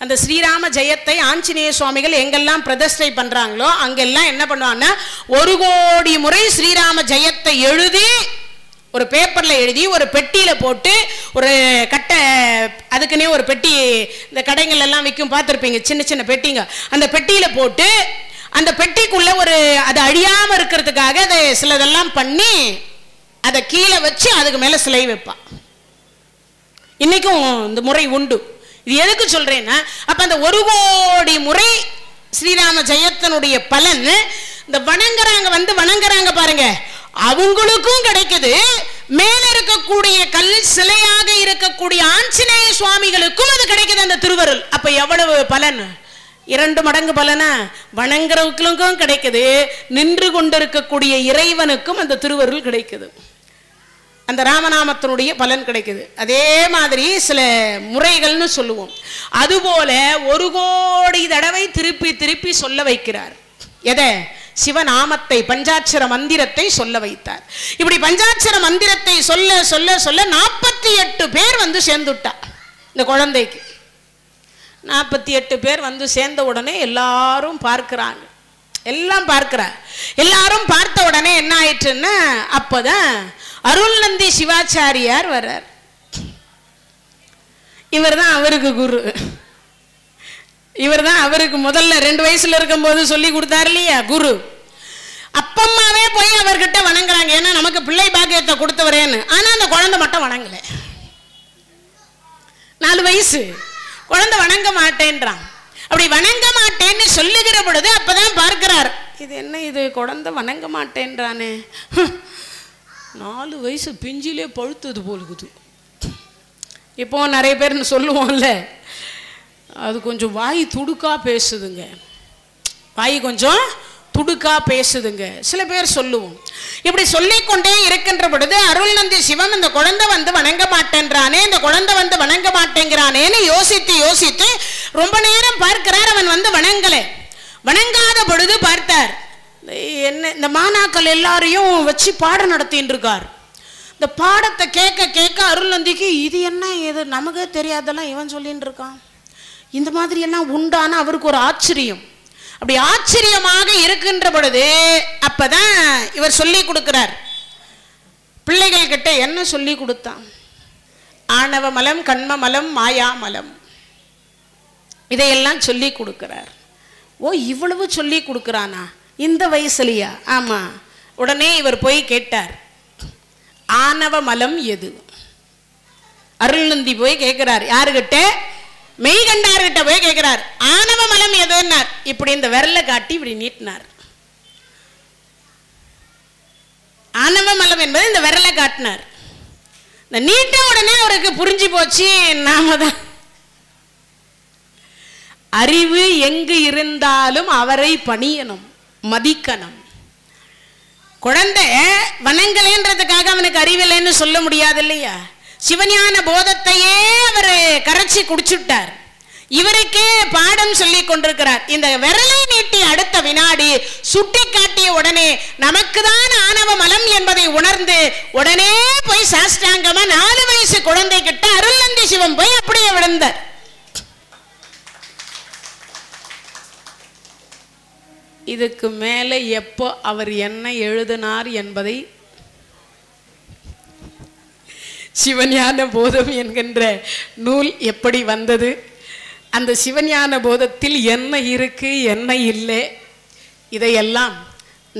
அந்த ஸ்ரீராம ஜெயத்தை ஆஞ்சநேய சுவாமிகள் எங்கெல்லாம் பிரதிஷ்டை பண்றாங்களோ அங்கெல்லாம் என்ன பண்ணுவாங்கன்னா 1 கோடி முறை ஸ்ரீராம ஜெயத்தை எழுதி ஒரு பேப்பர்ல எழுதி ஒரு பெட்டியில போட்டு, ஒரு கட்டை, அதுக்குன்னே ஒரு பெட்டி இந்த கடைகள் எல்லாம் விற்கும் பார்த்துருப்பீங்க, சின்ன சின்ன பெட்டிங்க, அந்த பெட்டியில போட்டு அந்த பெட்டிக்குள்ள ஒரு அது அழியாம இருக்கிறதுக்காக அதை சிலதெல்லாம் பண்ணி அதை கீழே வச்சு அதுக்கு மேல சிலை வைப்பான். இன்னைக்கும் இந்த முறை உண்டு. இது எதுக்கு சொல்றேன்னா, அப்ப அந்த 1 கோடி முறை ஸ்ரீராம ஜெயத்தினுடைய பலன் இந்த வணங்குறாங்க பாருங்க, அவங்களுக்கும் கிடைக்குது. மேல இருக்கக்கூடிய கல் சிலையாக இருக்கக்கூடிய ஆஞ்சநேய சுவாமிகளுக்கும் அது கிடைக்குது அந்த திருவருள். அப்ப எவ்வளவு பலன்? 2 மடங்கு பலனா? வணங்குறவங்களுக்கும் கிடைக்குது, நின்று கொண்டிருக்கக்கூடிய இறைவனுக்கும் அந்த திருவருள் கிடைக்குது, அந்த ராமநாமத்தினுடைய பலன் கிடைக்குது. அதே மாதிரி சில முறைகள்னு சொல்லுவோம். அதுபோல 1 கோடி தடவை திருப்பி திருப்பி சொல்ல வைக்கிறார். எதை? சிவநாமத்தை, பஞ்சாட்சர மந்திரத்தை சொல்ல வைத்தார். இப்படி பஞ்சாட்சர மந்திரத்தை சொல்ல சொல்ல சொல்ல 48 பேர் வந்து சேர்ந்துட்டா இந்த குழந்தைக்கு. 48 பேர் வந்து சேர்ந்த உடனே எல்லாரும் பார்க்கிறாங்க, எல்லாம் பார்க்கிறார். எல்லாரும் பார்த்த உடனே என்ன ஆயிற்றுன்னா, அப்பதான் அருள்நந்தி சிவாச்சாரியார் வர்றார். இவர் தான் அவருக்கு குரு. இவர் தான் அவருக்கு முதல்ல 2 வயசுல இருக்கும் போது சொல்லி கொடுத்தாரு இல்லையா குரு. அப்பம்மாவே போய் அவர்கிட்ட வணங்குறாங்க, ஏன்னா நமக்கு பிள்ளை பாக்கியத்தை கொடுத்தவரேன்னு. ஆனா அந்த குழந்தை மட்டும் வணங்கல. 4 வயசு குழந்தை வணங்க மாட்டேன்றான். அப்படி வணங்க மாட்டேன்னு சொல்லுகிற பொழுது அப்பதான் பார்க்கிறார், இது என்ன இது, குழந்தை வணங்க மாட்டேன்றானே, 4 வயசு பிஞ்சிலே பழுத்தது போலுக்குது. இப்போ நிறைய பேர் சொல்லுவோம்ல, அது கொஞ்சம் வாய் துடுக்கா பேசுதுங்க, வாய் கொஞ்சம் துடுக்கா பேசுதுங்க, சில பேர் சொல்லுவோம். இப்படி சொல்லிக்கொண்டே இருக்கின்ற பொழுது அருள்நந்தி சிவம் இந்த குழந்தை வந்து வணங்க மாட்டேன்றானே, இந்த குழந்தை வந்து வணங்க மாட்டேங்கிறானேன்னு யோசித்து யோசித்து ரொம்ப நேரம் பார்க்கிறார். அவன் வந்து வணங்கலை. வணங்காத பொழுது பார்த்தார், என்ன இந்த மாணாக்கள் எல்லாரையும் வச்சு பாடம் நடத்தின்னு இருக்கார். இந்த பாடத்தை கேட்க கேட்க அருள்நந்திக்கு இது என்ன, இது நமக்கே தெரியாதெல்லாம் இவன் சொல்லின்னு இருக்கான், இந்த மாதிரி எல்லாம் உண்டான அவருக்கு ஒரு ஆச்சரியம். அப்படி ஆச்சரியமாக இருக்கின்ற பொழுது அப்பதான் இவர் சொல்லி கொடுக்கிறார். பிள்ளைகள் கிட்ட என்ன சொல்லி கொடுத்தான்? ஆணவ மலம், கண்ம மலம், மாயா மலம், இதையெல்லாம் சொல்லி கொடுக்கிறார். ஓ, இவ்வளவு சொல்லி கொடுக்கிறானா இந்த வயசுலையா? ஆமா. உடனே இவர் போய் கேட்டார், ஆணவ மலம் எது? அருள்நந்தி போய் கேட்கிறார் யாருகிட்ட? மெய்கண்டார்கிட்ட போய் கேட்கிறார், ஆணவ மலம் எதுன்னார். இப்படி இந்த விரலை காட்டி இப்படி நீட்டினார். ஆணவ மலம் என்பது இந்த விரலை காட்டினார். இந்த நீட்ட உடனே அவருக்கு புரிஞ்சு போச்சு, நாம தான். அறிவு எங்கு இருந்தாலும் அவரை பணியணும், மதிக்கணும். குழந்தை வனங்களேன்றதுக்காக அவனுக்கு அறிவில்லைன்னு சொல்ல முடியாது இல்லையா? சிவஞான போதத்தையே அவர் கரைச்சி குடிச்சுட்டார். இவருக்கே பாடம் சொல்லி கொண்டிருக்கிறார். இந்த விரலை நீட்டி அடுத்த வினாடி சுட்டி காட்டிய உடனே நமக்கு தான் ஆணவ மலம் என்பதை உணர்ந்து உடனே போய் சாஷ்டாங்கமா 4 வயசு குழந்தை கிட்ட அருளந்தி சிவம் போய் அப்படியே விழுந்தார். இதுக்கு மேலே எப்போ அவர் என்ன எழுதினார் என்பதை சிவஞான போதம் என்கின்ற நூல் எப்படி வந்தது, அந்த சிவஞான போதத்தில் என்ன இருக்கு என்ன இல்லை, இதையெல்லாம்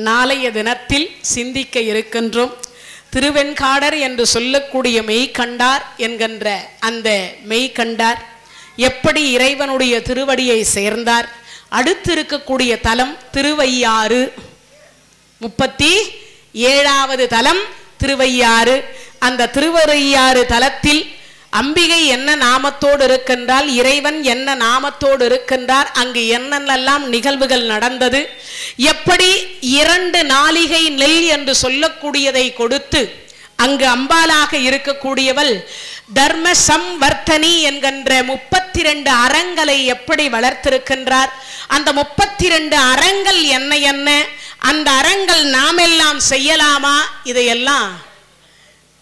நாளைய தினத்தில் சிந்திக்க இருக்கின்றோம். திருவெண்காடர் என்று சொல்லக்கூடிய மெய்கண்டார் என்கின்ற அந்த மெய்கண்டார் எப்படி இறைவனுடைய திருவடியை சேர்ந்தார், அடுத்து இருக்கக்கூடிய தலம் திருவையாறு, 37வது தலம் திருவையாறு. அந்த திருவையாறு தலத்தில் அம்பிகை என்ன நாமத்தோடு இருக்கின்றால், இறைவன் என்ன நாமத்தோடு இருக்கின்றார், அங்கு என்னென்னலாம் நிகழ்வுகள் நடந்தது, எப்படி 2 நாளிகை நெல் என்று சொல்லக்கூடியதை கொடுத்து அங்கு அம்பாலாக இருக்கக்கூடியவள் தர்ம சம்வர்த்தனி என்கின்ற 32 அறங்களை எப்படி வளர்த்திருக்கின்றார், அந்த 32 அறங்கள் என்ன என்ன, அந்த அறங்கள் நாமெல்லாம் செய்யலாமா, இதையெல்லாம்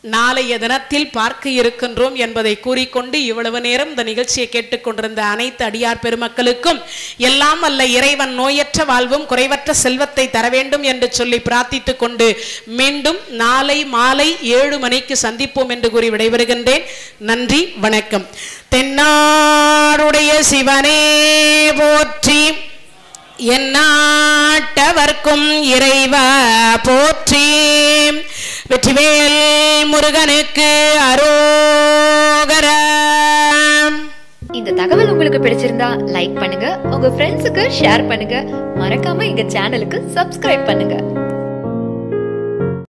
நாளைய தினத்தில் பார்க்க இருக்கின்றோம் என்பதை கூறிக்கொண்டு இவ்வளவு நேரம் இந்த நிகழ்ச்சியை கேட்டுக்கொண்டிருந்த அனைத்து அடியார் பெருமக்களுக்கும் எல்லாம் அல்ல இறைவன் நோயற்ற வாழ்வும் குறைவற்ற செல்வத்தை தர வேண்டும் என்று சொல்லி பிரார்த்தித்துக் கொண்டு மீண்டும் நாளை மாலை 7 மணிக்கு சந்திப்போம் என்று கூறி விடைபெறுகின்றேன். நன்றி, வணக்கம். தென்னாடுடைய சிவனே போற்றி, எந்நாட்டவர்க்கும் இறைவா போற்றி, வெற்றிவேல் முருகனுக்கு அரோகரா. இந்த தகவல் உங்களுக்கு பிடிச்சிருந்தா லைக் பண்ணுங்க, உங்க ஃப்ரெண்ட்ஸுக்கு ஷேர் பண்ணுங்க, மறக்காம எங்க சேனலுக்கு சப்ஸ்கிரைப் பண்ணுங்க.